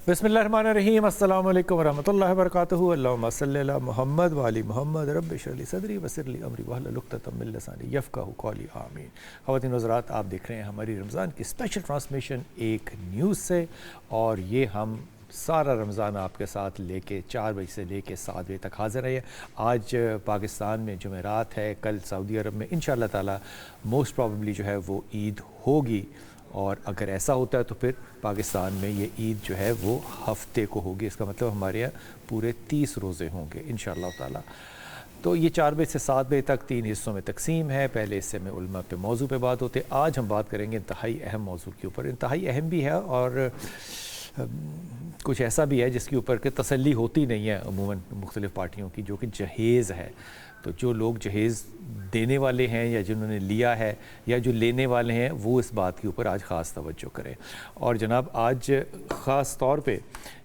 بسم اللہ الرحمن الرحیم، السلام علیکم ورحمۃ اللہ وبرکاتہ، اللہم صلی علی محمد وعلی محمد، رب اشرح لی صدری ویسر لی امری واحلل عقدۃ من لسانی یفقہوا قولی، آمین۔ خواتین و حضرات، آپ دیکھ رہے ہیں ہماری رمضان کی اسپیشل ٹرانسمیشن ایک نیوز سے، اور یہ ہم سارا رمضان آپ کے ساتھ لے کے 4 بجے سے لے کے 7 بجے تک حاضر رہے ہیں۔ آج پاکستان میں جمعرات ہے، کل سعودی عرب میں انشاءاللہ تعالی موسٹ پرابیبلی جو ہے وہ عید ہوگی، اور اگر ایسا ہوتا ہے تو پھر پاکستان میں یہ عید جو ہے وہ ہفتے کو ہوگی، اس کا مطلب ہمارے یہاں پورے 30 روزے ہوں گے انشاءاللہ تعالی۔ تو یہ 4 بجے سے 7 بجے تک 3 حصوں میں تقسیم ہے۔ پہلے حصے میں علماء پہ موضوع پہ بات ہوتے، آج ہم بات کریں گے انتہائی اہم موضوع کے اوپر، انتہائی اہم بھی ہے اور کچھ ایسا بھی ہے جس کے اوپر کہ تسلی ہوتی نہیں ہے عموماً مختلف پارٹیوں کی، جو کہ جہیز ہے۔ تو جو لوگ جہیز دینے والے ہیں یا جنہوں نے لیا ہے یا جو لینے والے ہیں، وہ اس بات کے اوپر آج خاص توجہ کریں۔ اور جناب آج خاص طور پہ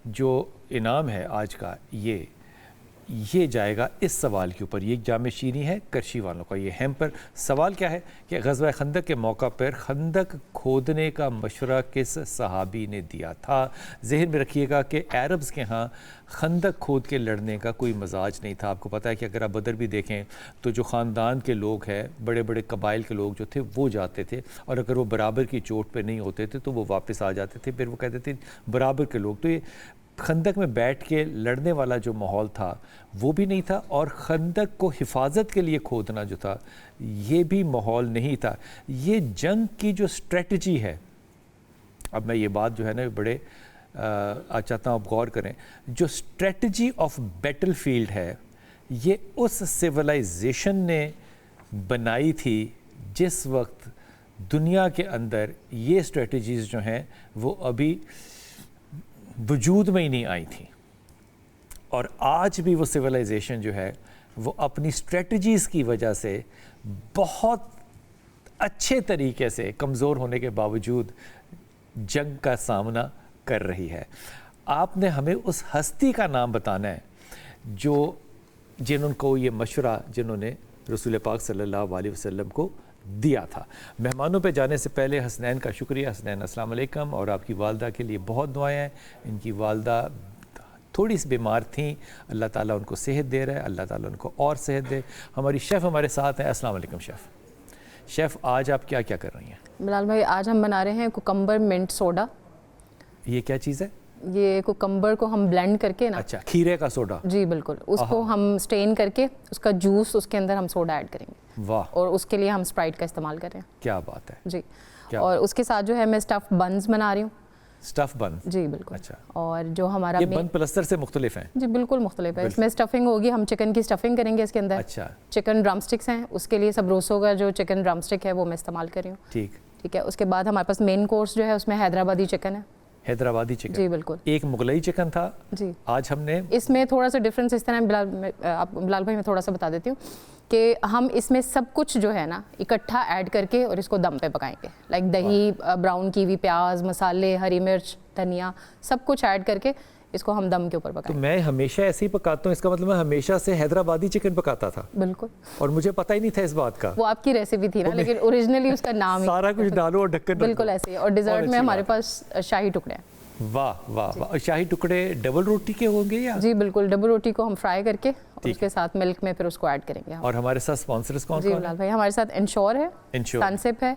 جو انعام ہے آج کا، یہ جائے گا اس سوال کے اوپر۔ یہ جامع شیریں ہے کرشی والوں کا، یہ ہیمپر۔ سوال کیا ہے کہ غزوہ خندق کے موقع پر خندق کھودنے کا مشورہ کس صحابی نے دیا تھا؟ ذہن میں رکھیے گا کہ عربز کے ہاں خندق کھود کے لڑنے کا کوئی مزاج نہیں تھا۔ آپ کو پتہ ہے کہ اگر آپ بدر بھی دیکھیں تو جو خاندان کے لوگ ہیں، بڑے بڑے قبائل کے لوگ جو تھے وہ جاتے تھے، اور اگر وہ برابر کی چوٹ پہ نہیں ہوتے تھے تو وہ واپس آ جاتے تھے، پھر وہ کہتے تھے برابر کے لوگ۔ تو یہ خندق میں بیٹھ کے لڑنے والا جو ماحول تھا وہ بھی نہیں تھا، اور خندق کو حفاظت کے لیے کھودنا جو تھا یہ بھی ماحول نہیں تھا۔ یہ جنگ کی جو اسٹریٹجی ہے، اب میں یہ بات جو ہے نا بڑے چاہتا ہوں آپ غور کریں، جو اسٹریٹجی آف بیٹل فیلڈ ہے یہ اس سویلائزیشن نے بنائی تھی جس وقت دنیا کے اندر یہ اسٹریٹجیز جو ہیں وہ ابھی وجود میں ہی نہیں آئی تھیں، اور آج بھی وہ سویلائزیشن جو ہے وہ اپنی اسٹریٹجیز کی وجہ سے بہت اچھے طریقے سے کمزور ہونے کے باوجود جنگ کا سامنا کر رہی ہے۔ آپ نے ہمیں اس ہستی کا نام بتانا ہے جنہوں کو یہ مشورہ جنہوں نے رسول پاک صلی اللہ علیہ وسلم کو دیا تھا۔ مہمانوں پہ جانے سے پہلے حسنین کا شکریہ۔ حسنین السلام علیکم، اور آپ کی والدہ کے لیے بہت دعائیں ہیں۔ ان کی والدہ تھوڑی سی بیمار تھیں، اللہ تعالیٰ ان کو صحت دے رہا ہے، اللہ تعالیٰ ان کو اور صحت دے۔ ہماری شیف ہمارے ساتھ ہیں، السلام علیکم شیف۔ شیف آج آپ کیا کر رہی ہیں؟ بلال بھائی آج ہم بنا رہے ہیں کوکمبر منٹ سوڈا۔ یہ کیا چیز ہے؟ یہ کوکمبر کو ہم بلینڈ کر کے نا، اچھا کھیرے کا سوڈا؟ جی بالکل، اس کو ہم سٹین کر کے اس کا جوس اس کے اندر ہم سوڈا ایڈ کریں گے۔ واہ، اور اور اس کے لیے ہم اسپرائٹ کا استعمال کر رہے ہیں۔ کیا بات ہے جی، اور اس کے ساتھ جو ہے میں اسٹف بنز بنا رہی ہوں۔ اسٹف بن؟ جی بالکل۔ اچھا، اور جو ہمارا یہ بن پلستر سے مختلف ہیں؟ جی بالکل مختلف ہے۔ اس میں اسٹفنگ ہوگی، ہم چکن کی اسٹفنگ کریں گے اس کے اندر۔ اچھا، چکن ڈرم سٹکس ہیں، اس کے لیے سبروسو کا جو چکن ڈرم سٹک ہے وہ میں استعمال کر رہی ہوں۔ ٹھیک ہے، اس کے بعد ہمارے پاس مین کورس جو ہے اس میں حیدرآبادی چکن ہے۔ حیدرآبادی چکن؟ جی بالکل۔ ایک مغلئی چکن تھا جی، آج ہم نے اس میں تھوڑا سا ڈفرینس اس طرح بلال بھائی میں تھوڑا سا بتا دیتی ہوں کہ ہم اس میں سب کچھ جو ہے نا اکٹھا ایڈ کر کے اور اس کو دم پہ پکائیں گے، لائک دہی، براؤن کیوی، پیاز، مسالے، ہری مرچ، دھنیا، سب کچھ ایڈ کر کے اس کو ہم دم کے اوپر پکائیں گے۔ تو میں ہمیشہ ایسے ہی پکاتا ہوں، اس کا مطلب میں ہمیشہ سے حیدرآبادی چکن پکاتا تھا؟ بالکل، اور مجھے پتہ ہی نہیں تھا اس بات کا۔ وہ آپ کی ریسیپی تھی نا، لیکن اوریجنلی اس کا نام سارا کچھ ڈالو اور ڈھکن رکھو۔ بالکل ایسے ہی۔ اور ڈیزرٹ میں ہمارے پاس شاہی ٹکڑے ہیں۔ واہ واہ واہ، شاہی ٹکڑے ڈبل روٹی کے ہوں گے یا؟ جی بالکل، ڈبل روٹی کو ہم فرائی کر کے اس کے ساتھ ملک میں پھر اس کو ایڈ کریں گے۔ اور ہمارے ساتھ سپانسرز کون جی بلال بھائی، ہمارے ساتھ انشور ہے، سنسپ ہے،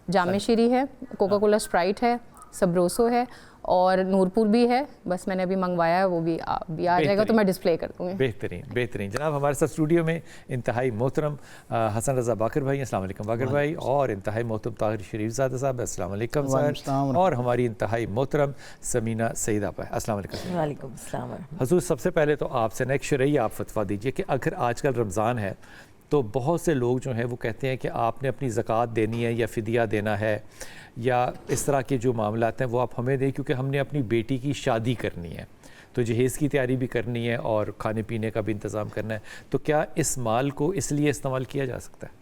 جامع شیریں ہے، کوکا کولا اسپرائٹ ہے، سبروسو ہے، اور نورپور بھی ہے۔ بس میں نے ابھی منگوایا ہے، وہ بھی آ جائے گا تو میں ڈسپلے کر دوں گی۔ بہترین بہترین۔ جناب ہمارے ساتھ اسٹوڈیو میں انتہائی محترم حسن رضا باقر بھائی، السلام علیکم باقر بھائی، اور انتہائی محترم طاہر شریف زادہ صاحب، السلام علیکم سر، اور ہماری انتہائی محترم سمینہ سعید آپ، السلام علیکم۔ وعلیکم السلام۔ حضور سب سے پہلے تو آپ سے ایک شرعی آپ فتویٰ دیجیے کہ اگر آج کل رمضان ہے تو بہت سے لوگ جو ہیں وہ کہتے ہیں کہ آپ نے اپنی زکوٰۃ دینی ہے یا فدیہ دینا ہے یا اس طرح کے جو معاملات ہیں وہ آپ ہمیں دیں، کیونکہ ہم نے اپنی بیٹی کی شادی کرنی ہے، تو جہیز کی تیاری بھی کرنی ہے اور کھانے پینے کا بھی انتظام کرنا ہے، تو کیا اس مال کو اس لیے استعمال کیا جا سکتا ہے؟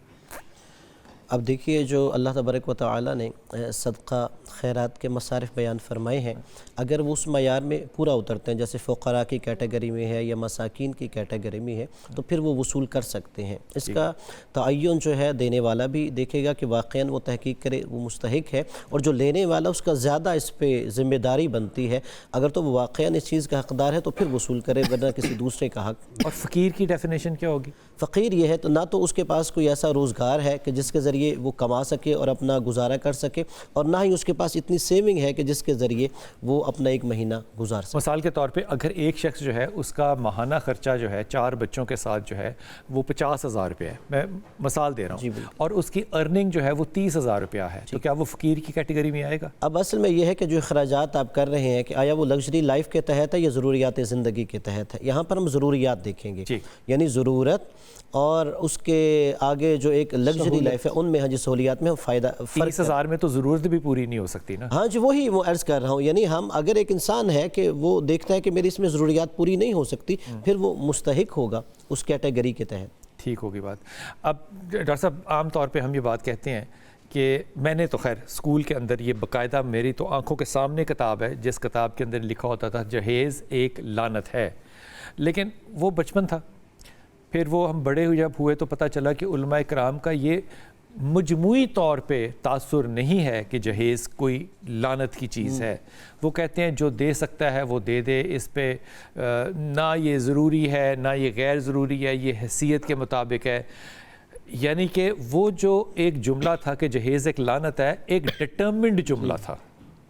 اب دیکھیے جو اللہ تبارک و تعالی نے صدقہ خیرات کے مصارف بیان فرمائے ہیں، اگر وہ اس معیار میں پورا اترتے ہیں، جیسے فقراء کی کیٹیگری میں ہے یا مساکین کی کیٹیگری میں ہے، تو پھر وہ وصول کر سکتے ہیں۔ اس کا تعین جو ہے دینے والا بھی دیکھے گا کہ واقعاً وہ تحقیق کرے وہ مستحق ہے، اور جو لینے والا اس کا زیادہ اس پہ ذمہ داری بنتی ہے، اگر تو وہ واقعاً اس چیز کا حقدار ہے تو پھر وصول کرے، ورنہ کسی دوسرے کا حق۔ اور فقیر کی ڈیفینیشن کیا ہوگی؟ فقیر یہ ہے تو نہ تو اس کے پاس کوئی ایسا روزگار ہے کہ جس کے ذریعے وہ کما سکے اور اپنا گزارا کر سکے، اور نہ ہی اس کے پاس اتنی سیونگ ہے کہ جس کے ذریعے وہ اپنا ایک مہینہ گزار سکے۔ مثال کے طور پہ اگر ایک شخص جو ہے اس کا ماہانہ خرچہ جو ہے 4 بچوں کے ساتھ جو ہے وہ 50,000 روپے ہے، میں مثال دے رہا ہوں، اور اس کی ارننگ جو ہے وہ 30,000 روپیہ ہے، تو کیا وہ فقیر کی کیٹیگری میں آئے گا؟ اب اصل میں یہ ہے کہ جو اخراجات آپ کر رہے ہیں کہ آیا وہ لگژری لائف کے تحت ہے یا ضروریات زندگی کے تحت ہے؟ یہاں پر ہم ضروریات دیکھیں گے، یعنی ضرورت اور اس کے آگے جو ایک لگژری لائف ہے ان میں ہاں جی سہولیات میں فائدہ 30,000 میں تو ضرورت بھی پوری نہیں ہو سکتی نا۔ ہاں جی وہی وہ عرض کر رہا ہوں، یعنی ہم اگر ایک انسان ہے کہ وہ دیکھتا ہے کہ میری اس میں ضروریات پوری نہیں ہو سکتی، پھر وہ مستحق ہوگا اس کیٹیگری کے تحت۔ ٹھیک ہوگی بات۔ اب ڈاکٹر صاحب عام طور پہ ہم یہ بات کہتے ہیں کہ میں نے تو خیر اسکول کے اندر یہ باقاعدہ میری تو آنکھوں کے سامنے کتاب ہے جس کتاب کے اندر لکھا ہوتا تھا جہیز ایک لعنت ہے، لیکن وہ بچپن تھا، پھر وہ ہم بڑے جب ہوئے تو پتہ چلا کہ علماء کرام کا یہ مجموعی طور پہ تاثر نہیں ہے کہ جہیز کوئی لعنت کی چیز ہے۔ وہ کہتے ہیں جو دے سکتا ہے وہ دے دے، اس پہ نہ یہ ضروری ہے نہ یہ غیر ضروری ہے، یہ حیثیت کے مطابق ہے۔ یعنی کہ وہ جو ایک جملہ تھا کہ جہیز ایک لعنت ہے، ایک ڈٹرمنڈ جملہ تھا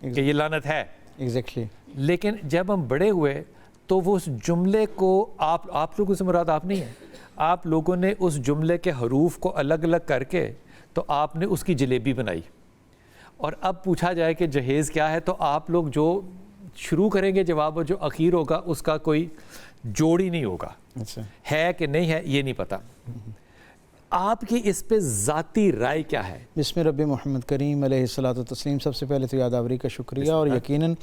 کہ یہ لعنت ہے۔ ایگزیکٹلی۔ لیکن جب ہم بڑے ہوئے تو وہ اس جملے کو آپ لوگوں سے مراد آپ نہیں ہیں، آپ لوگوں نے اس جملے کے حروف کو الگ الگ کر کے تو آپ نے اس کی جلیبی بنائی، اور اب پوچھا جائے کہ جہیز کیا ہے تو آپ لوگ جو شروع کریں گے جواب اور جو اخیر ہوگا اس کا کوئی جوڑ ہی نہیں ہوگا، ہے کہ نہیں ہے یہ نہیں پتہ۔ آپ کی اس پہ ذاتی رائے کیا ہے؟ بسم رب محمد کریم علیہ الصلوۃ والتسلیم۔ سب سے پہلے تو یادآوری کا شکریہ، اور یقیناً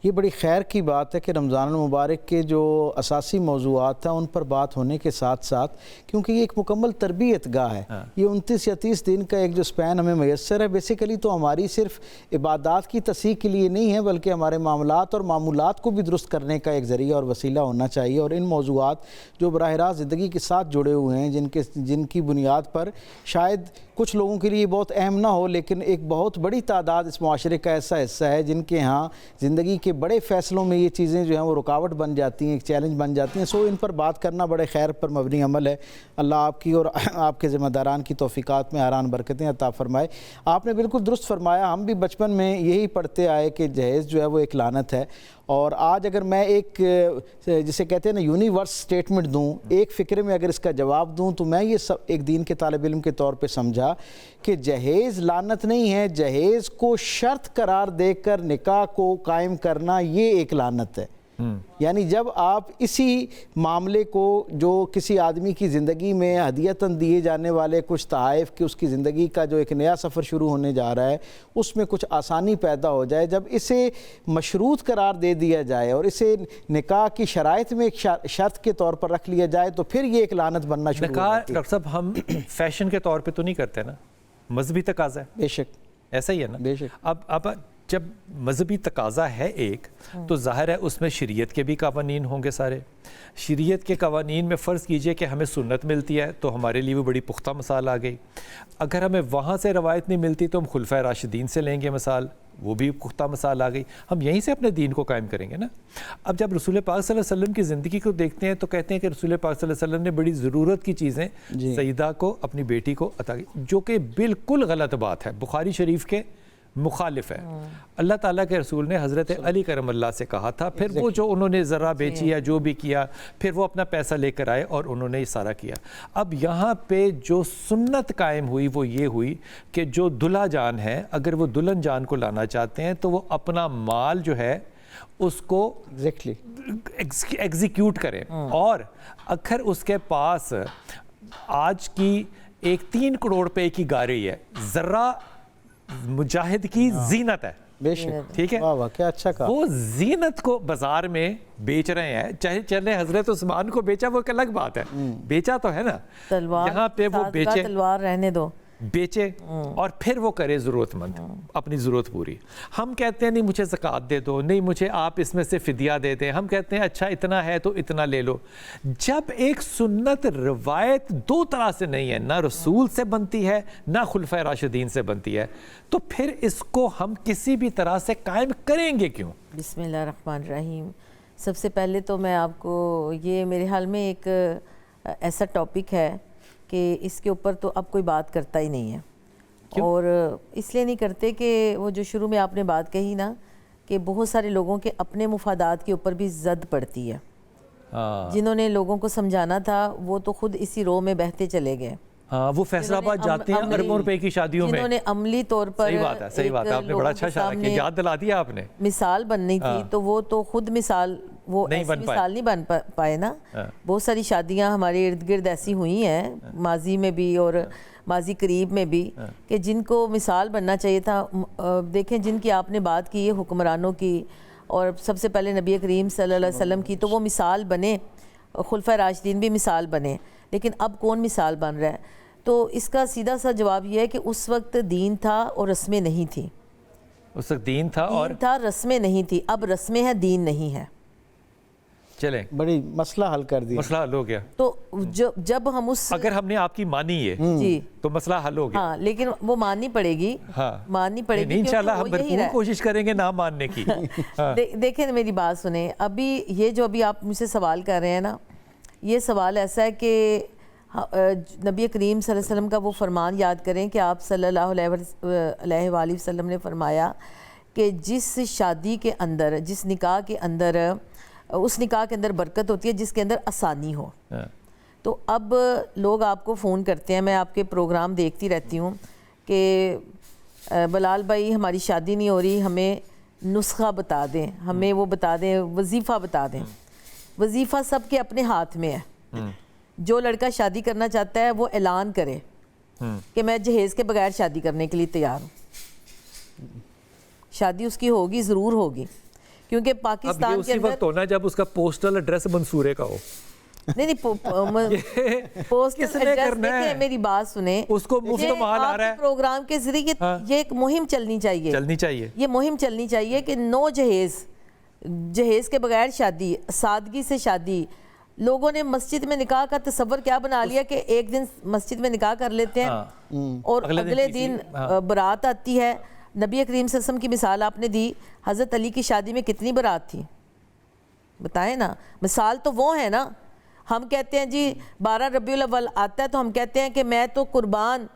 یہ بڑی خیر کی بات ہے کہ رمضان المبارک کے جو اساسی موضوعات ہیں ان پر بات ہونے کے ساتھ ساتھ، کیونکہ یہ ایک مکمل تربیت گاہ ہے، یہ 29 یا 30 دن کا ایک جو سپین ہمیں میسر ہے، بیسیکلی تو ہماری صرف عبادات کی تصحیح کے لیے نہیں ہے بلکہ ہمارے معاملات اور معمولات کو بھی درست کرنے کا ایک ذریعہ اور وسیلہ ہونا چاہیے، اور ان موضوعات جو براہ راست زندگی کے ساتھ جڑے ہوئے ہیں، جن کی بنیاد پر شاید کچھ لوگوں کے لیے بہت اہم نہ ہو، لیکن ایک بہت بڑی تعداد اس معاشرے کا ایسا حصہ ہے جن کے ہاں زندگی کے بڑے فیصلوں میں یہ چیزیں جو ہیں وہ رکاوٹ بن جاتی ہیں، ایک چیلنج بن جاتی ہیں۔ سو ان پر بات کرنا بڑے خیر پر مبنی عمل ہے۔ اللہ آپ کی اور آپ کے ذمہ داران کی توفیقات میں حیران برکتیں عطا فرمائے۔ آپ نے بالکل درست فرمایا، ہم بھی بچپن میں یہی پڑھتے آئے کہ جہیز جو ہے وہ ایک لعنت ہے، اور آج اگر میں ایک جسے کہتے ہیں نا یونیورس سٹیٹمنٹ دوں، ایک فکرے میں اگر اس کا جواب دوں، تو میں یہ سب ایک دین کے طالب علم کے طور پہ سمجھا کہ جہیز لعنت نہیں ہے، جہیز کو شرط قرار دے کر نکاح کو قائم کرنا یہ ایک لعنت ہے۔ یعنی جب آپ اسی معاملے کو جو کسی آدمی کی زندگی میں ہدیتاً دیے جانے والے کچھ تحائف کہ اس کی زندگی کا جو ایک نیا سفر شروع ہونے جا رہا ہے اس میں کچھ آسانی پیدا ہو جائے، جب اسے مشروط قرار دے دیا جائے اور اسے نکاح کی شرائط میں ایک شرط کے طور پر رکھ لیا جائے تو پھر یہ ایک لعنت بننا شروع ہو جاتی ہے۔ ڈاکٹر صاحب ہم فیشن کے طور پہ تو نہیں کرتے نا، مذہبی تقاضا ہے، بے شک ایسا ہی ہے نا۔ بے شک۔ اب جب مذہبی تقاضا ہے ایک، تو ظاہر ہے اس میں شریعت کے بھی قوانین ہوں گے سارے۔ شریعت کے قوانین میں فرض کیجئے کہ ہمیں سنت ملتی ہے تو ہمارے لیے وہ بڑی پختہ مثال آ گئی، اگر ہمیں وہاں سے روایت نہیں ملتی تو ہم خلفائے راشدین سے لیں گے مثال، وہ بھی پختہ مثال آ گئی، ہم یہیں سے اپنے دین کو قائم کریں گے نا۔ اب جب رسول پاک صلی اللہ علیہ وسلم کی زندگی کو دیکھتے ہیں تو کہتے ہیں کہ رسول پاک صلی اللہ علیہ وسلم نے بڑی ضرورت کی چیزیں سیدہ کو اپنی بیٹی کو عطا کی، جو کہ بالکل غلط بات ہے، بخاری شریف کے مخالف ہے۔ اللہ تعالیٰ کے رسول نے حضرت علی کرم اللہ سے کہا تھا، پھر وہ جو انہوں نے ذرا بیچی یا جو بھی کیا، پھر وہ اپنا پیسہ لے کر آئے اور انہوں نے یہ سارا کیا۔ اب یہاں پہ جو سنت قائم ہوئی وہ یہ ہوئی کہ جو دلہا جان ہے اگر وہ دلہن جان کو لانا چاہتے ہیں تو وہ اپنا مال جو ہے اس کو ایگزیکیوٹ کریں، اور اگر اس کے پاس آج کی ایک 3 کروڑ روپے کی گاڑی ہے، ذرا مجاہد کی زینت ہے، بے شک، ٹھیک ہے، واہ واہ کیا اچھا کہا، وہ زینت کو بازار میں بیچ رہے ہیں، چاہے چلے حضرت عثمان کو بیچا وہ ایک الگ بات ہے، بیچا تو ہے نا، یہاں پہ وہ بیچے، تلوار رہنے دو، بیچے اور پھر وہ کرے ضرورت مند اپنی ضرورت پوری. ہم کہتے ہیں نہیں مجھے زکوٰۃ دے دو, نہیں مجھے آپ اس میں سے فدیہ دے دیں. ہم کہتے ہیں اچھا اتنا ہے تو اتنا لے لو. جب ایک سنت روایت دو طرح سے نہیں ہے, نہ رسول سے بنتی ہے نہ خلفۂ راشدین سے بنتی ہے, تو پھر اس کو ہم کسی بھی طرح سے قائم کریں گے کیوں؟ بسم اللہ الرحمن الرحیم. سب سے پہلے تو میں آپ کو یہ میرے حال میں ایک ایسا ٹاپک ہے کہ اس کے اوپر تو اب کوئی بات کرتا ہی نہیں ہے. اور اس لیے نہیں کرتے کہ وہ جو شروع میں آپ نے بات کہی نا کہ بہت سارے لوگوں کے اپنے مفادات کے اوپر بھی زد پڑتی ہے. جنہوں نے لوگوں کو سمجھانا تھا وہ تو خود اسی رو میں بہتے چلے گئے. ہاں وہ فیصل آباد جاتے ہیں اربوں روپے کی شادیوں میں, جنہوں نے عملی طور پر صحیح بات ہے, آپ نے بڑا اچھا اشارہ کیا, یاد دلا دیا آپ نے. مثال بننی تھی تو وہ تو خود مثال وہ ایسی مثال نہیں بن پائے نا. بہت ساری شادیاں ہمارے ارد گرد ایسی ہوئی ہیں ماضی میں بھی اور ماضی قریب میں بھی کہ جن کو مثال بننا چاہیے تھا. دیکھیں جن کی آپ نے بات کی ہے حکمرانوں کی اور سب سے پہلے نبی کریم صلی اللہ علیہ وسلم کی, تو وہ مثال بنے, خلفۂ راشدین بھی مثال بنے, لیکن اب کون مثال بن رہا ہے؟ تو اس کا سیدھا سا جواب یہ ہے کہ اس وقت دین تھا اور رسمیں نہیں تھیں. اس وقت دین تھا اور رسمیں نہیں تھی, اب رسمیں ہیں دین نہیں ہے. چلیں بڑی مسئلہ حل کر دیا, مسئلہ حل ہو گیا. تو جب ہم اس اگر ہم نے آپ کی مانی ہے جی تو مسئلہ حل ہو گیا. ہاں لیکن وہ ماننی پڑے گی, ماننی پڑے گی. انشاءاللہ ہم بھرپور کوشش کریں گے نہ ماننے کی. دیکھیں میری بات سنیں, ابھی یہ جو ابھی آپ مجھ سے سوال کر رہے ہیں نا, یہ سوال ایسا ہے کہ نبی کریم صلی اللہ علیہ وسلم کا وہ فرمان یاد کریں کہ آپ صلی اللہ علیہ وآلہ وسلم نے فرمایا کہ جس شادی کے اندر, جس نکاح کے اندر, اس نکاح کے اندر برکت ہوتی ہے جس کے اندر آسانی ہو. تو اب لوگ آپ کو فون کرتے ہیں, میں آپ کے پروگرام دیکھتی رہتی ہوں کہ بلال بھائی ہماری شادی نہیں ہو رہی, ہمیں نسخہ بتا دیں, ہمیں وہ بتا دیں, وظیفہ بتا دیں. وظیفہ سب کے اپنے ہاتھ میں ہے. جو لڑکا شادی کرنا چاہتا ہے وہ اعلان کرے کہ میں جہیز کے بغیر شادی کرنے کے لیے تیار ہوں. شادی اس کی ہوگی, ضرور ہوگی, کیونکہ پاکستان کے اندر وقت ہونا جب اس کا پوسٹل ایڈریس منصورے کا ہو. نہیں پوسٹل ایڈریس دیکھیں, میری بات سنیں, اس کو مفت مال آ رہا ہے. پروگرام کے ذریعے یہ ایک مہم چلنی چاہیے, یہ مہم چلنی چاہیے کہ نو جہیز کے بغیر شادی, سادگی سے شادی. لوگوں نے مسجد میں نکاح کا تصور کیا بنا لیا کہ ایک دن مسجد میں نکاح کر لیتے ہیں اور اگلے دن برات آتی ہے. نبی کریم صلی اللہ علیہ وسلم کی مثال آپ نے دی, حضرت علی کی شادی میں کتنی برات تھی بتائیں نا. مثال تو وہ ہے نا. ہم کہتے ہیں جی 12 ربیع الاول آتا ہے تو ہم کہتے ہیں کہ میں تو قربان,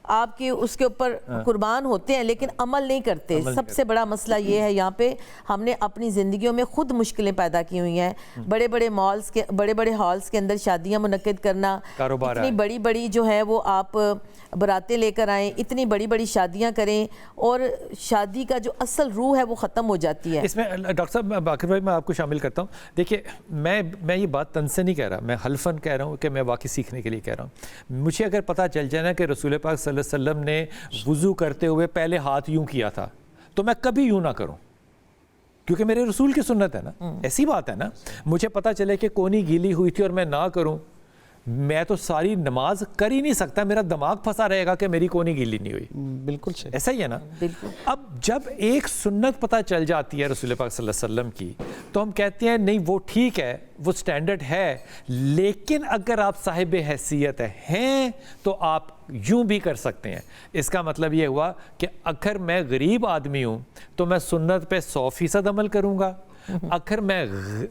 آپ کی اس کے اوپر قربان ہوتے ہیں لیکن عمل نہیں کرتے. سب سے بڑا مسئلہ یہ ہے یہاں پہ ہم نے اپنی زندگیوں میں خود مشکلیں پیدا کی ہوئی ہیں. بڑے بڑے مالز کے, بڑے بڑے ہالز کے اندر شادیاں منعقد کرنا, اتنی بڑی بڑی جو ہے وہ آپ براتیں لے کر آئیں, اتنی بڑی بڑی شادیاں کریں اور شادی کا جو اصل روح ہے وہ ختم ہو جاتی ہے. اس میں ڈاکٹر صاحب باقر بھائی میں آپ کو شامل کرتا ہوں. دیکھیے میں یہ بات تن سے نہیں کہہ رہا, میں حلفاً کہہ رہا ہوں کہ میں واقعی سیکھنے کے لیے کہہ رہا ہوں. مجھے اگر پتہ چل جائے نا کہ رسول پاک صلی اللہ علیہ وسلم نے وضو کرتے ہوئے پہلے ہاتھ یوں کیا تھا تو میں کبھی یوں نہ کروں, کیونکہ میرے رسول کی سنت ہے نا. ایسی بات ہے نا, مجھے پتہ چلے کہ کونی گیلی ہوئی تھی اور میں نہ کروں, میں تو ساری نماز کر ہی نہیں سکتا, میرا دماغ پھنسا رہے گا کہ میری کونی گیلی نہیں ہوئی. بالکل صحیح, ایسا ہی ہے نا. اب جب ایک سنت پتہ چل جاتی ہے رسول پاک صلی اللہ علیہ وسلم کی تو ہم کہتے ہیں نہیں وہ ٹھیک ہے, وہ سٹینڈرڈ ہے, لیکن اگر آپ صاحب حیثیت ہیں تو آپ یوں بھی کر سکتے ہیں. اس کا مطلب یہ ہوا کہ اگر میں غریب آدمی ہوں تو میں سنت پہ 100% عمل کروں گا, اگر میں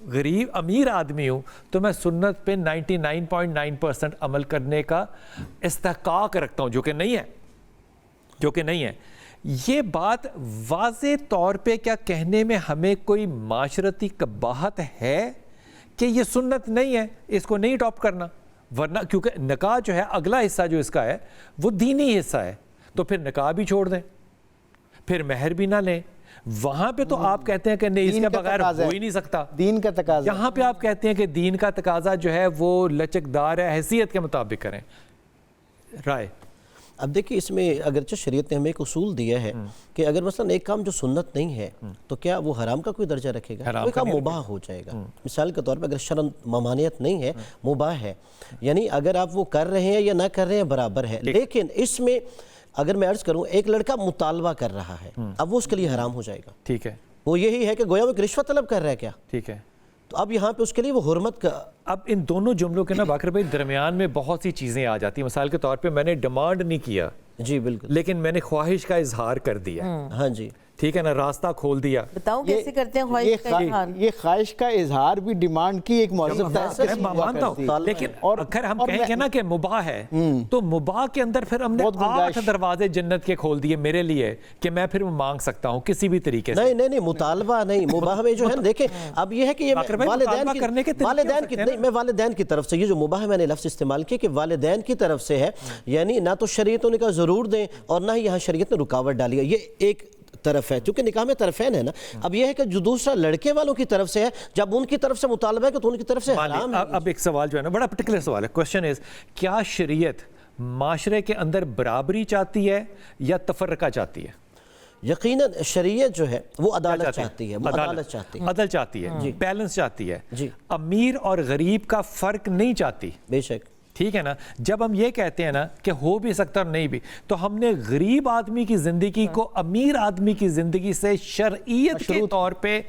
غریب امیر آدمی ہوں تو میں سنت پہ 99.9% عمل کرنے کا استحقاق رکھتا ہوں, جو کہ نہیں ہے. یہ بات واضح طور پہ کیا کہنے میں ہمیں کوئی معاشرتی قباحت ہے کہ یہ سنت نہیں ہے, اس کو نہیں اڈاپٹ کرنا؟ ورنہ کیونکہ نکاح جو ہے اگلا حصہ جو اس کا ہے وہ دینی حصہ ہے, تو پھر نکاح بھی چھوڑ دیں, پھر مہر بھی نہ لیں. وہاں پہ تو آپ کہتے ہیں کہ نہیں اس کے بغیر ہو ہی نہیں سکتا, دین کا تقاضا. یہاں پہ آپ کہتے ہیں کہ دین کا تقاضا جو ہے وہ لچکدار ہے, حیثیت کے مطابق کریں. رائے اب دیکھیے اس میں اگرچہ شریعت نے ہمیں ایک اصول دیا ہے کہ اگر مثلا ایک کام جو سنت نہیں ہے تو کیا وہ حرام کا کوئی درجہ رکھے گا؟ کوئی کام مباح ہو جائے گا. مثال کے طور پہ اگر شرعاً ممانعت نہیں ہے، مباح ہے، یعنی اگر آپ وہ کر رہے ہیں یا نہ کر رہے ہیں برابر ہے. لیکن اس میں اگر میں عرض کروں ایک لڑکا مطالبہ کر رہا ہے، اب وہ اس کے لیے حرام ہو جائے گا. ٹھیک ہے، وہ یہی ہے کہ گویا وہ ایک رشوت طلب کر رہا ہے کیا؟ ٹھیک ہے. تو اب یہاں پہ اس کے لیے وہ حرمت کا. اب ان دونوں جملوں کے نا باقر بھائی درمیان میں بہت سی چیزیں آ جاتی ہیں. مثال کے طور پہ میں نے ڈیمانڈ نہیں کیا، جی بالکل، لیکن میں نے خواہش کا اظہار کر دیا. ہاں جی، ٹھیک ہے نا، راستہ کھول دیا. بتاؤں کیسے کرتے ہیں خواہش کا اظہار؟ یہ خواہش کا اظہار بھی ڈیمانڈ کی ایک مہذب میں مانتا ہوں، لیکن اگر ہم کہیں گے نا کہ مباح ہے تو مباح کے اندر پھر ہم نے 8 دروازے جنت کے کھول دیے میرے لیے کہ میں پھر مانگ سکتا ہوں کسی بھی طریقے سے. نہیں مطالبہ نہیں، مباح میں جو ہے دیکھیں اب یہ ہے کہ یہ والدین کی طرف سے یہ جو مباح میں نے لفظ استعمال کیا کہ والدین کی طرف سے ہے، یعنی نہ تو شریعت نے کہا ضرور دیں اور نہ ہی یہاں شریعت نے رکاوٹ ڈالی ہے. یہ ایک طرف ہے، چونکہ نکاح میں طرفین ہے نا. اب یہ ہے کہ جو دوسرا لڑکے والوں کی طرف سے ہے، جب ان کی طرف سے مطالبہ ہے تو ان کی طرف سے حرام ہے. اب ایک سوال جو ہے نا بڑا پرٹیکولر سوال ہے. کوسچن از کیا شریعت معاشرے کے اندر برابری چاہتی ہے یا تفرقہ چاہتی ہے؟ یقیناً شریعت جو ہے وہ عدالت چاہتی ہے، وہ عدالت چاہتی ہے، عدل چاہتی ہے، بیلنس چاہتی ہے، جی، امیر اور غریب کا فرق نہیں چاہتی. بے شک. ٹھیک ہے نا. جب ہم یہ کہتے ہیں نا کہ ہو بھی سکتا اور نہیں بھی، تو ہم نے غریب آدمی کی زندگی کو امیر آدمی کی زندگی سے شرعیت کے طور پہ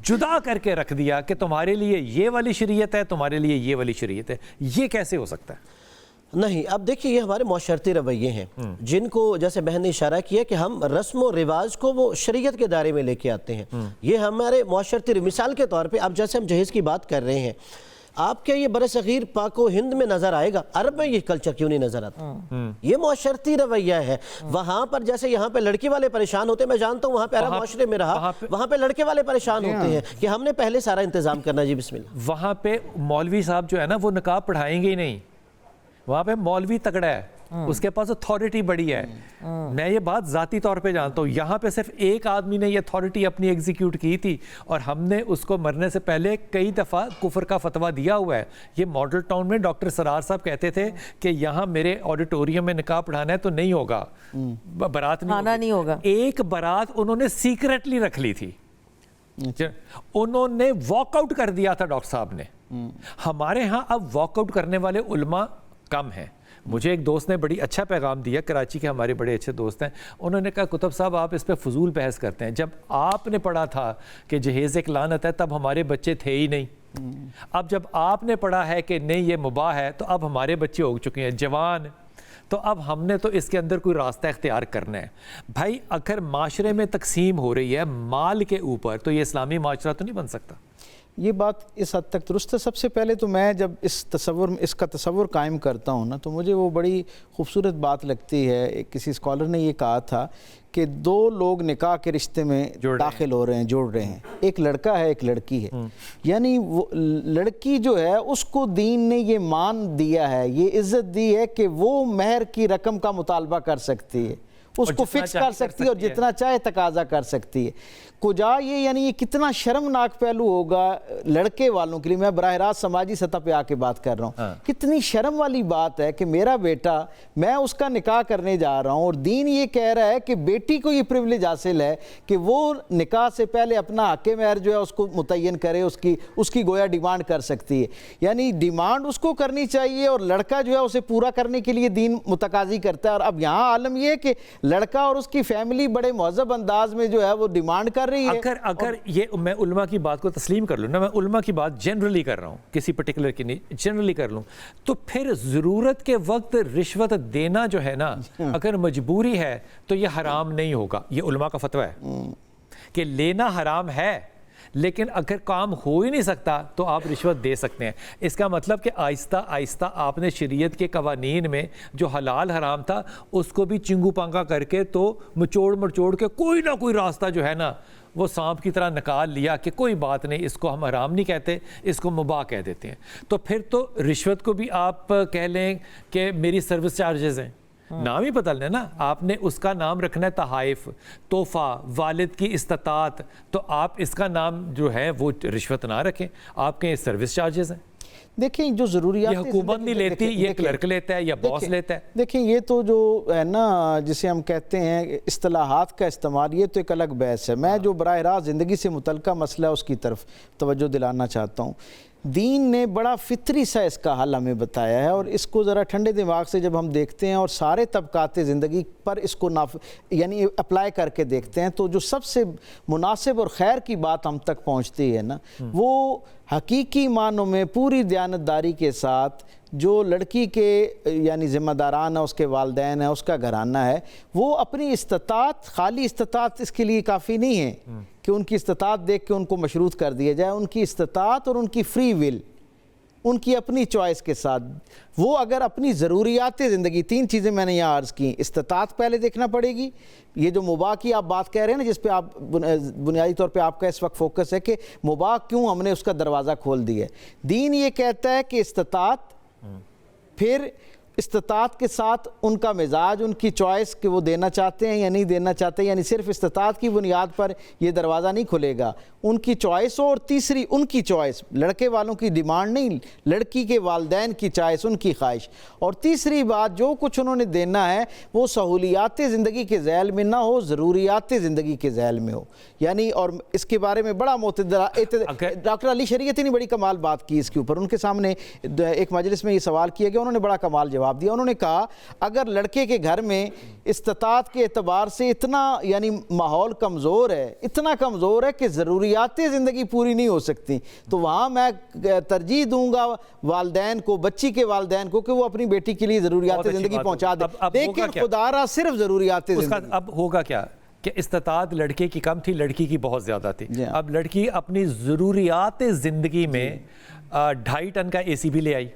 جدا کر کے رکھ دیا کہ تمہارے لیے یہ والی شریعت ہے، تمہارے لیے یہ والی شریعت ہے. یہ کیسے ہو سکتا ہے؟ نہیں، اب دیکھیے یہ ہمارے معاشرتی رویے ہیں جن کو جیسے بہن نے اشارہ کیا کہ ہم رسم و رواج کو وہ شریعت کے دائرے میں لے کے آتے ہیں. یہ ہمارے معاشرتی مثال کے طور پہ اب جیسے ہم جہیز کی بات کر رہے ہیں، آپ کے یہ برصغیر پاک و ہند میں نظر آئے گا، عرب میں یہ کلچر کیوں نہیں نظر آتا؟ یہ معاشرتی رویہ ہے. وہاں پر جیسے یہاں پہ لڑکی والے پریشان ہوتے ہیں، میں جانتا ہوں وہاں پہ عرب معاشرے میں رہا، وہاں پہ لڑکے والے پریشان ہوتے ہیں کہ ہم نے پہلے سارا انتظام کرنا. جی بسم اللہ. وہاں پہ مولوی صاحب جو ہے نا وہ نقاب پڑھائیں گے ہی نہیں. وہاں پہ مولوی تگڑا ہے، اس کے پاس اتھارٹی بڑی ہے. میں یہ بات ذاتی طور پہ جانتا ہوں. یہاں پہ صرف ایک آدمی نے یہ اتھارٹی اپنی ایگزیکیوٹ کی تھی اور ہم نے اس کو مرنے سے پہلے کئی دفعہ کفر کا فتویٰ دیا ہوا ہے. یہ ماڈل ٹاؤن میں ڈاکٹر سرار صاحب کہتے تھے کہ یہاں میرے آڈیٹوریم میں نکاح پڑھانا ہے تو نہیں ہوگا، برات نہیں ہوگا. ایک برات انہوں نے سیکریٹلی رکھ لی تھی، انہوں نے واک آؤٹ کر دیا تھا ڈاکٹر صاحب نے. ہمارے ہاں اب واک آؤٹ کرنے والے علماء کم ہیں. مجھے ایک دوست نے بڑی اچھا پیغام دیا، کراچی کے ہمارے بڑے اچھے دوست ہیں. انہوں نے کہا کتب صاحب آپ اس پہ فضول بحث کرتے ہیں. جب آپ نے پڑھا تھا کہ جہیز ایک لعنت ہے تب ہمارے بچے تھے ہی نہیں. اب جب آپ نے پڑھا ہے کہ نہیں یہ مباح ہے تو اب ہمارے بچے ہو چکے ہیں جوان، تو اب ہم نے تو اس کے اندر کوئی راستہ اختیار کرنا ہے. بھائی اگر معاشرے میں تقسیم ہو رہی ہے مال کے اوپر تو یہ اسلامی معاشرہ تو نہیں بن سکتا. یہ بات اس حد تک درست ہے. سب سے پہلے تو میں جب اس کا تصور قائم کرتا ہوں نا تو مجھے وہ بڑی خوبصورت بات لگتی ہے. کسی اسکالر نے یہ کہا تھا کہ 2 لوگ نکاح کے رشتے میں داخل ہو رہے ہیں، جوڑ رہے ہیں. ایک لڑکا ہے، ایک لڑکی ہے. یعنی وہ لڑکی جو ہے اس کو دین نے یہ مان دیا ہے، یہ عزت دی ہے کہ وہ مہر کی رقم کا مطالبہ کر سکتی ہے، اس کو فکس کر سکتی ہے اور جتنا چاہے تقاضا کر سکتی ہے. کجا یہ کتنا شرمناک پہلو ہوگا لڑکے والوں کے لیے. میں براہ راست سماجی سطح پہ آ کے بات کر رہا ہوں. کتنی شرم والی بات ہے کہ میرا بیٹا، میں اس کا نکاح کرنے جا رہا ہوں اور دین یہ کہہ رہا ہے کہ بیٹی کو یہ پریویلیج حاصل ہے کہ وہ نکاح سے پہلے اپنا حق مہر جو ہے اس کو متعین کرے، اس کی گویا ڈیمانڈ کر سکتی ہے. یعنی ڈیمانڈ اس کو کرنی چاہیے اور لڑکا جو ہے اسے پورا کرنے کے لیے دین متقاضی کرتا ہے. اور اب یہاں عالم یہ ہے کہ لڑکا اور اس کی فیملی بڑے مہذب انداز میں جو ہے وہ ڈیمانڈ کر رہی ہے. اگر یہ میں علماء کی بات کو تسلیم کر لوں نا، میں علماء کی بات جنرلی کر رہا ہوں، کسی پرٹیکولر کی نہیں، جنرلی کر لوں، تو پھر ضرورت کے وقت رشوت دینا جو ہے نا اگر مجبوری ہے تو یہ حرام نہیں ہوگا. یہ علماء کا فتویٰ ہے کہ لینا حرام ہے، لیکن اگر کام ہو ہی نہیں سکتا تو آپ رشوت دے سکتے ہیں. اس کا مطلب کہ آہستہ آہستہ آپ نے شریعت کے قوانین میں جو حلال حرام تھا اس کو بھی چنگو پانگا کر کے تو مچوڑ کے کوئی نہ کوئی راستہ جو ہے نا وہ سانپ کی طرح نکال لیا کہ کوئی بات نہیں، اس کو ہم حرام نہیں کہتے، اس کو مباح کہہ دیتے ہیں. تو پھر تو رشوت کو بھی آپ کہہ لیں کہ میری سروس چارجز ہیں، نام ہی بدلنا ہے نا. آپ نے اس کا نام رکھنا ہے تحائف، تحفہ، والد کی استطاعت، تو آپ اس کا نام جو ہے وہ رشوت نہ رکھیں، آپ کے سروس چارجز ہیں. دیکھیں جو ضروریات یہ حکومت نہیں لیتی، یہ کلرک لیتا ہے یا باس لیتا ہے. دیکھیں یہ تو جو ہے نا جسے ہم کہتے ہیں اصطلاحات کا استعمال، یہ تو ایک الگ بحث ہے. میں جو براہ راست زندگی سے متعلقہ مسئلہ ہے اس کی طرف توجہ دلانا چاہتا ہوں. دین نے بڑا فطری سا اس کا حل ہمیں بتایا ہے، اور اس کو ذرا ٹھنڈے دماغ سے جب ہم دیکھتے ہیں اور سارے طبقات زندگی پر اس کو یعنی اپلائی کر کے دیکھتے ہیں، تو جو سب سے مناسب اور خیر کی بات ہم تک پہنچتی ہے نا، وہ حقیقی معنوں میں پوری دیانتداری کے ساتھ جو لڑکی کے یعنی ذمہ داران ہے، اس کے والدین ہیں، اس کا گھرانہ ہے، وہ اپنی استطاعت، خالی استطاعت اس کے لیے کافی نہیں ہے کہ ان کی استطاعت دیکھ کے ان کو مشروط کر دیا جائے. ان کی استطاعت اور ان کی فری ول، ان کی اپنی چوائس کے ساتھ وہ اگر اپنی ضروریات زندگی، 3 چیزیں میں نے یہاں عرض کی. استطاعت پہلے دیکھنا پڑے گی. یہ جو مباح کی آپ بات کہہ رہے ہیں نا، جس پہ آپ بنیادی طور پہ آپ کا اس وقت فوکس ہے کہ مباح کیوں ہم نے اس کا دروازہ کھول دیا ہے. دین یہ کہتا ہے کہ استطاعت، پھر استطاعت کے ساتھ ان کا مزاج، ان کی چوائس کہ وہ دینا چاہتے ہیں یا نہیں دینا چاہتے، یعنی صرف استطاعت کی بنیاد پر یہ دروازہ نہیں کھلے گا. ان کی چوائس ہو، اور تیسری ان کی چوائس، لڑکے والوں کی ڈیمانڈ نہیں، لڑکی کے والدین کی چوائس، ان کی خواہش. اور تیسری بات، جو کچھ انہوں نے دینا ہے وہ سہولیات زندگی کے ذیل میں نہ ہو، ضروریات زندگی کے ذیل میں ہو. یعنی اور اس کے بارے میں بڑا ڈاکٹر علی شریعتی نے بڑی کمال بات کی اس کے اوپر. ان کے سامنے ایک مجلس میں یہ سوال کیا گیا، انہوں نے بڑا کمال جواب دیا. انہوں نے کہا اگر لڑکے کے گھر میں استطاعت کے اعتبار سے اتنا یعنی ماحول کمزور ہے، اتنا کمزور ہے کہ ضروریات زندگی پوری نہیں ہو سکتی، تو وہاں میں ترجیح دوں گا والدین کو، بچی کے والدین کو، کہ وہ اپنی بیٹی کے لیے ضروریات زندگی پہنچا دے. لیکن خدا را صرف ضروریات زندگی. اب ہوگا کیا کہ استطاعت لڑکے کی کم تھی، لڑکی کی بہت زیادہ تھی. اب لڑکی اپنی ضروریات زندگی میں 2.5 ٹن کا اے سی بھی لے آئی.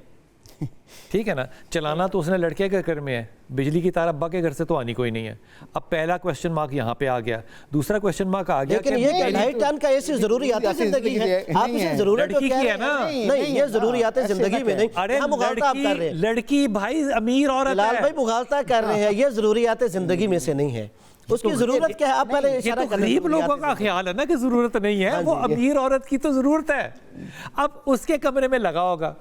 ٹھیک ہے نا، چلانا تو اس نے لڑکے کے گھر میں ہے، بجلی کی تار ابا کے گھر سے تو آنی کوئی نہیں ہے. اب پہلا کوشچن مارک یہاں پہ آ گیا. دوسرا کوشچن مارک آ گیا لیکن یہ 2.5 ٹن کا ایسی ضروریات زندگی ہے، آپ اسے ضرورت لڑکی کی ہے نا. نہیں، یہ ضروریات زندگی میں نہیں. ارے لڑکی بھائی امیر عورت ہے. بلال بھائی مغالطہ کر رہے ہیں، یہ ضروریات زندگی میں سے نہیں ہے. اس کی ضرورت کیا ہے؟ آپ پہلے یہ تو غریب لوگوں کا خیال ہے نا کہ ضرورت نہیں ہے، وہ امیر عورت کی تو ضرورت ہے. اب اس کے کمرے میں لگا ہوگا،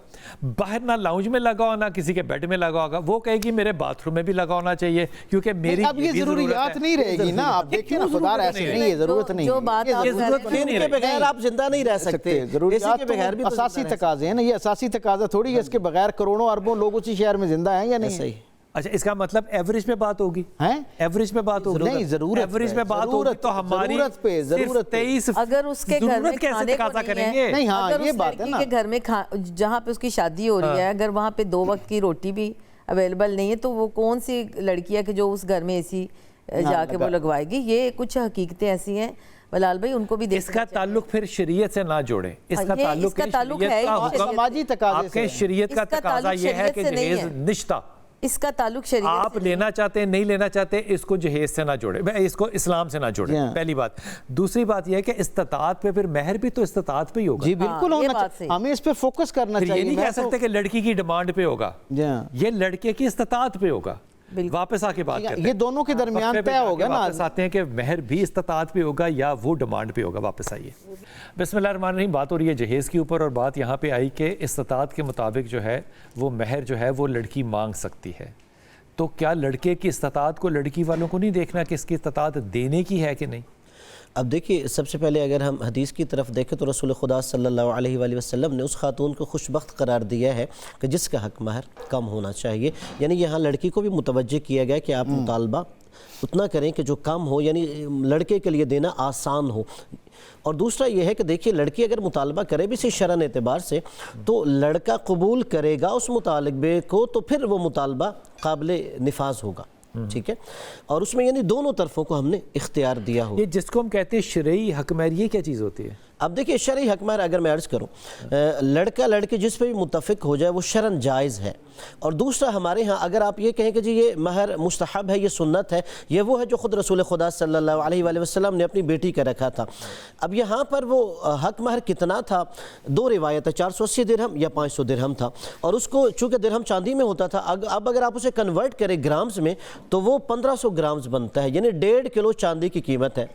باہر نہ لاؤنج میں لگا ہونا، کسی کے بیڈ میں لگا ہوگا. وہ کہے گی میرے باتھ روم میں بھی لگا ہونا چاہیے کیونکہ میری اب یہ ضروریات نہیں رہے گی نا. آپ دیکھیں نا، خدا ایسے نہیں ہے، ضرورت نہیں. جو بات کے بغیر آپ زندہ نہیں رہ سکتے. ضروریات کے بغیر بھی اساسی تقاضے ہیں نا. یہ اساسی تقاضا تھوڑی ہے اس کے بغیر کروڑوں اربوں لوگ اسی شہر میں زندہ ہیں یا نہیں. صحیح. اچھا، اس کا مطلب ایوریج میں بات ہوگی، ایوریج میں بات ہوگی. نہیں، ضرورت ایوریج میں بات ہوگی تو ہماری ضرورت 23 اگر اس کے گھر میں کیسے تقاضا کریں گے؟ نہیں، ہاں اگر یہ اس بات ہے لڑکی نا، کے گھر میں جہاں پہ اس کی شادی ہو رہی ہے، اگر وہاں پہ 2 وقت کی روٹی بھی اویلیبل نہیں ہے، تو وہ کون سی لڑکی ہے کہ جو اس گھر میں ایسی جا کے وہ لگوائے گی؟ یہ کچھ حقیقتیں ایسی ہیں بلال بھائی، ان کو بھی اس کا تعلق پھر شریعت سے نہ جوڑیں. اس کا تعلق ہے سماجی تقاضے سے. شریعت کا تقاضا یہ ہے کہ جہیز نشتہ، اس کا تعلق شریعت آپ لینا چاہتے ہیں نہیں لینا چاہتے، اس کو جہیز سے نہ جوڑے، اس کو اسلام سے نہ جوڑے. پہلی بات. دوسری بات یہ ہے کہ استطاعت پہ پھر مہر بھی تو استطاعت پہ ہی ہوگا. جی بالکل ہونا چاہیے، ہمیں اس پہ فوکس کرنا چاہیے. یہ نہیں کہہ سکتے کہ لڑکی کی ڈیمانڈ پہ ہوگا، یہ لڑکے کی استطاعت پہ ہوگا. واپس آ کے بات کرتے ہیں، یہ دونوں کے درمیان طے ہوگا نا. واپس آتے ہیں کہ مہر بھی استطاعت پہ ہوگا یا وہ ڈیمانڈ پہ ہوگا. واپس آئیے. بسم اللہ الرحمن الرحیم. بات ہو رہی ہے جہیز کے اوپر، اور بات یہاں پہ آئی کہ استطاعت کے مطابق جو ہے وہ مہر جو ہے وہ لڑکی مانگ سکتی ہے. تو کیا لڑکے کی استطاعت کو لڑکی والوں کو نہیں دیکھنا کہ اس کی استطاعت دینے کی ہے کہ نہیں؟ اب دیکھیے، سب سے پہلے اگر ہم حدیث کی طرف دیکھیں تو رسول خدا صلی اللہ علیہ وآلہ وسلم نے اس خاتون کو خوش بخت قرار دیا ہے کہ جس کا حق مہر کم ہونا چاہیے. یعنی یہاں لڑکی کو بھی متوجہ کیا گیا کہ آپ مطالبہ اتنا کریں کہ جو کم ہو، یعنی لڑکے کے لیے دینا آسان ہو. اور دوسرا یہ ہے کہ دیکھیے، لڑکی اگر مطالبہ کرے بھی شرعن اعتبار سے تو لڑکا قبول کرے گا اس مطالبے کو، تو پھر وہ مطالبہ قابل نفاذ ہوگا. ٹھیک ہے، اور اس میں یعنی دونوں طرفوں کو ہم نے اختیار دیا ہو. یہ جس کو ہم کہتے ہیں شرعی حق مہر، یہ کیا چیز ہوتی ہے؟ اب دیکھیے، شرعی حق مہر اگر میں عرض کروں، لڑکا لڑکی جس پہ بھی متفق ہو جائے وہ شرعن جائز ہے. اور دوسرا ہمارے ہاں اگر آپ یہ کہیں کہ جی یہ مہر مستحب ہے، یہ سنت ہے، یہ وہ ہے جو خود رسول خدا صلی اللہ علیہ وآلہ وسلم نے اپنی بیٹی کا رکھا تھا. اب یہاں پر وہ حق مہر کتنا تھا؟ 2 روایت ہے، 480 درہم یا 500 درہم تھا. اور اس کو چونکہ درہم چاندی میں ہوتا تھا، اب اگر آپ اسے کنورٹ کریں گرامز میں تو وہ 1500 گرامز بنتا ہے، یعنی 1.5 کلو چاندی کی قیمت ہے.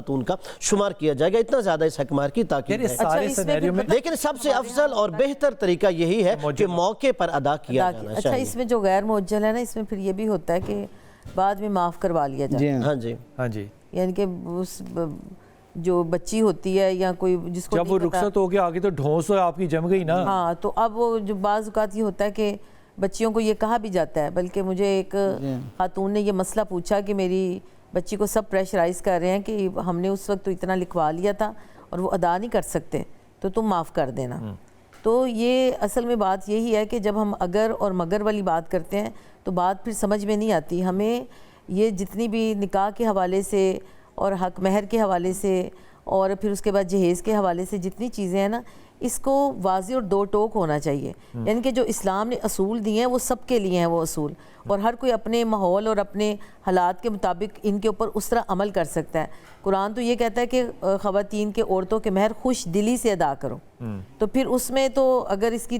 خاتون کا شمار کیا جائے گا. اتنا زیادہ اس حق مہر کی تاکید ہے. لیکن سب سے افضل اور بہتر طریقہ یہی ہے کہ موقع پر ادا کیا جانا اچھا چاہیے. اس میں جو غیر معجل ہے نا، اس میں پھر یہ بھی ہوتا ہے کہ بعد میں معاف کروا لیا جائے. ہاں جی ہاں جی، یعنی کہ اس جو بچی ہوتی ہے یا کوئی جس کو جب وہ رخصت ہو گیا آگے تو ڈھونس آپ کی جم گئی نا. ہاں، تو اب وہ جو بعض اوقات یہ ہوتا ہے کہ بچیوں کو یہ کہا بھی جاتا ہے، بلکہ مجھے ایک خاتون نے یہ مسئلہ پوچھا کہ میری بچی کو سب پریشرائز کر رہے ہیں کہ ہم نے اس وقت تو اتنا لکھوا لیا تھا اور وہ ادا نہیں کر سکتے، تو تم معاف کر دینا. تو یہ اصل میں بات یہی ہے کہ جب ہم اگر اور مگر والی بات کرتے ہیں تو بات پھر سمجھ میں نہیں آتی. ہمیں یہ جتنی بھی نکاح کے حوالے سے اور حق مہر کے حوالے سے اور پھر اس کے بعد جہیز کے حوالے سے جتنی چیزیں ہیں نا، اس کو واضح اور دو ٹوک ہونا چاہیے. یعنی کہ جو اسلام نے اصول دیے ہیں وہ سب کے لیے ہیں وہ اصول، اور ہر کوئی اپنے ماحول اور اپنے حالات کے مطابق ان کے اوپر اس طرح عمل کر سکتا ہے. قرآن تو یہ کہتا ہے کہ خواتین کے عورتوں کے مہر خوش دلی سے ادا کرو. تو پھر اس میں تو اگر اس کی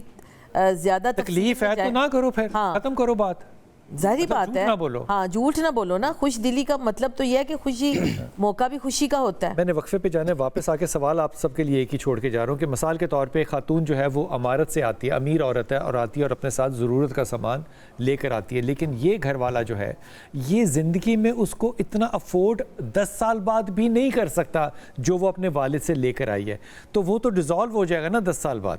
زیادہ تکلیف ہے تو نہ کرو، پھر ختم کرو بات. ظاہری بات ہے. ہاں، جھوٹ نہ بولو نا. خوش دلی کا مطلب تو یہ ہے کہ خوشی موقع بھی خوشی کا ہوتا ہے. میں نے وقفے پہ جانے واپس آ کے سوال آپ سب کے لیے ایک ہی چھوڑ کے جا رہا ہوں کہ مثال کے طور پہ خاتون جو ہے وہ امارت سے آتی ہے، امیر عورت ہے، اور آتی ہے اور اپنے ساتھ ضرورت کا سامان لے کر آتی ہے، لیکن یہ گھر والا جو ہے یہ زندگی میں اس کو اتنا افورڈ 10 سال بعد بھی نہیں کر سکتا جو وہ اپنے والد سے لے کر آئی ہے. تو وہ تو ڈیزالو ہو جائے گا نا 10 سال بعد.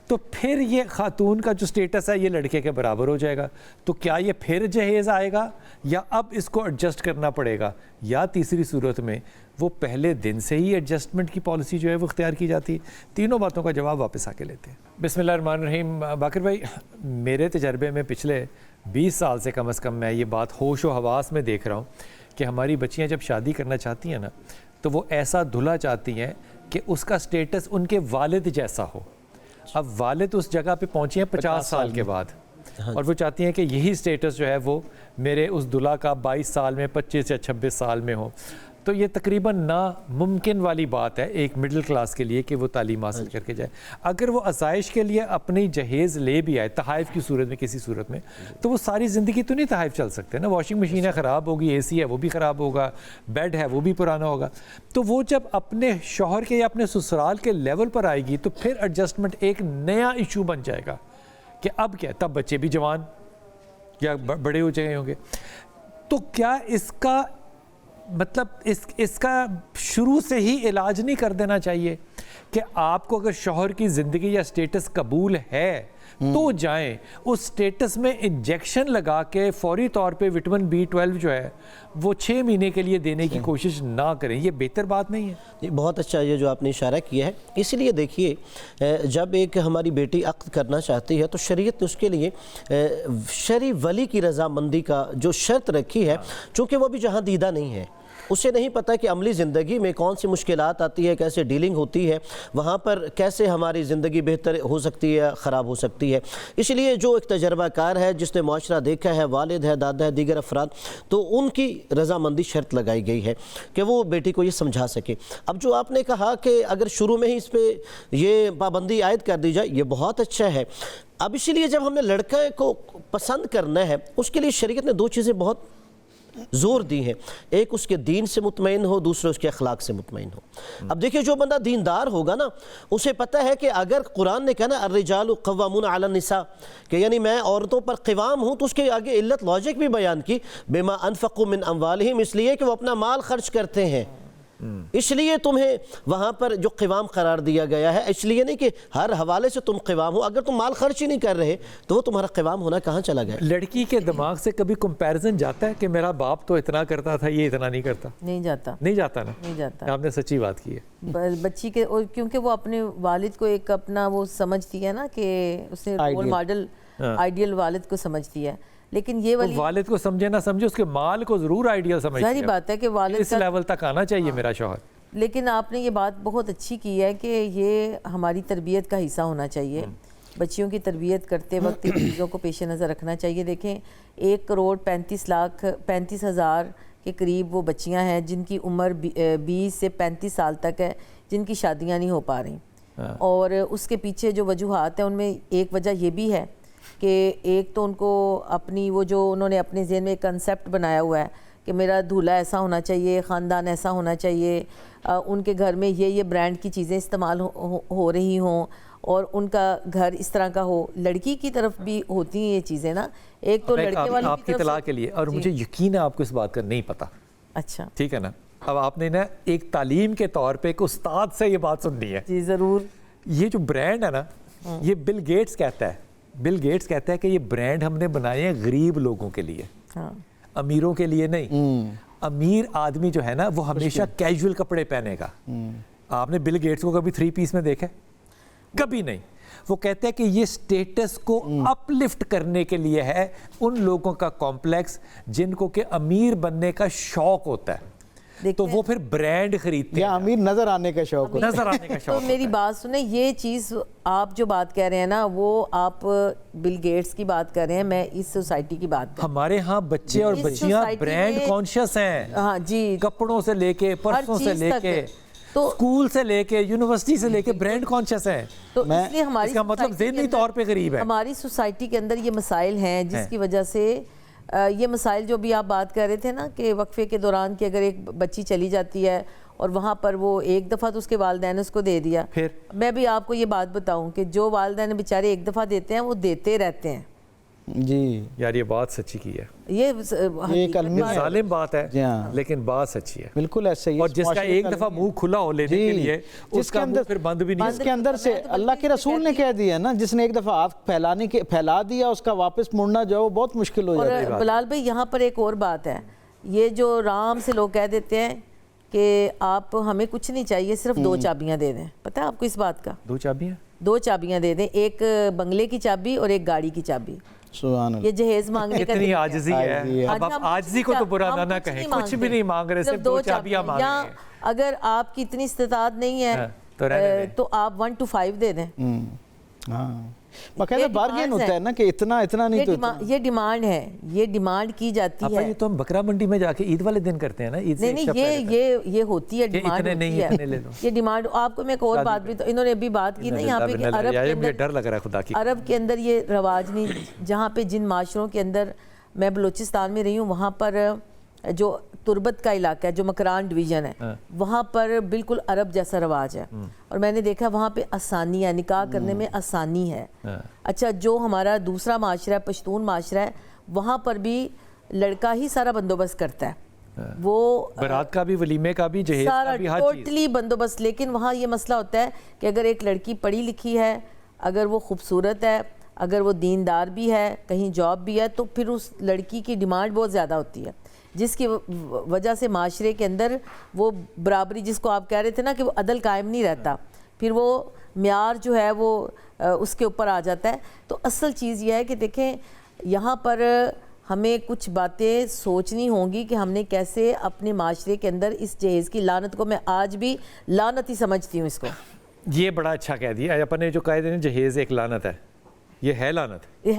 تو پھر یہ خاتون کا جو سٹیٹس ہے یہ لڑکے کے برابر ہو جائے گا. تو کیا یہ پھر جہیز آئے گا یا اب اس کو ایڈجسٹ کرنا پڑے گا، یا تیسری صورت میں وہ پہلے دن سے ہی ایڈجسٹمنٹ کی پالیسی جو ہے وہ اختیار کی جاتی ہے؟ تینوں باتوں کا جواب واپس آ کے لیتے ہیں. بسم اللہ الرحمن الرحیم. باقر بھائی، میرے تجربے میں پچھلے 20 سال سے کم از کم میں یہ بات ہوش و حواس میں دیکھ رہا ہوں کہ ہماری بچیاں جب شادی کرنا چاہتی ہیں نا تو وہ ایسا دلہا چاہتی ہیں کہ اس کا سٹیٹس ان کے والد جیسا ہو. اب والد اس جگہ پہ پہنچے ہیں 50 سال کے بعد، اور وہ چاہتی ہیں کہ یہی سٹیٹس جو ہے وہ میرے اس دلہا کا 22 سال میں 25 یا 26 سال میں ہو. تو یہ تقریباً ناممکن والی بات ہے ایک مڈل کلاس کے لیے کہ وہ تعلیم حاصل کر کے جائے. اگر وہ آسائش کے لیے اپنی جہیز لے بھی آئے تحائف کی صورت میں کسی صورت میں، تو وہ ساری زندگی تو نہیں تحائف چل سکتے نا. واشنگ مشین ہے خراب ہوگی، اے سی ہے وہ بھی خراب ہوگا، بیڈ ہے وہ بھی پرانا ہوگا. تو وہ جب اپنے شوہر کے یا اپنے سسرال کے لیول پر آئے گی تو پھر ایڈجسٹمنٹ ایک نیا ایشو بن جائے گا کہ اب کیا، تب بچے بھی جوان یا بڑے ہو جائے ہوں گے. تو کیا اس کا مطلب اس کا شروع سے ہی علاج نہیں کر دینا چاہیے کہ آپ کو اگر شوہر کی زندگی یا سٹیٹس قبول ہے تو جائیں اس سٹیٹس میں انجیکشن لگا کے فوری طور پہ وٹامن B12 جو ہے وہ 6 مہینے کے لیے دینے کی کوشش نہ کریں؟ یہ بہتر بات نہیں ہے؟ بہت اچھا یہ جو آپ نے اشارہ کیا ہے. اس لیے دیکھیے جب ایک ہماری بیٹی عقد کرنا چاہتی ہے تو شریعت نے اس کے لیے شرعی ولی کی رضامندی کا جو شرط رکھی ہے، چونکہ وہ بھی جہاں دیدہ نہیں ہے، اسے نہیں پتہ کہ عملی زندگی میں کون سی مشکلات آتی ہے، کیسے ڈیلنگ ہوتی ہے، وہاں پر کیسے ہماری زندگی بہتر ہو سکتی ہے، خراب ہو سکتی ہے. اس لیے جو ایک تجربہ کار ہے، جس نے معاشرہ دیکھا ہے، والد ہے، دادا ہے، دیگر افراد، تو ان کی رضامندی شرط لگائی گئی ہے کہ وہ بیٹی کو یہ سمجھا سکے. اب جو آپ نے کہا کہ اگر شروع میں ہی اس پہ یہ پابندی عائد کر دی جائے، یہ بہت اچھا ہے. اب اسی لیے جب ہم نے لڑکے کو پسند کرنا ہے، اس کے لیے شریعت نے 2 چیزیں بہت زور دی ہیں. ایک اس کے دین سے مطمئن ہو، دوسرے اس کے اخلاق سے مطمئن ہو. اب دیکھیں جو بندہ دیندار ہوگا نا، اسے پتہ ہے کہ اگر قرآن نے کہا نا الرجال قوامون علی النساء، کہ یعنی میں عورتوں پر قوام ہوں، تو اس کے آگے علت لاجک بھی بیان کی، بما انفقوا من اموالہم، اس لیے کہ وہ اپنا مال خرچ کرتے ہیں، اس لیے تمہیں وہاں پر جو قوام قرار دیا گیا ہے. اس لیے نہیں کہ ہر حوالے سے تم قوام ہو. اگر تم مال خرچ ہی نہیں کر رہے تو وہ تمہارا قوام ہونا کہاں چلا گیا؟ لڑکی کے دماغ سے کبھی کمپیریزن جاتا ہے کہ میرا باپ تو اتنا کرتا تھا، یہ اتنا نہیں کرتا؟ نہیں جاتا. نہیں جاتا نا. نہیں جاتا. آپ نے سچی بات کی ہے. بچی کے کیونکہ وہ اپنے والد کو ایک اپنا وہ سمجھتی ہے نا کہ اسے رول ماڈل آئیڈیل والد کو سمجھتی ہے. لیکن یہ والی والد کو سمجھے نہ سمجھے، اس کے مال کو ضرور آئیڈیل سمجھتی ہے. ظاہری بات ہے کہ والد اس لیول تک آنا چاہیے میرا شوہر. لیکن آپ نے یہ بات بہت اچھی کی ہے کہ یہ ہماری تربیت کا حصہ ہونا چاہیے. بچیوں کی تربیت کرتے وقت ان چیزوں کو پیش نظر رکھنا چاہیے. دیکھیں 1,35,00,000 کے قریب وہ بچیاں ہیں جن کی عمر 20 سے 35 سال تک ہے، جن کی شادیاں نہیں ہو پا رہی. اور اس کے پیچھے جو وجوہات ہیں ان میں ایک وجہ یہ بھی ہے کہ ایک تو ان کو اپنی وہ جو انہوں نے اپنے ذہن میں ایک کنسیپٹ بنایا ہوا ہے کہ میرا دولہا ایسا ہونا چاہیے, خاندان ایسا ہونا چاہیے, ان کے گھر میں یہ برانڈ کی چیزیں استعمال ہو رہی ہوں اور ان کا گھر اس طرح کا ہو. لڑکی کی طرف بھی ہوتی ہیں یہ چیزیں نا, ایک تو لڑکے والی آپ کی اطلاع کے لیے, اور مجھے یقین ہے آپ کو اس بات کا نہیں پتا, اچھا ٹھیک ہے نا, اب آپ نے نا ایک تعلیم کے طور پہ ایک استاد سے یہ بات سننی ہے. جی ضرور. یہ جو برانڈ ہے نا, یہ بل گیٹس کہتا ہے کہ یہ برانڈ ہم نے بنائے ہیں غریب لوگوں کے لیے, امیروں کے لیے نہیں. امیر آدمی جو ہے نا وہ ہمیشہ کیجول کپڑے پہنے گا. آپ نے بل گیٹس کو کبھی 3 پیس میں دیکھا؟ کبھی نہیں. وہ کہتے ہیں کہ یہ سٹیٹس کو اپ لفٹ کرنے کے لیے ہے ان لوگوں کا کمپلیکس جن کو کہ امیر بننے کا شوق ہوتا ہے, تو وہ پھر برانڈ خریدتے ہیں, یا امیر نظر آنے کا شوق ہوتا ہے. نظر آنے کا شوق. تو میری بات سنیں, یہ چیز آپ جو بات کہہ رہے ہیں نا وہ آپ بل گیٹس کی بات کر رہے ہیں, میں اس سوسائٹی کی بات کر رہی ہوں. ہمارے ہاں بچے اور بچیاں برانڈ کانشیس ہیں. ہاں جی, کپڑوں سے لے کے, پرسوں سے لے کے, اسکول سے لے کے, یونیورسٹی سے لے کے برانڈ کانشیس ہیں. تو اس لیے ہماری اس کا مطلب ذہنی طور پہ غریب ہے. ہماری سوسائٹی کے اندر یہ مسائل ہیں جس کی وجہ سے یہ مسائل جو بھی آپ بات کر رہے تھے نا کہ وقفے کے دوران کہ اگر ایک بچی چلی جاتی ہے اور وہاں پر وہ ایک دفعہ تو اس کے والدین اس کو دے دیا, پھر میں بھی آپ کو یہ بات بتاؤں کہ جو والدین بیچارے ایک دفعہ دیتے ہیں وہ دیتے رہتے ہیں. جی یار یہ بات سچی کی ہے, یہ ایک ظالم بات ہے لیکن بات سچی ہے. بالکل ایسے ہی. اور جس کا ایک دفعہ منہ کھلا ہو لینے کے لیے اس کا منہ پھر بند بھی نہیں. جس کے اندر سے اللہ کے رسول نے کہہ دیا نا, جس نے ایک دفعہ ہاتھ پھیلا دیا اس کا واپس مڑنا جو ہے وہ بہت مشکل ہو جاتا ہے. اور بلال بھائی یہاں پر ایک اور بات ہے, یہ جو رام سے لوگ کہہ دیتے ہیں کہ آپ ہمیں کچھ نہیں چاہیے, صرف 2 چابیاں دے دیں. پتہ ہے آپ کو اس بات کا؟ 2 چابیاں دے دیں, ایک بنگلے کی چابی اور ایک گاڑی کی چابی. سبحان اللہ. یہ جہیز مانگنے کا اتنی عاجزی ہے. اب آپ عاجزی کو تو برا نہ کہیں, کچھ بھی نہیں مانگ رہے, صرف 2 چابیاں مانگ رہے ہیں. اگر آپ کی اتنی استطاعت نہیں ہے تو آپ 1 to 5 دے دیں. ہاں باقاعدہ بارگین ہوتا ہے نا کہ اتنا نہیں تو یہ ڈیمانڈ ہے, یہ ڈیمانڈ کی جاتی ہے. یہ تو ہم بکرا منڈی میں جا کے عید والے دن کرتے ہیں نا, عید سے نہیں یہ ہوتی ہے ڈیمانڈ ہوتی ہے, یہ ڈیمانڈ. آپ کو میں ایک اور بات بھی, تو انہوں نے بھی بات کی نا یہاں پہ کہ عرب کے اندر یہ رواج نہیں, جہاں پہ جن معاشروں کے اندر, میں بلوچستان میں رہی ہوں, وہاں پر جو تربت کا علاقہ ہے, جو مکران ڈویژن ہے, وہاں پر بالکل عرب جیسا رواج ہے. اور میں نے دیکھا وہاں پہ آسانی ہے, نکاح کرنے میں آسانی ہے. اچھا جو ہمارا دوسرا معاشرہ ہے, پشتون معاشرہ ہے, وہاں پر بھی لڑکا ہی سارا بندوبست کرتا ہے, وہ برات کا بھی, ولیمے کا بھی, جہیز کا بھی, ہر چیز ٹوٹلی بندوبست. لیکن وہاں یہ مسئلہ ہوتا ہے کہ اگر ایک لڑکی پڑھی لکھی ہے, اگر وہ خوبصورت ہے, اگر وہ دیندار بھی ہے, کہیں جاب بھی ہے, تو پھر اس لڑکی کی ڈیمانڈ بہت زیادہ ہوتی ہے, جس کی وجہ سے معاشرے کے اندر وہ برابری, جس کو آپ کہہ رہے تھے نا کہ وہ عدل قائم نہیں رہتا, پھر وہ معیار جو ہے وہ اس کے اوپر آ جاتا ہے. تو اصل چیز یہ ہے کہ دیکھیں یہاں پر ہمیں کچھ باتیں سوچنی ہوں گی کہ ہم نے کیسے اپنے معاشرے کے اندر اس جہیز کی لعنت کو, میں آج بھی لعنت ہی سمجھتی ہوں اس کو. یہ بڑا اچھا کہہ دیا اپن نے جو قائد نے, جہیز ایک لعنت ہے, یہ ہے لعنت, یہ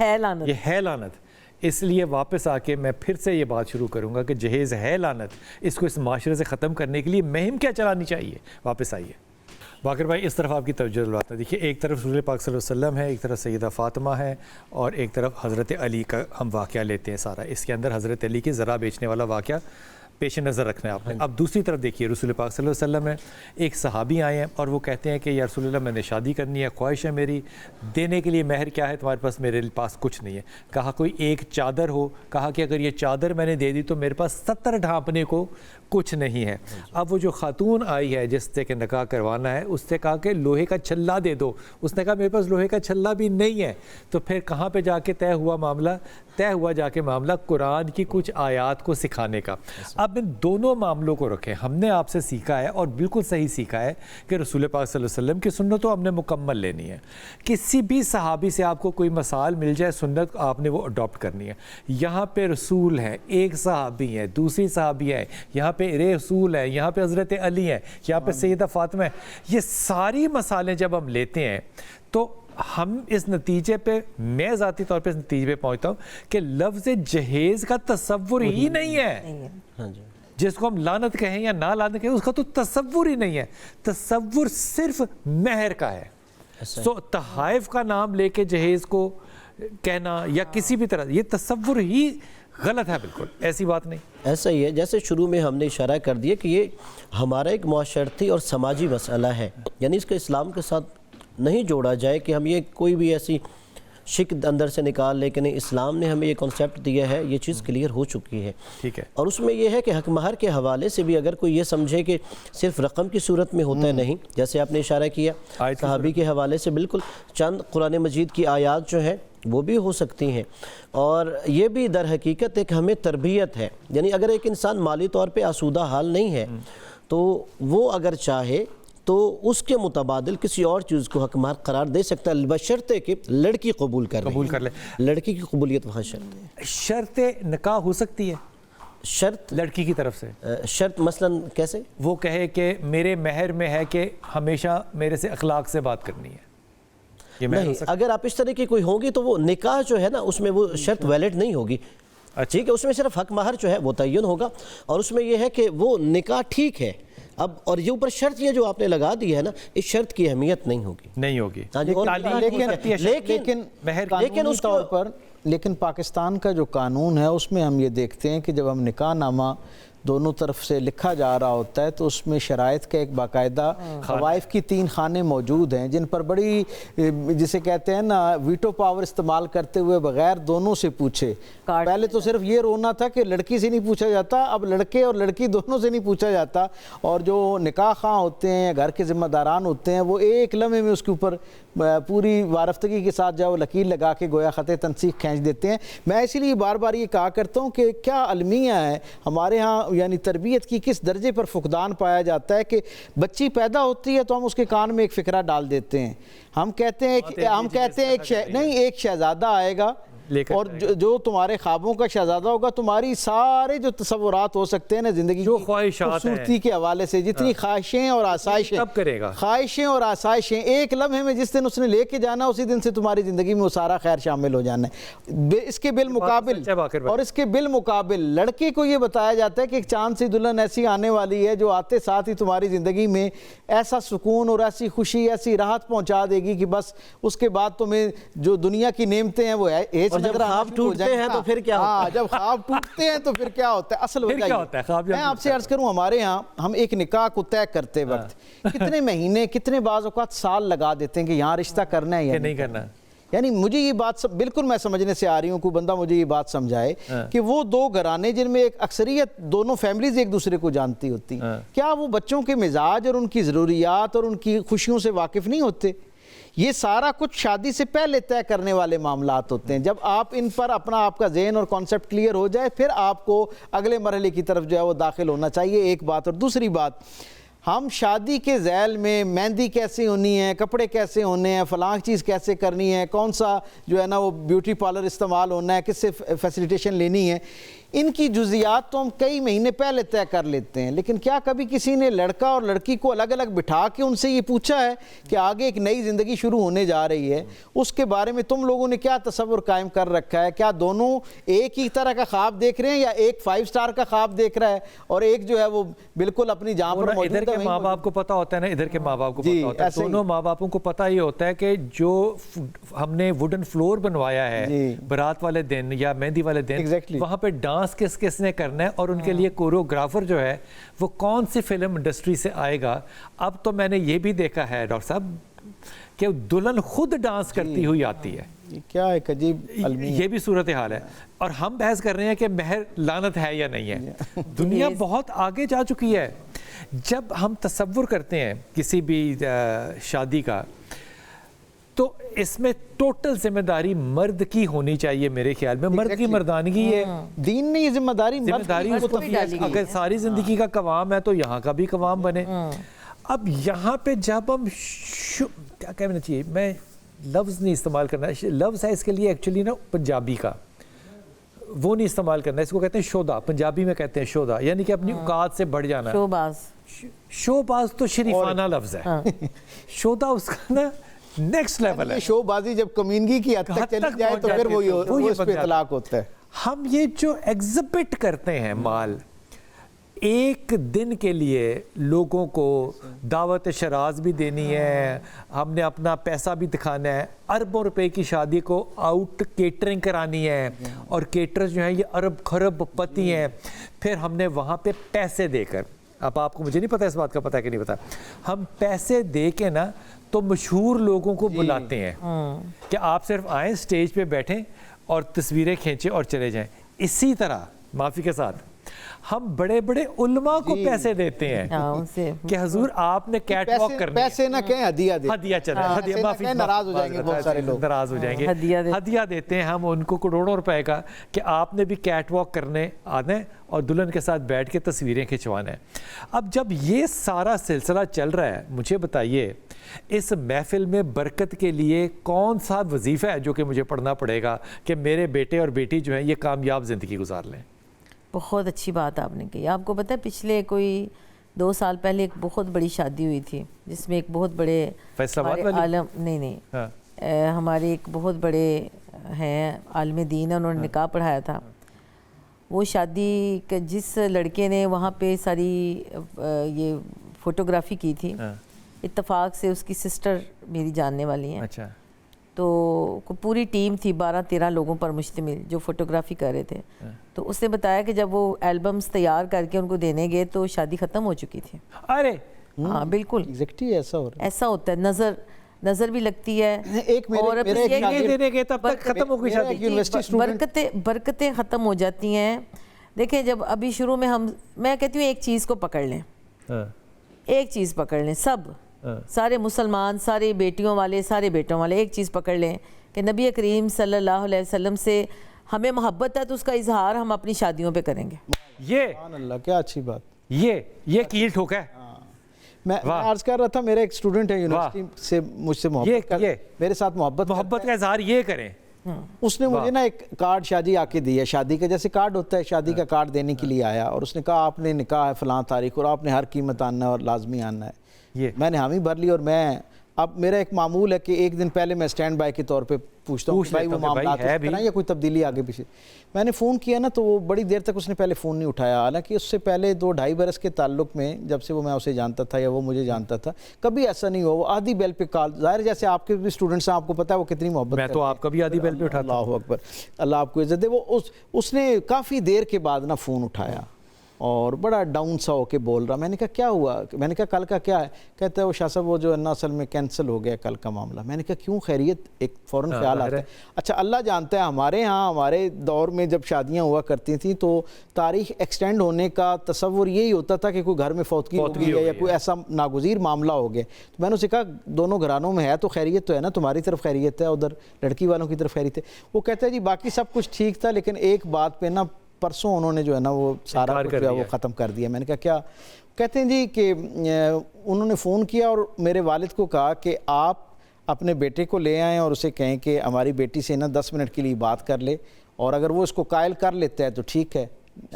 ہے لعنت. اس لیے واپس آ کے میں پھر سے یہ بات شروع کروں گا کہ جہیز ہے لعنت, اس کو اس معاشرے سے ختم کرنے کے لیے مہم کیا چلانی چاہیے. واپس آئیے باقر بھائی, اس طرف آپ کی توجہ دلواتا ہے. دیکھیے ایک طرف رسول پاک صلی اللہ علیہ وسلم ہے, ایک طرف سیدہ فاطمہ ہے, اور ایک طرف حضرت علی کا ہم واقعہ لیتے ہیں سارا. اس کے اندر حضرت علی کے ذرا بیچنے والا واقعہ پیش نظر رکھنا ہے آپ نے. اب دوسری طرف دیکھیے رسول پاک صلی اللہ علیہ وسلم ہے, ایک صحابی آئے ہیں اور وہ کہتے ہیں کہ یا رسول اللہ میں نے شادی کرنی ہے, خواہش ہے میری, دینے کے لیے مہر کیا ہے تمہارے پاس؟ میرے پاس کچھ نہیں ہے. کہا کوئی ایک چادر ہو, کہا کہ اگر یہ چادر میں نے دے دی تو میرے پاس 70 ڈھانپنے کو کچھ نہیں ہے. اب وہ جو خاتون آئی ہے جس سے کہ نکاح کروانا ہے, اس سے کہا کہ لوہے کا چھلا دے دو. اس نے کہا میرے پاس لوہے کا چھلا بھی نہیں ہے. تو پھر کہاں پہ جا کے طے ہوا معاملہ قرآن کی کچھ آیات کو سکھانے کا. اب ان دونوں معاملوں کو رکھیں. ہم نے آپ سے سیکھا ہے اور بالکل صحیح سیکھا ہے کہ رسول پاک صلی اللہ علیہ وسلم کی سنت تو ہم نے مکمل لینی ہے. کسی بھی صحابی سے آپ کو کوئی مثال مل جائے سنت, آپ نے وہ اڈاپٹ کرنی ہے. یہاں پہ رسول ہیں, ایک صحابی ہے, دوسری صحابی ہے, یہاں پہ رسول ہے, یہاں پہ حضرت علی ہیں, یہاں پہ سیدہ فاطمہ ہے. یہ ساری مثالیں جب ہم لیتے ہیں تو ہم اس نتیجے پہ, میں ذاتی طور پہ اس نتیجے پہ پہنچتا ہوں کہ لفظ جہیز کا تصور ہی نہیں ہے. جس کو ہم لعنت کہیں یا نہ لعنت کہیں, اس کا تو تصور ہی نہیں ہے. تصور صرف مہر کا ہے. سو تحائف کا نام لے کے جہیز کو کہنا یا کسی بھی طرح, یہ تصور ہی غلط ہے بالکل، ایسی بات نہیں. ایسا ہی ہے جیسے شروع میں ہم نے اشارہ کر دیا کہ یہ ہمارا ایک معاشرتی اور سماجی مسئلہ ہے، یعنی اس کو اسلام کے ساتھ نہیں جوڑا جائے کہ ہم یہ کوئی بھی ایسی شک اندر سے نکال لے کہ نہیں، اسلام نے ہمیں یہ کنسیپٹ دیا ہے، یہ چیز کلیئر ہو چکی ہے. ٹھیک ہے. اور اس میں یہ ہے کہ حق مہر کے حوالے سے بھی اگر کوئی یہ سمجھے کہ صرف رقم کی صورت میں ہوتا ہے، نہیں، جیسے آپ نے اشارہ کیا صحابی کے حوالے سے بالکل چند قرآن مجید کی آیات جو ہیں وہ بھی ہو سکتی ہیں. اور یہ بھی در حقیقت ایک ہمیں تربیت ہے، یعنی اگر ایک انسان مالی طور پہ آسودہ حال نہیں ہے تو وہ اگر چاہے تو اس کے متبادل کسی اور چیز کو حق مہر قرار دے سکتا ہے، بشرطے کہ لڑکی قبول کر لے. لڑکی کی قبولیت وہاں شرط ہے. شرط نکاح ہو سکتی ہے شرط لڑکی کی طرف سے؟ شرط مثلاً کیسے؟ وہ کہے کہ میرے مہر میں ہے کہ ہمیشہ میرے سے اخلاق سے بات کرنی ہے. نہیں، اگر آپ اس طرح کی کوئی ہوگی تو وہ نکاح جو ہے نا اس میں وہ شرط ویلڈ نہیں ہوگی. ٹھیک ہے، اس میں صرف حق مہر جو ہے وہ تعین ہوگا، اور اس میں یہ ہے کہ وہ نکاح ٹھیک ہے. اب اور یہ اوپر شرط یہ جو آپ نے لگا دی ہے نا، اس شرط کی اہمیت نہیں ہوگی. لیکن پاکستان کا جو قانون ہے اس میں ہم یہ دیکھتے ہیں کہ جب ہم نکاح نامہ دونوں طرف سے لکھا جا رہا ہوتا ہے تو اس میں شرائط کا ایک باقاعدہ قوائف کی 3 خانے موجود ہیں جن پر بڑی جسے کہتے ہیں نا ویٹو پاور استعمال کرتے ہوئے بغیر دونوں سے پوچھے. پہلے تو صرف یہ رونا تھا کہ لڑکی سے نہیں پوچھا جاتا، اب لڑکے اور لڑکی دونوں سے نہیں پوچھا جاتا، اور جو نکاح خواہ ہوتے ہیں، گھر کے ذمہ داران ہوتے ہیں، وہ ایک لمحے میں اس کے اوپر پوری وارفتگی کے ساتھ جاؤ لکیر لگا کے گویا خط تنسیخ کھینچ دیتے ہیں. میں اسی لیے بار بار یہ کہا کرتا ہوں کہ کیا المیہ ہے ہمارے ہاں، یعنی تربیت کی کس درجے پر فقدان پایا جاتا ہے کہ بچی پیدا ہوتی ہے تو ہم اس کے کان میں ایک فکرہ ڈال دیتے ہیں. ہم کہتے ہیں ایک شہزادہ آئے گا اور جو تمہارے خوابوں کا شہزادہ ہوگا، تمہاری سارے جو تصورات ہو سکتے ہیں نا زندگی کی خوبصورتی کے حوالے سے، جتنی خواہشیں اور آسائشیں ایک لمحے میں جس دن اس نے لے کے جانا اسی دن سے تمہاری زندگی میں وہ سارا خیر شامل ہو جانا ہے. اس کے بالمقابل لڑکے کو یہ بتایا جاتا ہے کہ ایک چاند سی دلہن ایسی آنے والی ہے جو آتے ساتھ ہی تمہاری زندگی میں ایسا سکون اور ایسی خوشی، ایسی راحت پہنچا دے گی کہ بس اس کے بعد تمہیں جو دنیا کی نعمتیں ہیں وہ جب خواب ٹوٹتے ہیں تو پھر کیا ہوتا ہے؟ جب خواب ٹوٹتے ہیں تو پھر کیا ہوتا ہے؟ اصل وجہ میں آپ سے عرض کروں، ہمارے ہاں ہم ایک نکاح کو طے کرتے وقت کتنے مہینے، کتنے بعض اوقات سال لگا دیتے ہیں کہ یہاں رشتہ کرنا ہے یا نہیں کرنا. یعنی مجھے یہ بات بالکل میں سمجھنے سے آ رہی ہوں، کوئی بندہ مجھے یہ بات سمجھائے کہ وہ 2 گھرانے جن میں ایک اکثریت دونوں فیملیز ایک دوسرے کو جانتی ہوتی، کیا وہ بچوں کے مزاج اور ان کی ضروریات اور ان کی خوشیوں سے واقف نہیں ہوتے؟ یہ سارا کچھ شادی سے پہلے طے کرنے والے معاملات ہوتے ہیں. جب آپ ان پر آپ کا ذہن اور کانسیپٹ کلیئر ہو جائے پھر آپ کو اگلے مرحلے کی طرف جو ہے وہ داخل ہونا چاہیے. ایک بات. اور دوسری بات، ہم شادی کے ذیل میں مہندی کیسے ہونی ہے، کپڑے کیسے ہونے ہیں، فلاں چیز کیسے کرنی ہے، کون سا جو ہے نا وہ بیوٹی پارلر استعمال ہونا ہے، کس سے فیسیلیٹیشن لینی ہے، ان کی جزیات تو ہم کئی مہینے پہلے طے کر لیتے ہیں. لیکن کیا کبھی کسی نے لڑکا اور لڑکی کو الگ الگ بٹھا کے ان سے یہ پوچھا ہے کہ آگے ایک نئی زندگی شروع ہونے جا رہی ہے، اس کے بارے میں تم لوگوں نے کیا تصور قائم کر رکھا ہے؟ کیا دونوں ایک ہی طرح کا خواب دیکھ رہے ہیں، یا ایک 5 سٹار کا خواب دیکھ رہا ہے اور ایک جو ہے وہ بالکل اپنی جہاں پر موجود ہے؟ ادھر کے ماں باپ کو پتا ہوتا ہے نا، ادھر کے ماں باپ کو پتا ہوتا ہے. دونوں ماں باپوں کو پتا یہ ہوتا ہے کہ جو ہم نے ووڈن فلور بنوایا ہے برات والے دن یا مہندی والے دن، وہاں پہ ڈانس کس کس نے کرنا ہے، اور ان کے لیے کوریوگرافر جو ہے وہ کون سی فلم انڈسٹری سے آئے گا. اب تو میں نے یہ بھی دیکھا ہے ڈاکٹر صاحب کہ دلہن خود ڈانس کرتی ہوئی آتی ہے. کیا ایک عجیب یہ بھی صورتحال ہے. اور ہم بحث کر رہے ہیں کہ مہر لعنت ہے یا نہیں ہے. دنیا بہت آگے جا چکی ہے. جب ہم تصور کرتے ہیں کسی بھی شادی کا تو اس میں ٹوٹل ذمہ داری مرد کی ہونی چاہیے. میرے خیال میں مرد کی مردانگی ہے. دین نے یہ ذمہ داری اگر ساری زندگی کا قوام ہے تو یہاں کا بھی قوام بنے. اب یہاں پہ جب ہم کیا کہنا چاہیے، میں لفظ نہیں استعمال کرنا، لفظ ہے اس کے لیے ایکچولی نا پنجابی کا، وہ نہیں استعمال کرنا. اس کو کہتے ہیں شودا، پنجابی میں کہتے ہیں شودا، یعنی کہ اپنی اوقات سے بڑھ جانا. شو باز تو شریفانہ لفظ ہے. شودا اس کا نا نیکسٹ لیول ہے. شو بازی جب کمینگی کی حد تک چلی جائے تو پھر وہ اس پہ اطلاق ہوتا ہے. ہم یہ جو ایگزبٹ کرتے ہیں مال، ایک دن کے لیے لوگوں کو دعوت شراز بھی دینی ہے, ہم نے اپنا پیسہ بھی دکھانا ہے, اربوں روپے کی شادی کو آؤٹ کیٹرنگ کرانی ہے, اور کیٹرز جو ہیں یہ ارب خرب پتی ہیں, پھر ہم نے وہاں پہ پیسے دے کر, اب آپ کو, مجھے نہیں پتا اس بات کا پتہ ہے کہ نہیں پتا, ہم پیسے دے کے نا تو مشہور لوگوں کو بلاتے ہیں کہ آپ صرف آئیں, سٹیج پہ بیٹھیں اور تصویریں کھینچیں اور چلے جائیں. اسی طرح معافی کے ساتھ ہم بڑے بڑے علماء کو پیسے دیتے ہیں کہ حضور آپ نے کیٹ واک کرنی ہے, پیسے نہ کہیں ہدیہ دیں, ہدیہ چلے, ہدیہ, معافی, ناراض ہو جائیں گے بہت سارے لوگ, ناراض ہو جائیں گے, ہدیہ دیتے ہیں ہم ان کو کروڑوں روپے کا کہ آپ نے بھی کیٹ واک کرنے آنا ہے اور دلہن کے ساتھ بیٹھ کے تصویریں کھنچوانا ہے. اب جب یہ سارا سلسلہ چل رہا ہے, مجھے بتائیے اس محفل میں برکت کے لیے کون سا وظیفہ ہے جو کہ مجھے پڑھنا پڑے گا کہ میرے بیٹے اور بیٹی جو ہیں یہ کامیاب زندگی گزار لیں؟ بہت اچھی بات آپ نے کہی. آپ کو پتہ ہے پچھلے کوئی 2 سال پہلے ایک بہت بڑی شادی ہوئی تھی جس میں ایک بہت بڑے عالم, نہیں ہمارے ایک بہت بڑے ہیں عالم دین ہیں, انہوں نے نکاح پڑھایا تھا. وہ شادی جس لڑکے نے وہاں پہ ساری یہ فوٹوگرافی کی تھی, اتفاق سے اس کی سسٹر میری جاننے والی ہیں. اچھا. تو پوری ٹیم تھی 12-13 لوگوں پر مشتمل جو فوٹوگرافی کر رہے تھے. تو اس نے بتایا کہ جب وہ البمز تیار کر کے ان کو دینے گئے تو شادی ختم ہو چکی تھی. ارے ہاں بالکل ایسا ہوتا ہے, نظر بھی لگتی ہے, اور برکتیں ختم ہو جاتی ہیں. دیکھیں جب ابھی شروع میں میں کہتی ہوں ایک چیز کو پکڑ لیں, ایک چیز پکڑ لیں, سب سارے مسلمان, سارے بیٹیوں والے, سارے بیٹوں والے, ایک چیز پکڑ لیں کہ نبی کریم صلی اللہ علیہ وسلم سے ہمیں محبت ہے تو اس کا اظہار ہم اپنی شادیوں پہ کریں گے. یہ اللہ کیا اچھی بات, یہ کیل ٹھوکا ہے. میں عرض کر رہا تھا, میرا ایک اسٹوڈنٹ ہے یونیورسٹی سے, مجھ سے میرے ساتھ محبت کا اظہار یہ کریں. اس نے مجھے نا ایک کارڈ شادی آ کے دیا, شادی کا جیسے کارڈ ہوتا ہے, شادی کا کارڈ دینے کے لیے آیا, اور اس نے کہا آپ نے نکاح ہے فلاں تاریخ اور آپ نے ہر قیمت آنا ہے اور لازمی آنا ہے. میں نے حامی بھر لی, اور میں اب میرا ایک معمول ہے کہ ایک دن پہلے میں اسٹینڈ بائی کے طور پہ پوچھتا ہوں بھائی وہ معاملات یا کوئی تبدیلی آگے پیچھے. میں نے فون کیا نا تو وہ بڑی دیر تک اس نے پہلے فون نہیں اٹھایا, حالانکہ اس سے پہلے 2-2.5 برس کے تعلق میں جب سے وہ میں اسے جانتا تھا یا وہ مجھے جانتا تھا, کبھی ایسا نہیں ہوا. وہ آدھی بیل پہ کال, ظاہر جیسے آپ کے بھی اسٹوڈنٹس ہیں, آپ کو پتا ہے وہ کتنی محبت, میں تو آپ کا بھی آدھی بیل پہ اٹھاتا. اللہ اکبر, اللہ آپ کو عزت دے. وہ اس نے کافی دیر کے بعد نا فون اٹھایا اور بڑا ڈاؤن سا ہو کے بول رہا. میں نے کہا کیا ہوا, میں نے کہا کل کا کیا ہے, کہتا ہے وہ شاہ صاحب وہ جو ہے اصل میں کینسل ہو گیا کل کا معاملہ. میں نے کہا کیوں, خیریت, ایک فوراً خیال آتا ہے. اچھا اللہ جانتا ہے, ہمارے ہاں ہمارے دور میں جب شادیاں ہوا کرتی تھیں تو تاریخ ایکسٹینڈ ہونے کا تصور یہی ہوتا تھا کہ کوئی گھر میں فوتگی ہو گئی ہے یا کوئی ایسا ناگزیر معاملہ ہو گیا. تو میں نے اسے کہا دونوں گھرانوں میں ہے تو خیریت تو ہے نا, تمہاری طرف خیریت ہے, ادھر لڑکی والوں کی طرف خیریت ہے. وہ کہتا ہے جی باقی سب کچھ ٹھیک تھا, لیکن ایک بات پہ نا پرسوں انہوں نے جو ہے نا وہ سارا کچھ وہ ختم کر دیا. میں نے کہا کیا, کہتے ہیں جی کہ انہوں نے فون کیا اور میرے والد کو کہا کہ آپ اپنے بیٹے کو لے آئیں اور اسے کہیں کہ ہماری بیٹی سے نا 10 منٹ کے لیے بات کر لے, اور اگر وہ اس کو قائل کر لیتا ہے تو ٹھیک ہے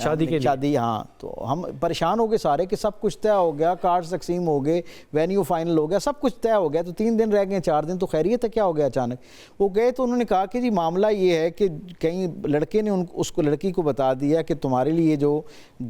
شادی. ہاں تو ہم پریشان ہو گئے سارے کہ سب کچھ طے ہو گیا, کارڈ تقسیم ہو گئے, وینیو فائنل ہو گیا, سب کچھ طے ہو گیا, تو 3 دن رہ گئے, 4 دن, تو خیریت ہے, کیا ہو گیا اچانک. وہ گئے تو انہوں نے کہا کہ جی معاملہ یہ ہے کہ کہیں لڑکے نے اس کو لڑکی کو بتا دیا کہ تمہارے لیے جو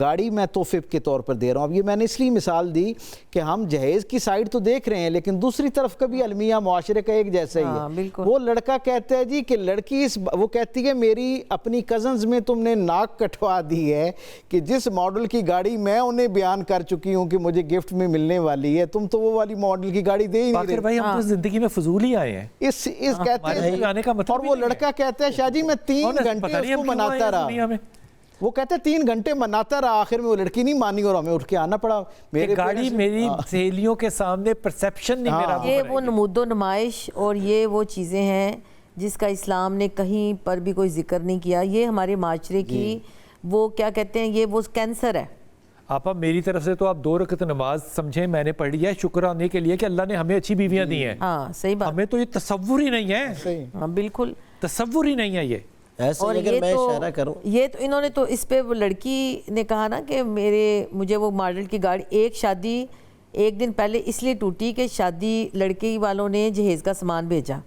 گاڑی میں تحفے کے طور پر دے رہا ہوں. اب یہ میں نے اس لیے مثال دی کہ ہم جہیز کی سائڈ تو دیکھ رہے ہیں لیکن دوسری طرف کا بھی المیہ معاشرے کا ایک جیسا ہی ہے. وہ لڑکا کہتا ہے جی کہ لڑکی وہ کہتی ہے میری اپنی کزنز میں تم نے ناک کٹوا دی ہے کہ جس ماڈل کی گاڑی میں انہیں بیان کر چکی ہوں کہ مجھے گفٹ میں ملنے والی ہے, تم تو وہ والی ماڈل کی گاڑی دے ہی نہیں رہے. بھائی ہم تو زندگی میں فضول ہی آئے ہیں اس کہتے ہیں. اور وہ لڑکا کہتا ہے شاہ جی میں 3 گھنٹے اس کو مناتا رہا, وہ کہتے ہیں 3 گھنٹے مناتا رہا, آخر میں وہ لڑکی نہیں مانی اور ہمیں اٹھ کے آنا پڑا. میری گاڑی میری سہیلیوں کے سامنے پرسیپشن نہیں میرا. یہ وہ نمود و نمائش اور یہ وہ چیزیں ہیں جس کا اسلام نے کہیں پر بھی کوئی ذکر نہیں کیا. یہ ہمارے معاشرے کی وہ کیا کہتے ہیں, یہ وہ کینسر ہے. آپا میری طرف سے تو آپ 2 رکعت نماز سمجھیں میں نے پڑھ لیا ہے شکرانے کے لیے کہ اللہ نے ہمیں اچھی بیویاں دی ہیں. ہاں صحیح بات, ہمیں تو یہ تصور ہی نہیں ہے. ہاں بالکل تصور ہی نہیں ہے یہ. ایسے اگر میں اشارہ کروں, یہ تو انہوں نے تو اس پہ وہ لڑکی نے کہا نا کہ مجھے وہ ماڈل کی گاڑی, ایک شادی 1 دن پہلے اس لیے ٹوٹی کہ شادی لڑکی والوں نے جہیز کا سامان بھیجا,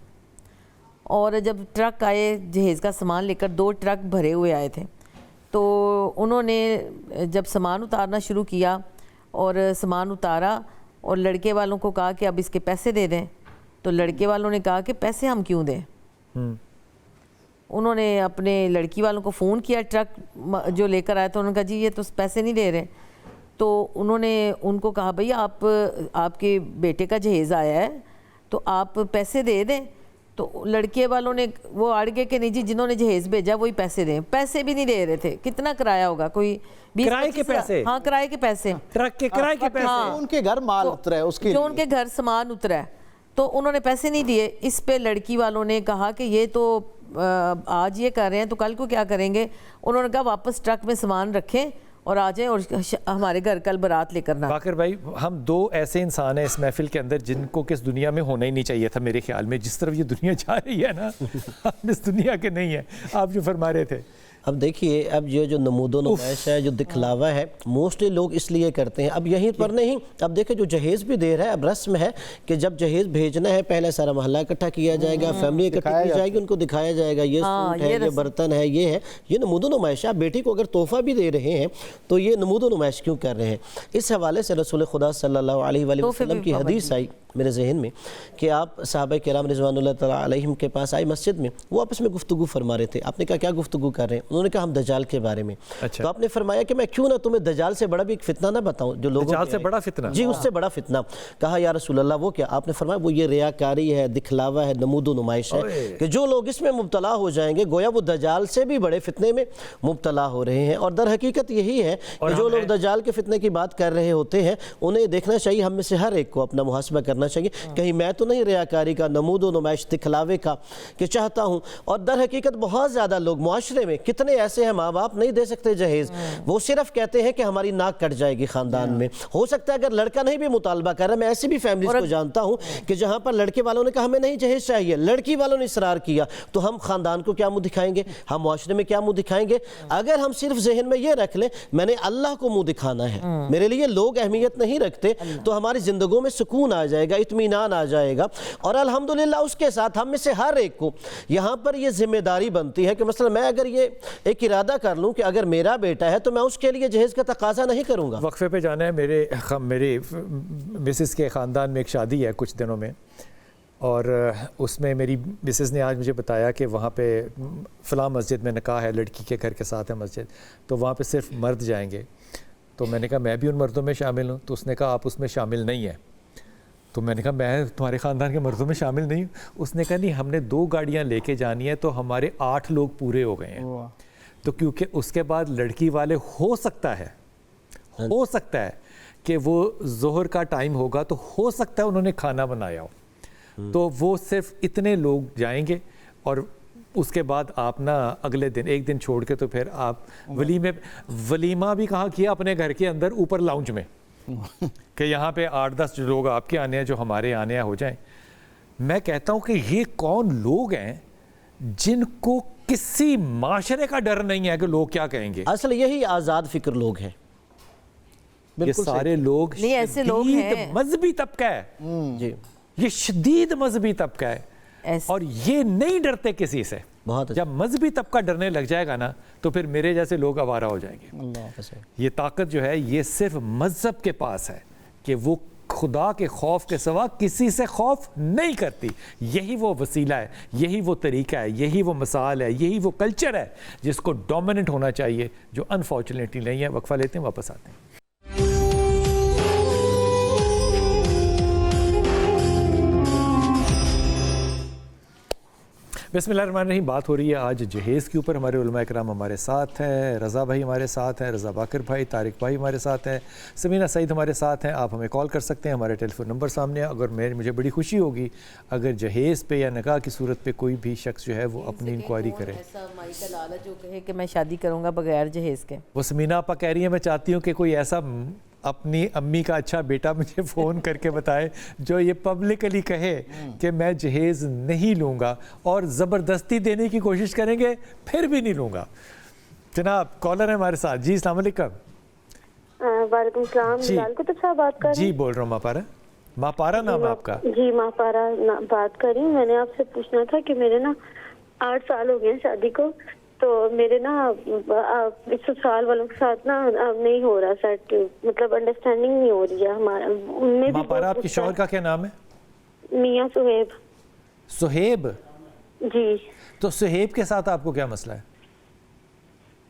اور جب ٹرک آئے جہیز کا سامان لے کر 2 ٹرک بھرے ہوئے آئے تھے, تو انہوں نے جب سامان اتارنا شروع کیا اور سامان اتارا اور لڑکے والوں کو کہا کہ اب اس کے پیسے دے دیں، تو لڑکے والوں نے کہا کہ پیسے ہم کیوں دیں؟ انہوں نے اپنے لڑکی والوں کو فون کیا، ٹرک جو لے کر آیا تو انہوں نے کہا جی یہ تو پیسے نہیں دے رہے. تو انہوں نے ان کو کہا بھئی آپ کے بیٹے کا جہیز آیا ہے تو آپ پیسے دے دیں. تو لڑکے والوں نے وہ اڑ گئے کہ نہیں جی جنہوں نے جہیز بھیجا وہی پیسے دیں. پیسے بھی نہیں دے رہے تھے. کتنا کرایہ ہوگا؟ کوئی 20 کرائے کے پیسے؟ ہاں کرائے کے پیسے، ٹرک کے کرائے کے پیسے، ان کے گھر مال اترا ہے اس کے جو ان کے گھر سامان اترا ہے، تو انہوں نے پیسے نہیں دیے. اس پہ لڑکی والوں نے کہا کہ یہ تو آج یہ کر رہے ہیں تو کل کو کیا کریں گے. انہوں نے کہا واپس ٹرک میں سامان رکھیں اور آ جائیں اور ہمارے گھر کل برات لے کرنا. باقر بھائی ہم دو ایسے انسان ہیں اس محفل کے اندر جن کو کس دنیا میں ہونا ہی نہیں چاہیے تھا میرے خیال میں. جس طرف یہ دنیا جا رہی ہے نا ہم اس دنیا کے نہیں ہیں. آپ جو فرما رہے تھے اب دیکھیے، اب یہ جو نمود و نمائش ہے، جو دکھلاوا ہے، موسٹلی لوگ اس لیے کرتے ہیں. اب یہیں پر نہیں، اب دیکھیں جو جہیز بھی دے رہا ہے، اب رسم ہے کہ جب جہیز بھیجنا ہے پہلے سارا محلہ اکٹھا کیا جائے گا، فیملی اکٹھی کی جائے گی، ان کو دکھایا جائے گا یہ سوٹ ہے، یہ برتن ہے، یہ ہے، یہ نمود و نمائش ہے. آپ بیٹی کو اگر تحفہ بھی دے رہے ہیں تو یہ نمود و نمائش کیوں کر رہے ہیں؟ اس حوالے سے رسول خدا صلی اللہ علیہ وآلہ وسلم کی حدیث آئی میرے ذہن میں کہ آپ صحابہ کرام رضوان اللہ تعالیٰ علیہم کے پاس آئے مسجد میں، وہ آپس میں گفتگو فرما رہے تھے. آپ نے کہا کیا گفتگو کر رہے ہیں؟ انہوں نے کہا ہم دجال کے بارے میں. تو آپ نے فرمایا کہ میں کیوں نہ تمہیں دجال سے بڑا بھی ایک فتنہ نہ بتاؤں جو لوگوں دجال سے بڑا فتنہ؟ جی اس سے بڑا فتنہ. کہا یا رسول اللہ وہ کیا؟ آپ نے فرمایا وہ یہ ریاکاری ہے، دکھلاوا ہے، نمود و نمائش ہے کہ جو لوگ اس میں مبتلا ہو جائیں گے گویا وہ دجال سے بھی بڑے فتنے میں مبتلا ہو رہے ہیں. اور در حقیقت یہی ہے کہ جو لوگ دجال کے فتنے کی بات کر رہے ہوتے ہیں انہیں دیکھنا چاہیے، ہم میں سے ہر ایک کو اپنا محاسبہ کرنا چاہیے کہیں میں تو نہیں ریاکاری کا، نمود و نمائش، دکھلاوے کا کہ چاہتا ہوں. اور در حقیقت بہت زیادہ لوگ معاشرے میں کتنے ایسے ہیں، ماں باپ نہیں دے سکتے جہیز، وہ صرف کہتے ہیں کہ ہماری ناک کٹ جائے گی خاندان میں. ہو سکتا ہے اگر لڑکا نہیں بھی مطالبہ کر رہا، میں ایسی بھی فیملیز کو جانتا ہوں کہ جہاں پر لڑکے والوں نے کہا ہمیں نہیں جہیز چاہیے، لڑکی والوں نے اصرار کیا، تو ہم خاندان کو کیا منہ دکھائیں گے، ہم معاشرے میں کیا منہ دکھائیں گے؟ اگر ہم صرف ذہن میں یہ رکھ لیں میں نے اللہ کو منہ دکھانا ہے، میرے لیے لوگ اہمیت نہیں رکھتے، تو ہماری زندگیوں میں سکون آ جائے گا، اطمینان آ جائے گا. اور الحمدللہ اس کے ساتھ ہم میں سے ہر ایک کو یہاں پر یہ ذمہ داری بنتی ہے کہ مثلا میں اگر یہ ایک ارادہ کر لوں کہ اگر میرا بیٹا ہے تو میں اس کے لیے جہیز کا تقاضا نہیں کروں گا. وقفے پہ جانا ہے. میرے مسز کے خاندان میں ایک شادی ہے کچھ دنوں میں، اور اس میں میری مسز نے آج مجھے بتایا کہ وہاں پہ فلاں مسجد میں نکاح ہے، لڑکی کے گھر کے ساتھ ہے مسجد، تو وہاں پہ صرف مرد جائیں گے. تو میں نے کہا میں بھی ان مردوں میں شامل ہوں. تو اس نے کہا آپ اس میں شامل نہیں ہیں. تو میں نے کہا میں تمہارے خاندان کے مردوں میں شامل نہیں ہوں. اس نے کہا نہیں، ہم نے 2 گاڑیاں لے کے جانی ہے تو ہمارے 8 لوگ پورے ہو گئے ہیں. تو کیونکہ اس کے بعد لڑکی والے ہو سکتا ہے کہ وہ ظہر کا ٹائم ہوگا تو ہو سکتا ہے انہوں نے کھانا بنایا ہو، تو وہ صرف اتنے لوگ جائیں گے. اور اس کے بعد آپ نا اگلے دن ایک دن چھوڑ کے تو پھر آپ ولیمہ بھی کہاں کیا اپنے گھر کے اندر اوپر لاؤنج میں کہ یہاں پہ 8-10 لوگ آپ کے آنے ہیں جو ہمارے آنے ہو جائیں. میں کہتا ہوں کہ یہ کون لوگ ہیں جن کو کسی معاشرے کا ڈر نہیں ہے کہ لوگ کیا کہیں گے. اصل یہی آزاد فکر لوگ ہیں. یہ سارے لوگ شدید مذہبی طبقہ ہے، جی یہ شدید مذہبی طبقہ ہے اور یہ نہیں ڈرتے کسی سے. جب مذہبی طبقہ ڈرنے لگ جائے گا نا تو پھر میرے جیسے لوگ آوارہ ہو جائیں گے. یہ طاقت جو ہے یہ صرف مذہب کے پاس ہے کہ وہ خدا کے خوف کے سوا کسی سے خوف نہیں کرتی. یہی وہ وسیلہ ہے، یہی وہ طریقہ ہے، یہی وہ مثال ہے، یہی وہ کلچر ہے جس کو ڈومیننٹ ہونا چاہیے، جو انفارچونیٹلی نہیں ہے. وقفہ لیتے ہیں، واپس آتے ہیں. بسم اللہ الرحمن الرحیم. بات ہو رہی ہے آج جہیز کے اوپر. ہمارے علماء کرام ہمارے ساتھ ہیں، رضا بھائی ہمارے ساتھ ہیں، رضا باقر بھائی، طارق بھائی ہمارے ساتھ ہیں، سمینہ سعید ہمارے ساتھ ہیں. آپ ہمیں کال کر سکتے ہیں، ہمارے ٹیلی فون نمبر سامنے ہے. اگر مجھے بڑی خوشی ہوگی اگر جہیز پہ یا نکاح کی صورت پہ کوئی بھی شخص جو ہے وہ اپنی انکوائری کرے. ایسا مائی کا لالا جو کہے کہ میں شادی کروں گا بغیر جہیز کے. وہ سمینہ آپا کہہ رہی ہیں میں چاہتی ہوں کہ کوئی ایسا اپنی امی کا اچھا بیٹا مجھے فون کر کے بتائے جو یہ پبلکلی کہے کہ میں جہیز نہیں لوں گا، اور زبردستی دینے کی کوشش کریں گے پھر بھی نہیں لوں گا. جناب کالر ہے ہمارے ساتھ. جی السلام علیکم. وعلیکم السلام. بلال کتب صاحب بات کر رہے ہیں؟ جی بول رہا ہوں. ماپارا نام آپ کا؟ جی ماپارا بات کر رہی ہوں. میں نے آپ سے پوچھنا تھا کہ میرے نا 8 سال ہو گئے ہیں شادی کو، تو میرے نا سسرال والوں کے ساتھ نا اب نہیں ہو رہا سیٹ، مطلب انڈرسٹینڈنگ نہیں ہو رہی ہے ہمارا. ان میں ماں پارا آپ کے شوہر کا کیا نام ہے؟ میاں سہیب. سہیب؟ جی. تو سہیب کے ساتھ آپ کو کیا مسئلہ ہے؟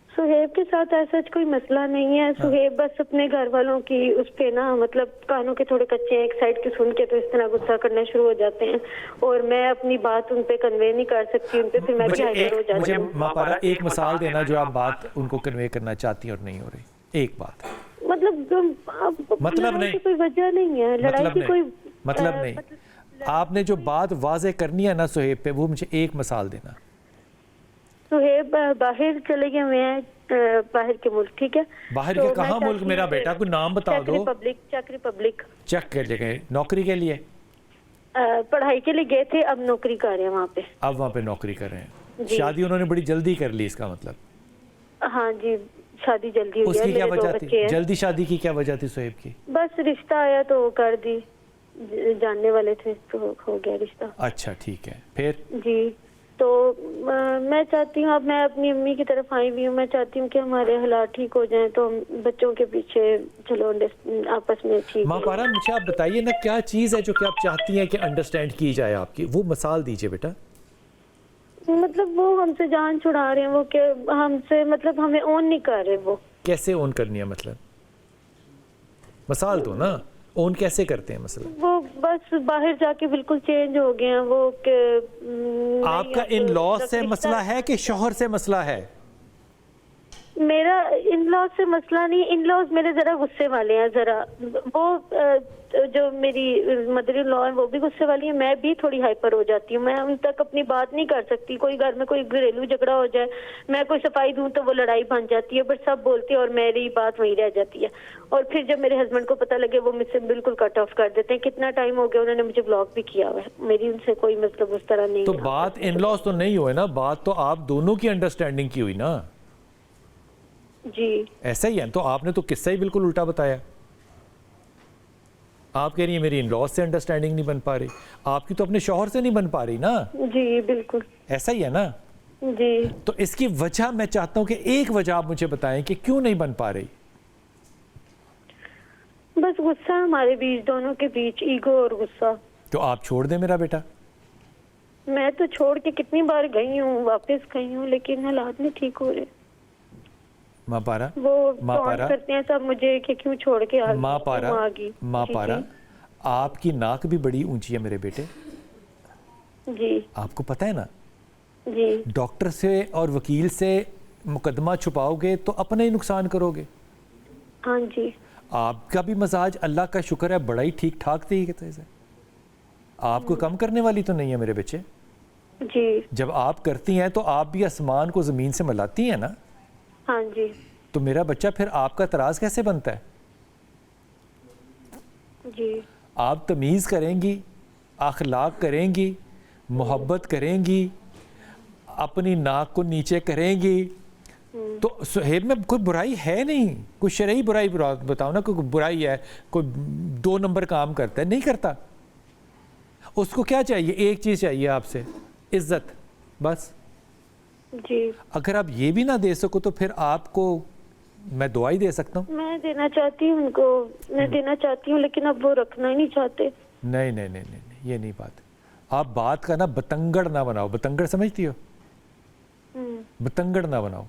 سہیب کے ساتھ ایسا کوئی مسئلہ نہیں ہے. سہیب بس اپنے گھر والوں کی اس پہ نا مطلب کانوں کے تھوڑے کچے ہیں، ایک سائڈ کے سن کے تو اس طرح غصہ کرنا شروع ہو جاتے ہیں، اور میں اپنی بات ان پہ کنوے نہیں کر سکتی ان پہ، پھر میں بھی ہائپر ہو جاتی مجھے ہوں. ماں پارا ایک مثال دینا جو آپ بات ان کو کنوے کرنا چاہتی ہیں اور نہیں ہو رہی. ایک بات مطلب نہیں، کوئی وجہ نہیں ہے لڑائی کی، کوئی مطلب نہیں. آپ نے جو بات واضح کرنی ہے نا سہیب پہ، وہ مجھے ایک مثال دینا. سہیب باہر چلے گئے ہوئے ہیں، باہر کے ملک. ٹھیک ہے، باہر کے کہاں ملک میرا بیٹا؟ کوئی نام بتا دو. Check republic. چیک کر لے گئے نوکری کے لیے؟ پڑھائی کے لیے گئے تھے، اب نوکری کر رہے ہیں وہاں پہ. اب وہاں پہ نوکری کر رہے ہیں. شادی انہوں نے بڑی جلدی کر لی، اس کا مطلب؟ ہاں جی، شادی جلدی ہوئی ہے. اس کی کیا وجہ تھی؟ جلدی شادی کی کیا وجہ تھی سہیب کی؟ بس رشتہ آیا تو کر دی، جاننے والے تھے تو ہو گیا رشتہ. اچھا ٹھیک ہے، پھر؟ جی. تو میں چاہتی ہوں، اب میں اپنی امی کی طرف آئی ہوئی ہوں، میں چاہتی ہوں کہ ہمارے حالات ٹھیک ہو جائیں تو بچوں کے پیچھے چلو آپس میں ٹھیک. ماں پارا مجھے آپ بتائیے نا، کیا چیز ہے جو کہ آپ چاہتی ہیں کہ انڈرسٹینڈ کی جائے آپ کی؟ وہ مثال دیجئے بیٹا. مطلب وہ ہم سے جان چھڑا رہے ہیں، وہ کہ ہم سے مطلب ہمیں اون نہیں کر رہے. وہ کیسے اون کرنی ہے؟ مطلب مثال دو نا، اون کیسے کرتے ہیں مثلا؟ وہ بس باہر جا کے بالکل چینج ہو گئے ہیں وہ. کہ آپ کا ان لا سے مسئلہ ہے کہ شوہر سے مسئلہ ہے؟ میرا ان لا سے مسئلہ نہیں، ان لاز میرے ذرا غصے والے ہیں. ذرا وہ جو میری مدر ان لا ہے وہ بھی غصے والی ہے، میں بھی تھوڑی ہائپر ہو جاتی ہوں. میں ان تک اپنی بات نہیں کر سکتی. کوئی گھر میں کوئی گھریلو جھگڑا ہو جائے، میں کوئی صفائی دوں تو وہ لڑائی بن جاتی ہے، بٹ سب بولتے ہیں اور میری بات وہیں رہ جاتی ہے. اور پھر جب میرے ہسبینڈ کو پتہ لگے وہ مجھ سے بالکل کٹ آف کر دیتے ہیں. کتنا ٹائم ہو گیا انہوں نے مجھے بلاک بھی کیا ہوا ہے. میری ان سے کوئی مطلب اس طرح نہیں. تو بات ان لاز تو نہیں ہوئے نا، بات تو آپ دونوں کی انڈرسٹینڈنگ کی ہوئی نا. جی ایسا ہی ہے. تو آپ نے تو قصہ ہی بالکل الٹا بتایا. آپ کہہ رہی ہیں میری ان لاز سے انڈرسٹینڈنگ نہیں بن پا رہی، آپ کی تو اپنے شوہر سے نہیں بن پا رہی نا. جی بالکل ایسا ہی ہے نا. جی. تو اس کی وجہ میں چاہتا ہوں کہ ایک وجہ آپ مجھے بتائیں کہ کیوں نہیں بن پا رہی. بس غصہ ہمارے بیچ، دونوں کے بیچ ایگو اور غصہ. تو آپ چھوڑ دیں میرا بیٹا. میں تو چھوڑ کے کتنی بار گئی ہوں، واپس گئی ہوں، لیکن حالات نہیں ٹھیک ہو رہے. ماں پارا وہ ٹونٹ کرتے ہیں سب مجھے کہ کیوں چھوڑ کے آ گئی. ماں پارا آپ کی ناک بھی بڑی اونچی ہے میرے بیٹے. جی آپ کو پتہ ہے نا. جی. ڈاکٹر سے اور وکیل سے مقدمہ چھپاؤ گے تو اپنا ہی نقصان کرو گے. ہاں جی. آپ کا بھی مزاج اللہ کا شکر ہے بڑا ہی ٹھیک ٹھاک تھی. آپ کو کم کرنے والی تو نہیں ہے میرے بچے. جی. جب آپ کرتی ہیں تو آپ بھی آسمان کو زمین سے ملاتی ہیں نا. ہاں جی. تو میرا بچہ پھر آپ کا تراز کیسے بنتا ہے؟ جی. آپ تمیز کریں گی، اخلاق کریں گی، محبت کریں گی، اپنی ناک کو نیچے کریں گی، تو سہیب میں کوئی برائی ہے نہیں. کوئی شرعی برائی بتاؤ نا، کوئی برائی ہے، کوئی 2 نمبر کام کرتا ہے؟ نہیں کرتا. اس کو کیا چاہیے؟ ایک چیز چاہیے آپ سے، عزت، بس. جی. اگر آپ یہ بھی نہ دے سکو تو پھر آپ کو میں دعا ہی دے سکتا ہوں. میں دینا چاہتی ہوں ان کو، میں دینا چاہتی ہوں، لیکن اب وہ رکھنا ہی نہیں چاہتے. نہیں نہیں نہیں نہیں، یہ نہیں بات. آپ بات کا نا بتنگڑ نہ بناؤ. بتنگڑ سمجھتی ہو؟ بتنگڑ نہ بناؤ.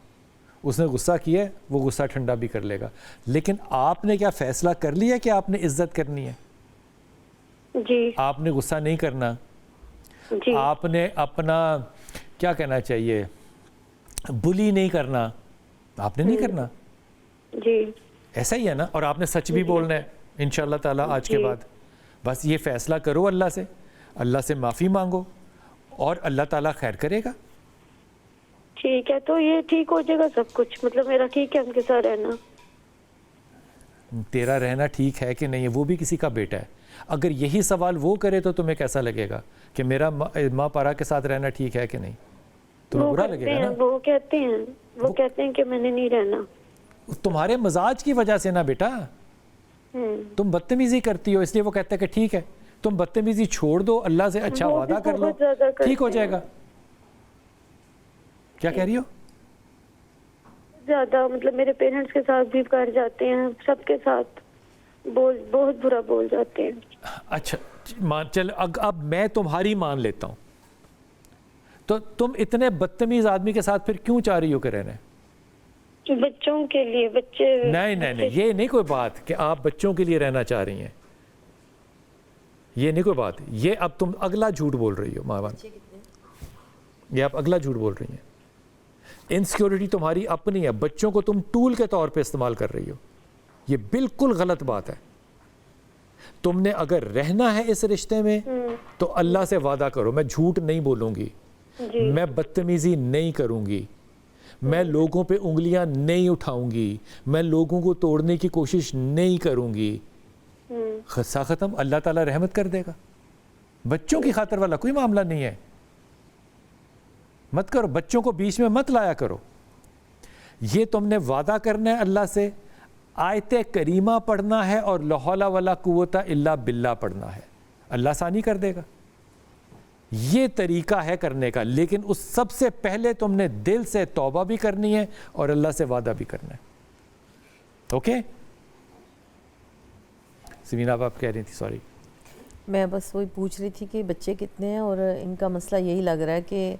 اس نے غصہ کیا ہے، وہ غصہ ٹھنڈا بھی کر لے گا. لیکن آپ نے کیا فیصلہ کر لیا کہ آپ نے عزت کرنی ہے؟ جی. آپ نے غصہ نہیں کرنا. جی. آپ نے اپنا کیا کہنا چاہیے، بلی نہیں کرنا. آپ نے نہیں کرنا. جی. ایسا ہی ہے نا. اور آپ نے سچ بھی بولنا ہے انشاءاللہ تعالیٰ آج کے بعد. بس یہ فیصلہ کرو اللہ سے، اللہ سے معافی مانگو اور اللہ تعالیٰ خیر کرے گا. ٹھیک ہے، تو یہ ٹھیک ہو جائے گا سب کچھ؟ مطلب میرا ٹھیک ہے ان کے ساتھ رہنا؟ تیرا رہنا ٹھیک ہے کہ نہیں ہے وہ بھی کسی کا بیٹا ہے. اگر یہی سوال وہ کرے تو تمہیں کیسا لگے گا کہ میرا ماں پارا کے ساتھ رہنا ٹھیک ہے کہ نہیں؟ تمہیں برا لگے گا نا. وہ کہتے ہیں کہ میں نے نہیں رہنا. تمہارے مزاج کی وجہ سے نا بیٹا. تم بدتمیزی کرتی ہو اس لیے وہ کہتا ہے کہ ٹھیک ہے. تم بدتمیزی چھوڑ دو، اللہ سے اچھا وعدہ کر لو، ٹھیک ہو جائے گا. کیا کہہ رہی ہو؟ زیادہ مطلب میرے پیرنٹس کے ساتھ بھی کر جاتے ہیں, سب کے ساتھ بہت برا بول جاتے ہیں. اچھا چل اب میں تمہاری مان لیتا ہوں, تو تم اتنے بدتمیز آدمی کے ساتھ پھر کیوں چاہ رہی ہو کہ رہنے؟ بچوں کے لیے, بچے نہیں یہ نہیں کوئی بات کہ آپ بچوں کے لیے رہنا چاہ رہی ہیں, یہ نہیں کوئی بات. یہ اب تم اگلا جھوٹ بول رہی ہو ماں بہن, یہ آپ اگلا جھوٹ بول رہی ہیں. انسیکیورٹی تمہاری اپنی ہے, بچوں کو تم ٹول کے طور پہ استعمال کر رہی ہو, یہ بالکل غلط بات ہے. تم نے اگر رہنا ہے اس رشتے میں تو اللہ سے وعدہ کرو, میں جھوٹ نہیں بولوں گی, میں بدتمیزی نہیں کروں گی, میں لوگوں پہ انگلیاں نہیں اٹھاؤں گی, میں لوگوں کو توڑنے کی کوشش نہیں کروں گی. خصہ ختم, اللہ تعالیٰ رحمت کر دے گا. بچوں کی خاطر والا کوئی معاملہ نہیں ہے, مت کرو, بچوں کو بیچ میں مت لایا کرو. یہ تم نے وعدہ کرنا ہے اللہ سے, آیت کریمہ پڑھنا ہے اور لا حول ولا قوت الا باللہ پڑھنا ہے, اللہ آسانی کر دے گا. یہ طریقہ ہے کرنے کا, لیکن اس سب سے پہلے تم نے دل سے توبہ بھی کرنی ہے اور اللہ سے وعدہ بھی کرنا ہے. اوکے سمینہ آپ کہہ رہی تھی, سوری. میں بس وہی پوچھ رہی تھی کہ بچے کتنے ہیں, اور ان کا مسئلہ یہی لگ رہا ہے کہ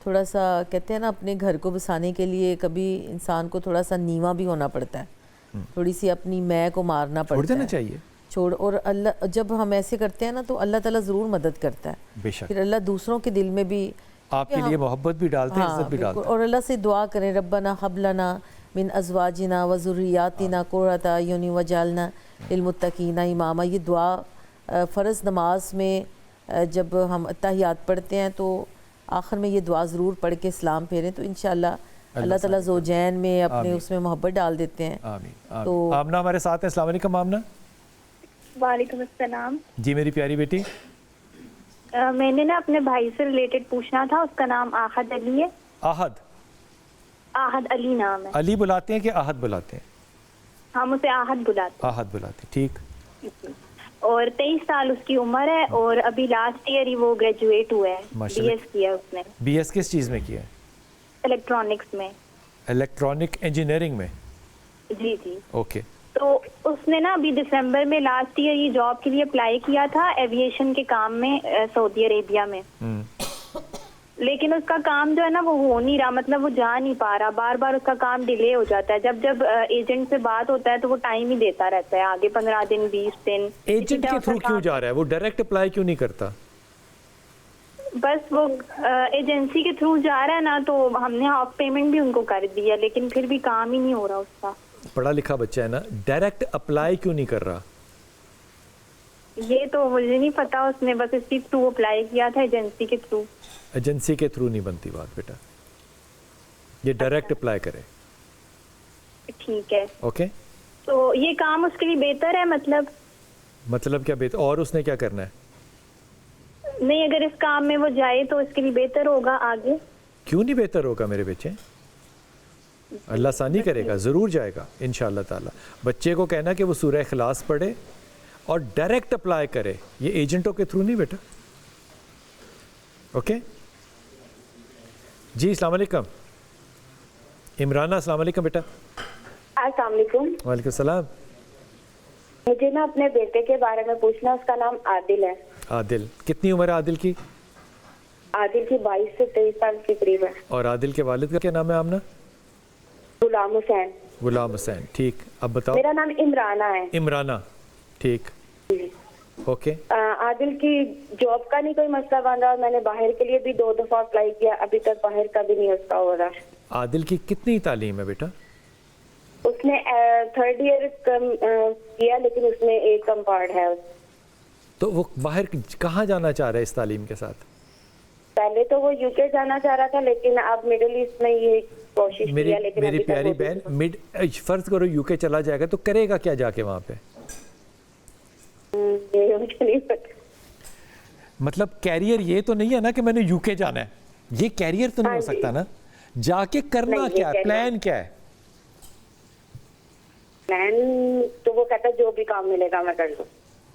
تھوڑا سا کہتے ہیں نا اپنے گھر کو بسانے کے لیے کبھی انسان کو تھوڑا سا نیواں بھی ہونا پڑتا ہے, تھوڑی سی اپنی میں کو مارنا پڑتا ہے. چھوڑ دینا چاہیے, چھوڑ, اور اللہ جب ہم ایسے کرتے ہیں نا تو اللہ تعالیٰ ضرور مدد کرتا ہے. بے شک پھر اللہ دوسروں کے دل میں بھی آپ کے لیے محبت بھی ڈالتے ہیں, عزت بھی ڈالتے ہیں. اور اللہ سے دعا کریں, ربنا حب لنا من ازواجنا و ذریاتنا قرۃ اعین واجعلنا للمتقین اماما. یہ دعا فرض نماز میں جب ہم اتحیات پڑھتے ہیں تو آخر میں یہ دعا ضرور پڑھ کے اسلام پھیریں, تو انشاءاللہ اللہ تعالیٰ زوجین میں اپنے اس میں محبت ڈال دیتے ہیں. آمین. تو آمنہ ہمارے ساتھ ہیں. السلام علیکم آمنہ. وعلیکم السلام. جی میری پیاری بیٹی. میں نے نا اپنے بھائی سے ریلیٹڈ پوچھنا تھا, اس کا نام آحد علی ہے. آحد علی نام ہے. علی بلاتے ہیں کہ آحد بلاتے ہیں؟ ہم اسے آحد بلاتے ہیں. آحد بلاتے ہیں, ٹھیک. اور 23 سال اس کی عمر ہے, اور ابھی لاسٹ ایئر ہی وہ گریجویٹ ہوا ہے, ماشاء بی اللہ. ایس کیا اس نے. بی ایس کس چیز میں کیا ہے؟ الیکٹرانکس میں. الیکٹرانک انجینئرنگ میں. جی جی. اوکے. تو اس نے نا ابھی دسمبر میں لاسٹ ایئر یہ جاب کے لیے اپلائی کیا تھا ایویشن کے کام میں سعودی عربیہ میں, لیکن اس کا کام جو ہے نا وہ ہو نہیں رہا, مطلب وہ جا نہیں پا رہا, بار بار اس کا کام ڈیلے ہو جاتا ہے. جب ایجنٹ سے بات ہوتا ہے تو وہ ٹائم ہی دیتا رہتا ہے, آگے 15 دن 20 دن. ایجنٹ کے تھرو کیوں جا رہا ہے, وہ ڈائریکٹ اپلائی کیوں نہیں کرتا؟ بس وہ ایجنسی کے تھرو جا رہا ہے نا, تو ہم نے ہاف پیمنٹ بھی ان کو کر دیا, لیکن پھر بھی کام ہی نہیں ہو رہا اس کا. پڑھا لکھا بچہ ہے نا, ڈائریکٹ اپلائی کیوں نہیں کر رہا؟ یہ تو مجھے نہیں پتا, اس نے بس اس کے تھرو اپلائی کیا تھا, ایجنسی کے تھرو. ایجنسی کے تھرو نہیں بنتی بات بیٹا, یہ ڈائریکٹ اپلائی کرے. ٹھیک ہے. اوکے. تو یہ کام اس کے لیے بہتر ہے, مطلب کیا بہتر, اور اس نے کیا کرنا ہے؟ نہیں, اگر اس کام میں وہ جائے تو اس کے لیے بہتر ہوگا آگے. کیوں نہیں بہتر ہوگا میرے بچے, اللہ آسانی کرے گا, ضرور جائے گا انشاءاللہ تعالی. بچے کو کہنا کہ وہ سورہ اخلاص پڑھے اور ڈائریکٹ اپلائی کرے, یہ ایجنٹوں کے تھرو نہیں بیٹا. اوکے جی. السلام علیکم عمرانہ. السلام علیکم بیٹا. السلام علیکم. وعلیکم السلام. مجھے نا اپنے بیٹے کے بارے میں پوچھنا, اس کا نام عادل ہے. عادل, کتنی عمر ہے عادل کی؟ عادل کی 22 سے 23 سال کے قریب ہے. اور عادل کے والد کا کیا نام ہے آمنہ؟ غلام حسین. غلام حسین, ٹھیک. اب بتاؤ. میرا نام عمرانہ ہے. عمرانہ, ٹھیک. اوکے. عادل کی جاب کا نہیں کوئی مسئلہ بن رہا, اور میں نے باہر کے لیے بھی 2 دفعہ اپلائی کیا, ابھی تک باہر کا بھی نہیں اس کا ہو رہا. عادل کی کتنی تعلیم ہے بیٹا؟ اس نے 3rd ایئر کیا, لیکن اس میں 1 کم پارٹ ہے. تو وہ باہر کہاں جانا چاہ رہا ہے اس تعلیم کے ساتھ؟ پہلے تو وہ UK جانا چاہ رہا تھا, لیکن اب مڈل ایسٹ میں یہ کوشش کیا, لیکن میری پیاری بہن, فرض کرو UK چلا جائے گا تو کرے گا کیا جا کے وہاں پہ؟ مطلب کیریئر یہ تو نہیں ہے نا کہ میں نے UK جانا ہے, یہ کیریئر تو نہیں ہو سکتا نا. جا کے کرنا کیا ہے, پلان کیا ہے؟ پلان تو وہ کہتا ہے جو بھی کام ملے گا میں کر لوں.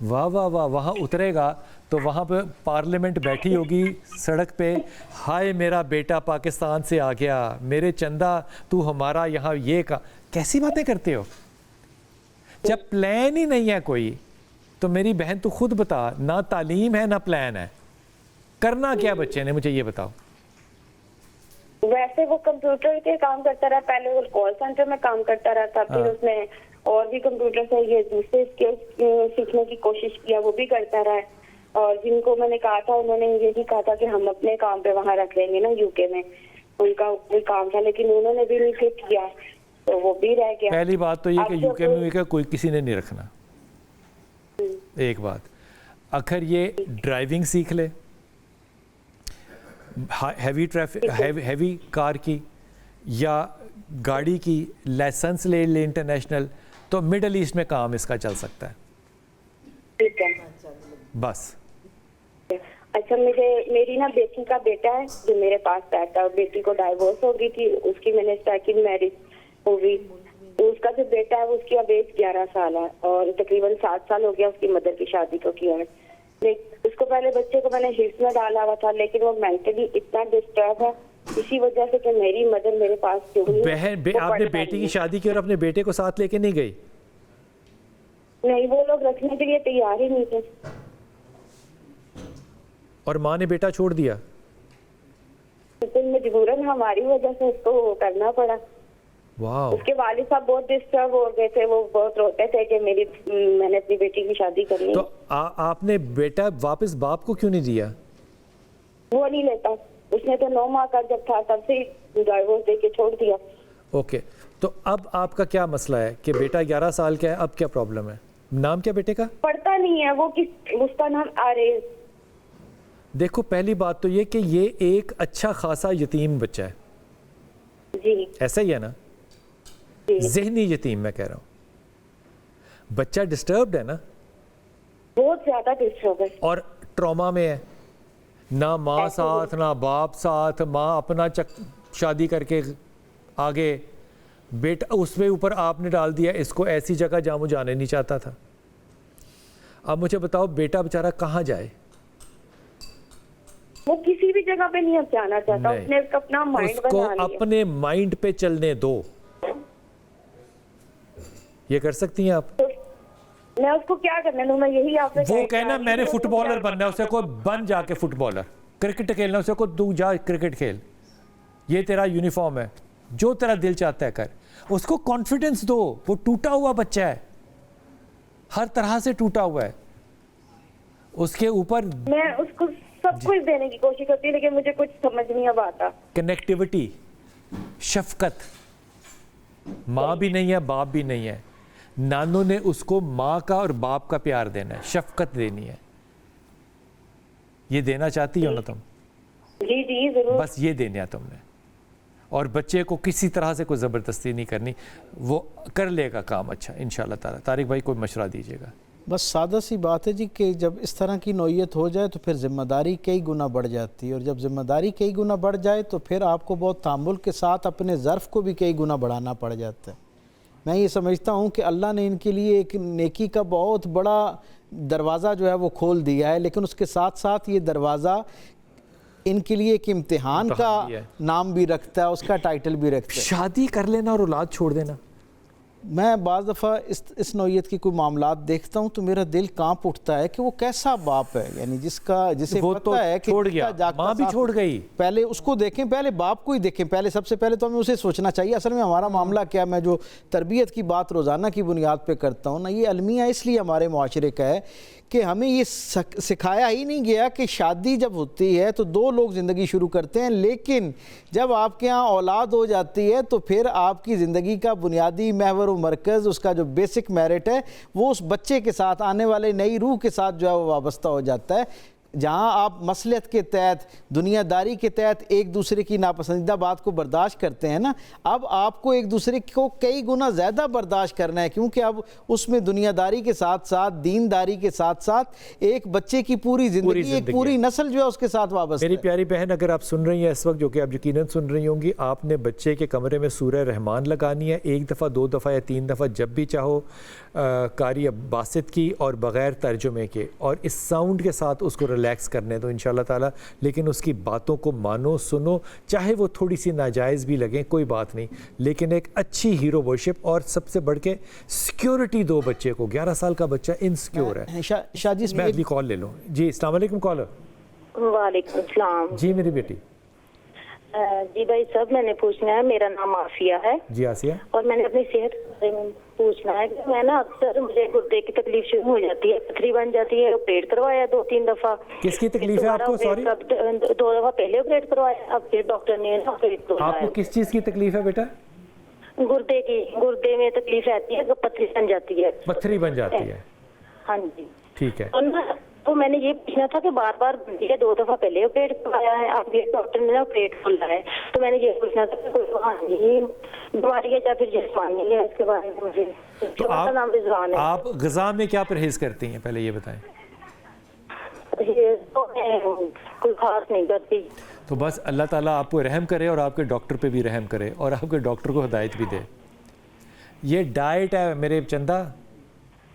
واہ واہ واہ, وہاں اترے گا تو وہاں پہ پارلیمنٹ بیٹھی ہوگی سڑک پہ، ہائے میرا بیٹا پاکستان سے آ گیا، میرے چندہ تو ہمارا یہاں یہ کیسی باتیں کرتے ہو؟ جب پلان ہی نہیں ہے کوئی تو میری بہن تو خود بتا، نہ تعلیم ہے نہ پلان ہے، کرنا کیا بچے نے؟ مجھے یہ بتاؤ۔ ویسے وہ کمپیوٹر کے کام کرتا رہا، پہلے وہ کال سینٹر میں کام کرتا رہا تھا، پھر اس نے اور بھی کمپیوٹر سے یہ دوسرے اسکلز سیکھنے کی کوشش کیا، وہ بھی کرتا رہا ہے۔ اور جن کو میں نے کہا تھا انہوں نے یہ بھی کہا تھا کہ ہم اپنے کام پہ وہاں رکھ لیں گے نا، یو کے میں ان کا کوئی کام تھا، لیکن انہوں نے بھی نہیں فٹ کیا تو وہ بھی رہ گیا۔ پہلی بات تو یہ کہ یو کے میں کوئی کسی نے نہیں رکھنا، ایک بات۔ اگر یہ ڈرائیونگ سیکھ لے ہیوی کار کی یا گاڑی کی لائسنس لے لے انٹرنیشنل، تو مڈل ایسٹ میں کام اس کا چل سکتا ہے، ٹھیک ہے بس۔ اچھا میری نا بیٹی کا بیٹا ہے جو میرے پاس رہتا ہے، بیٹی کو ڈائیورس ہو گئی تھی، اس کی میں نے سیکنڈ میرج ہو گئی، اس کا جو بیٹا ہے اس کی اب ایج 11 سال ہے اور تقریباً 7 سال ہو گیا اس کی مدر کی شادی کو کیا ہے۔ اس کو پہلے بچے کو میں نے حفظ میں ڈالا ہوا تھا، لیکن وہ مینٹلی اتنا ڈسٹرب ہے اسی وجہ سے کہ میری مدر میرے پاس کیوں نہیں۔ بہن آپ نے بیٹی کی شادی کی اور اپنے بیٹے کو ساتھ لے کے نہیں گئی؟ نہیں، وہ لوگ رکھنے کے لیے تیار ہی نہیں تھے۔ اور ماں نے بیٹا چھوڑ دیا؟ لیکن مجبوراً ہماری وجہ سے اس کو کرنا پڑا۔ واو۔ اس کے والد صاحب بہت ڈسٹرب ہو گئے تھے، وہ بہت روتے تھے کہ میں نے اپنی بیٹی کی شادی کرنی۔ تو آپ نے بیٹا واپس باپ کو کیوں نہیں دیا؟ وہ نہیں لیتا، اس نے تو 9 ماہ کا جب تھا تب سے ڈائیورس دے کے چھوڑ دیا۔ اوکے، تو اب آپ کا کیا مسئلہ ہے کہ بیٹا 11 سال کا ہے، اب کیا پرابلم ہے؟ نام کیا بیٹے کا؟ پڑھتا نہیں ہے وہ، اس کا نام آریز۔ دیکھو پہلی بات تو یہ کہ یہ ایک اچھا خاصا یتیم بچہ ہے، جی ایسا ہی ہے نا؟ ذہنی یتیم میں کہہ رہا ہوں، بچہ ڈسٹربڈ ہے نا، بہت زیادہ ڈسٹرب ہے اور ٹراما میں ہے، نہ ماں ساتھ نہ باپ ساتھ، ماں اپنا شادی کر کے آگے، بیٹا اس پہ اوپر آپ نے ڈال دیا اس کو ایسی جگہ جہاں وہ جانے نہیں چاہتا تھا۔ اب مجھے بتاؤ بیٹا بیچارہ کہاں جائے؟ وہ کسی بھی جگہ پہ نہیں اب جانا چاہتا، اس نے اپنا مائنڈ اس کو بنا لیا۔ اپنے مائنڈ پہ چلنے دو، یہ کر سکتی ہیں آپ؟ میں اس کو کیا کرنے دوں؟ میں یہی آپ سے وہ کہنا میں نے فٹ بالر بننا ہے، اسے کو بن جا کے فٹ بالر، کرکٹ کھیلنا اسے کو تو جا کرکٹ کھیل، یہ تیرا یونیفارم ہے، جو تیرا دل چاہتا ہے کر۔ اس کو کانفیڈنس دو، وہ ٹوٹا ہوا بچہ ہے، ہر طرح سے ٹوٹا ہوا ہے، اس کے اوپر میں اس کو سب کچھ دینے کی کوشش کرتی ہوں لیکن مجھے کچھ سمجھ نہیں اب آتا۔ کنیکٹیوٹی، شفقت، ماں بھی نہیں ہے باپ بھی نہیں ہے، نانوں نے اس کو ماں کا اور باپ کا پیار دینا ہے، شفقت دینی ہے، یہ دینا چاہتی ہو نا تم؟ جی جی ضرور، بس یہ دینا ہے تم نے، اور بچے کو کسی طرح سے کوئی زبردستی نہیں کرنی، وہ کر لے گا کام اچھا انشاءاللہ تعالیٰ۔ طارق بھائی کوئی مشورہ دیجیے گا؟ بس سادہ سی بات ہے جی کہ جب اس طرح کی نوعیت ہو جائے تو پھر ذمہ داری کئی گنا بڑھ جاتی ہے، اور جب ذمہ داری کئی گنا بڑھ جائے تو پھر آپ کو بہت تحمل کے ساتھ اپنے ظرف کو بھی کئی گنا بڑھانا پڑ جاتا ہے۔ میں یہ سمجھتا ہوں کہ اللہ نے ان کے لیے ایک نیکی کا بہت بڑا دروازہ جو ہے وہ کھول دیا ہے، لیکن اس کے ساتھ ساتھ یہ دروازہ ان کے لیے ایک امتحان کا نام بھی رکھتا ہے، اس کا ٹائٹل بھی رکھتا ہے۔ شادی کر لینا اور اولاد چھوڑ دینا، میں بعض دفعہ اس نوعیت کی کوئی معاملات دیکھتا ہوں تو میرا دل کانپ اٹھتا ہے کہ وہ کیسا باپ ہے، یعنی جسے پتہ ہے کہ چھوڑ گیا، ماں بھی چھوڑ گئی، پہلے اس کو دیکھیں، پہلے باپ کو ہی دیکھیں، پہلے سب سے پہلے تو ہمیں اسے سوچنا چاہیے اصل میں ہمارا معاملہ کیا۔ میں جو تربیت کی بات روزانہ کی بنیاد پہ کرتا ہوں نا، یہ المیہ اس لیے ہمارے معاشرے کا ہے کہ ہمیں یہ سکھایا ہی نہیں گیا کہ شادی جب ہوتی ہے تو 2 لوگ زندگی شروع کرتے ہیں، لیکن جب آپ کے ہاں اولاد ہو جاتی ہے تو پھر آپ کی زندگی کا بنیادی محور و مرکز، اس کا جو بیسک میرٹ ہے وہ اس بچے کے ساتھ، آنے والے نئی روح کے ساتھ جو ہے وہ وابستہ ہو جاتا ہے۔ جہاں آپ مصلحت کے تحت دنیا داری کے تحت ایک دوسرے کی ناپسندیدہ بات کو برداشت کرتے ہیں نا، اب آپ کو ایک دوسرے کو کئی گنا زیادہ برداشت کرنا ہے، کیونکہ اب اس میں دنیا داری کے ساتھ ساتھ دین داری کے ساتھ ساتھ ایک بچے کی پوری زندگی ایک پوری نسل جو ہے اس کے ساتھ وابستہ ہے۔ میری پیاری بہن، اگر آپ سن رہی ہیں اس وقت، جو کہ آپ یقیناً سن رہی ہوں گی، آپ نے بچے کے کمرے میں سورہ رحمان لگانی ہے، 1 دفعہ 2 دفعہ یا 3 دفعہ جب بھی چاہو، قاری باسط کی اور بغیر ترجمے کے، اور اس ساؤنڈ کے ساتھ اس کو ریلیکس کرنے دو انشاءاللہ تعالی، لیکن اس کی باتوں کو مانو، سنو، چاہے وہ تھوڑی سی ناجائز بھی لگیں، کوئی بات نہیں، لیکن ایک اچھی ہیرو ورشپ، اور سب سے بڑھ کے سیکیورٹی دو بچے کو۔ 11 سال کا بچہ انسیکیور ہے۔ شاہ جی میں اگلی کال لے لوں۔ جی السلام علیکم کالر۔ وعلیکم السلام۔ جی میری بیٹی۔ جی بھائی صاحب، میں نے پوچھنا ہے، میرا نام آسیہ ہے۔ جی آسیہ۔ اور میں نے اپنی صحت کے بارے میں پوچھنا ہے کہ میں نا اکثر مجھے گردے کی تکلیف شروع ہو جاتی ہے، پتھری بن جاتی ہے، آپریٹ کروایا 2-3 دفعہ۔ کس کی تکلیف ہے آپ کو؟ سوری 2 دفعہ پہلے آپریٹ کروایا، اب پھر ڈاکٹر نے آپریٹ کروایا۔ آپ کو کس چیز کی تکلیف ہے بیٹا؟ گردے کی، گردے میں تکلیف رہتی ہے، پتھری بن جاتی ہے۔ پتھری بن جاتی ہے، ہاں جی ٹھیک ہے۔ تو میں نے یہ پوچھنا تھا کہ بار بار بنتی ہے، 2 دفعہ پہلے آپریٹ کروایا ہے، اب یہ ڈاکٹر نے آپریٹ کھولا ہے، تو میں نے یہ پوچھنا تھا کہ کوئی روحانی بیماری ہے یا پھر جسمانی ہے، اس کے بارے میں مجھے۔ تو آپ غذا میں کیا پرہیز کرتی ہیں پہلے یہ بتائیں؟ تو میں کوئی خاص نہیں کرتی۔ تو بس اللہ تعالیٰ آپ کو رحم کرے اور آپ کے ڈاکٹر پہ بھی رحم کرے اور آپ کے ڈاکٹر کو ہدایت بھی دے۔ یہ ڈائٹ ہے میرے چندہ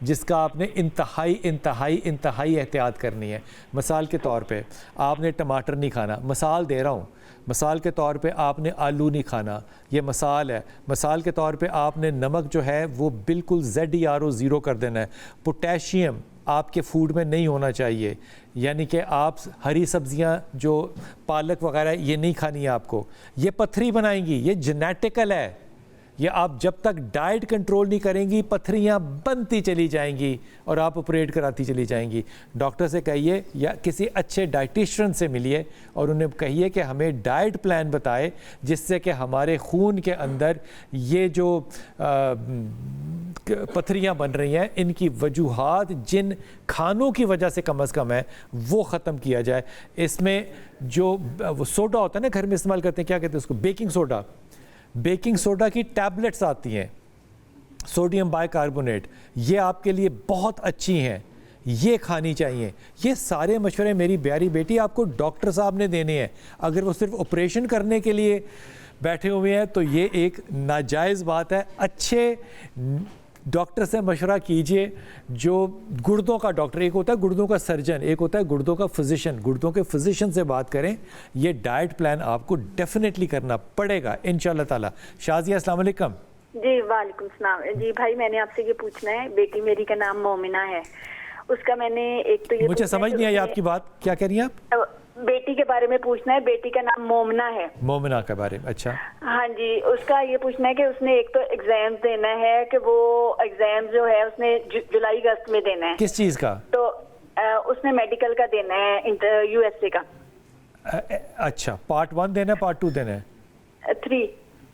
جس کا آپ نے انتہائی احتیاط کرنی ہے۔ مثال کے طور پہ آپ نے ٹماٹر نہیں کھانا، مثال دے رہا ہوں، مثال کے طور پہ آپ نے آلو نہیں کھانا، یہ مثال ہے۔ مثال کے طور پہ آپ نے نمک جو ہے وہ بالکل ZERO 0 کر دینا ہے۔ پوٹیشیم آپ کے فوڈ میں نہیں ہونا چاہیے، یعنی کہ آپ ہری سبزیاں جو پالک وغیرہ یہ نہیں کھانی ہے آپ کو، یہ پتھری بنائیں گی، یہ جینیٹیکل ہے۔ یہ آپ جب تک ڈائٹ کنٹرول نہیں کریں گی پتھریاں بنتی چلی جائیں گی اور آپ آپریٹ کراتی چلی جائیں گی۔ ڈاکٹر سے کہیے یا کسی اچھے ڈائٹیشین سے ملیے اور انہیں کہیے کہ ہمیں ڈائٹ پلان بتائے جس سے کہ ہمارے خون کے اندر یہ جو پتھریاں بن رہی ہیں ان کی وجوہات جن کھانوں کی وجہ سے کم از کم ہے وہ ختم کیا جائے۔ اس میں جو سوڈا ہوتا ہے نا گھر میں استعمال کرتے ہیں، کیا کہتے ہیں اس کو؟ Baking soda. بیکنگ سوڈا کی ٹیبلٹس آتی ہیں، سوڈیم بائی کاربونیٹ، یہ آپ کے لیے بہت اچھی ہیں، یہ کھانی چاہیے۔ یہ سارے مشورے میری پیاری بیٹی آپ کو ڈاکٹر صاحب نے دینے ہیں۔ اگر وہ صرف آپریشن کرنے کے لیے بیٹھے ہوئے ہیں تو یہ ایک ناجائز بات ہے۔ اچھے ڈاکٹر سے مشورہ کیجئے، جو گردوں کا ڈاکٹر، ایک ہوتا ہے گردوں کا سرجن، ایک ہوتا ہے گردوں کا فزیشن، گردوں کے فزیشن سے بات کریں۔ یہ ڈائٹ پلان آپ کو ڈیفینیٹلی کرنا پڑے گا انشاءاللہ تعالی۔ شازیہ السلام علیکم۔ جی وعلیکم السلام۔ جی بھائی میں نے آپ سے یہ پوچھنا ہے، بیٹی میری کا نام مومنہ ہے، اس کا میں نے ایک تو یہ مجھے سمجھ نہیں آئی آپ کی بات، کیا کہہ رہی ہیں آپ؟ بیٹی کے بارے میں پوچھنا ہے، بیٹی کا نام مومنہ ہے۔ مومنہ کے بارے میں، اچھا۔ ہاں جی، اس کا یہ پوچھنا ہے کہ اس نے ایک تو ایگزام دینا ہے کہ وہ ایگزام جو ہے اس نے جولائی اگست میں دینا ہے۔ کس چیز کا؟ تو اس نے میڈیکل کا دینا ہے، USA کا۔ اچھا، پارٹ 1 دینا ہے، پارٹ 2 دینا ہے؟ 3۔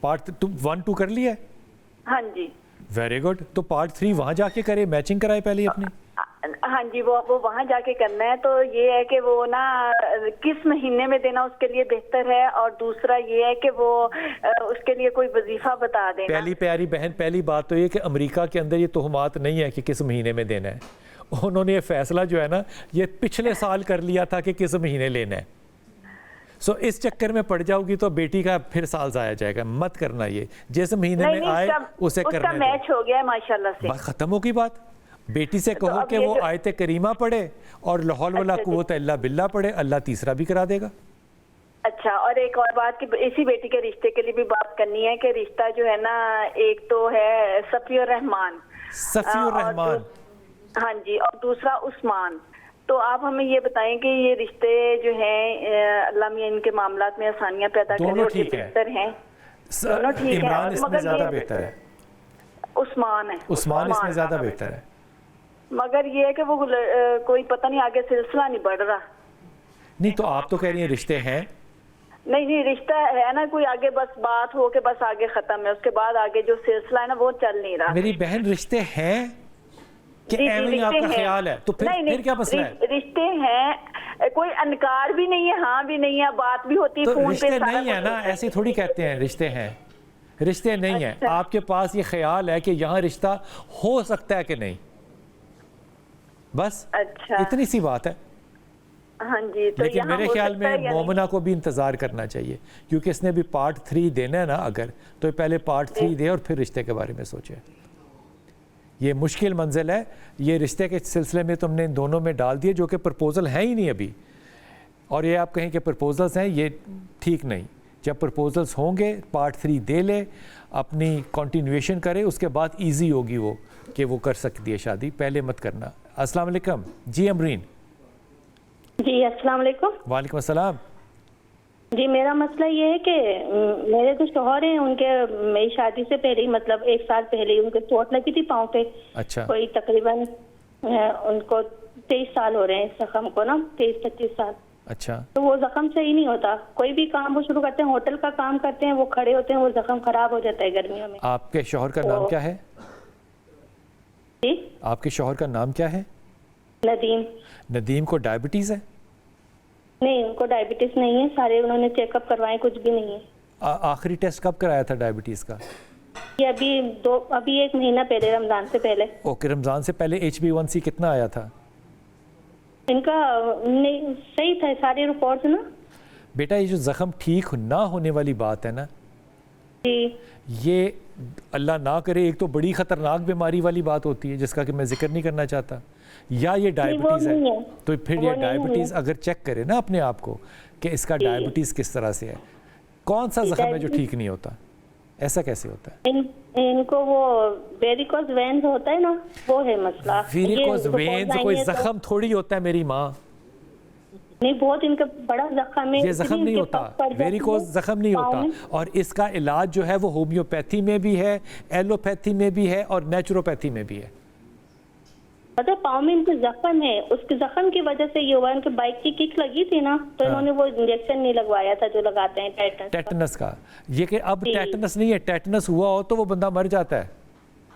پارٹ 1-2 کر لیا ہے؟ ہاں جی۔ Very good. تو پارٹ 3 وہاں جا کے کرے، میچنگ کرائے پہلے اپنی۔ ہاں جی، وہ وہاں جا کے کرنا ہے۔ تو یہ ہے کہ وہ نا کس مہینے میں دینا اس کے لیے بہتر ہے، اور دوسرا یہ ہے کہ وہ اس کے لیے کوئی وظیفہ بتا دینا۔ پہلی پیاری بہن، پہلی بات تو یہ کہ امریکہ کے اندر یہ تہمات نہیں ہے کہ کس مہینے میں دینا ہے۔ انہوں نے یہ فیصلہ جو ہے نا یہ پچھلے سال کر لیا تھا کہ کس مہینے لینا ہے۔ اس چکر میں پڑ جاؤ گی تو بیٹی کا پھر سال ضائع جائے گا، مت کرنا۔ یہ جس مہینے میں آئے اسے کرنا ہے۔ اس کا میچ ہو گیا ہے ماشاءاللہ سے۔ بات ختم ہو گئی بات۔ بیٹی سے کہو کہ وہ آیت کریمہ پڑھے اور لا حول ولا قوت الا باللہ پڑھے، اللہ تیسرا بھی کرا دے گا۔ اچھا، اور ایک اور بات کہ اسی بیٹی کے رشتے کے لیے بھی بات کرنی ہے کہ رشتہ جو ہے نا ایک تو ہے صفی الرحمان، ہاں جی، اور دوسرا عثمان۔ تو آپ ہمیں یہ بتائیں کہ یہ رشتے جو ہیں اللہ میاں ان کے معاملات میں آسانیاں پیدا کریں، دونوں ٹھیک ہیں، دونوں ٹھیک ہیں، عمران اس میں زیادہ بہتر ہے، عثمان ہے، عثمان اس میں زیادہ بہتر ہے، مگر یہ ہے کہ وہ کوئی پتہ نہیں آگے سلسلہ نہیں بڑھ رہا۔ نہیں تو آپ تو کہہ رہی ہیں رشتے ہیں؟ نہیں رشتہ ہے نا، کوئی آگے بس بات ہو کے بس آگے ختم ہے، اس کے بعد آگے جو سلسلہ ہے نا وہ چل نہیں رہا۔ میری بہن رشتے ہیں، کہ ایویں آپ کا خیال ہے تو پھر کیا مسئلہ ہے؟ رشتے ہیں، کوئی انکار بھی نہیں ہے، ہاں بھی نہیں ہے، بات بھی ہوتی ہے تو فون پہ. رشتے نہیں ہے نا، ایسے تھوڑی کہتے ہیں رشتے ہیں. رشتے نہیں ہیں. آپ کے پاس یہ خیال ہے کہ یہاں رشتہ ہو سکتا ہے کہ نہیں، بس اتنی سی بات ہے. ہاں جی. لیکن میرے خیال میں مومنہ کو بھی انتظار کرنا چاہیے، کیونکہ اس نے بھی پارٹ 3 دینا ہے نا اگر، تو پہلے پارٹ 3 دے اور پھر رشتے کے بارے میں سوچے. یہ مشکل منزل ہے. یہ رشتے کے سلسلے میں تم نے ان دونوں میں ڈال دیے جو کہ پرپوزل ہیں ہی نہیں ابھی، اور یہ آپ کہیں کہ پرپوزلز ہیں، یہ ٹھیک نہیں. جب پرپوزلز ہوں گے پارٹ 3 دے لے، اپنی کنٹینیویشن کرے، اس کے بعد ایزی ہوگی وہ کہ وہ کر سکتی ہے شادی. پہلے مت کرنا. السلام علیکم. جی امرین. جی السلام علیکم. وعلیکم السلام. جی میرا مسئلہ یہ ہے کہ میرے جو شوہر ہیں ان کے میری شادی سے پہلے ہی مطلب 1 سال پہلے ہی ان کو چوٹ لگی تھی پاؤں پہ. اچھا. کوئی تقریباً ان کو 23 سال ہو رہے ہیں اس زخم کو نا، 23-25 سال. اچھا. تو وہ زخم صحیح نہیں ہوتا. کوئی بھی کام وہ شروع کرتے ہیں، ہوٹل کا کام کرتے ہیں، وہ کھڑے ہوتے ہیں، وہ زخم خراب ہو جاتا ہے گرمیوں میں. آپ کے شوہر کا نام کیا ہے؟ جی آپ کے شوہر کا نام کیا ہے؟ ندیم. ندیم کو ڈائبٹیز ہے؟ نہیں ان کو ڈائبٹیز نہیں ہے، سارے انہوں نے چیک اپ کروائے، کچھ بھی نہیں ہے. آخری ٹیسٹ کب کرایا تھا ڈائبٹیز کا؟ یہ ابھی 1 مہینہ پہلے، رمضان سے پہلے. اوکے. رمضان سے پہلے HbA1c کتنا آیا تھا ان کا؟ نہیں صحیح تھا ساری رپورٹس نا. بیٹا یہ جو زخم ٹھیک نہ ہونے والی بات ہے نا، جی یہ اللہ نہ کرے ایک تو بڑی خطرناک بیماری والی بات ہوتی ہے جس کا کہ میں ذکر نہیں کرنا چاہتا، یا یہ ڈائبٹیز ہے. تو پھر یہ ڈائبٹیز اگر چیک کرے نا اپنے آپ کو کہ اس کا ڈائبٹیز کس طرح سے ہے، کون سا زخم ہے جو ٹھیک نہیں ہوتا، ایسا کیسے ہوتا ہے؟ ان کو وہ ویریکوز وینز ہوتا ہے نا، وہ ہے مسئلہ. ویریکوز وینز کوئی زخم تھوڑی ہوتا ہے میری ماں. نہیں بہت ان کا بڑا زخم ہے. یہ زخم نہیں ہوتا، ویریکوز زخم نہیں ہوتا. اور اس کا علاج جو ہے وہ ہومیوپیتھی میں بھی ہے، ایلوپیتھی میں بھی ہے اور نیچروپیتھی میں بھی ہے. پتہ پاؤں میں ان کے زخم ہے، اس کے زخم کی وجہ سے یہ ہوا. ان کے بائک کی کک لگی تھی نا تو انہوں نے وہ انجیکشن نہیں لگوایا تھا جو لگاتے ہیں ٹیٹنس کا. یہ کہ اب ٹیٹنس نہیں ہے، ٹیٹنس ہوا ہو تو وہ بندہ مر جاتا ہے.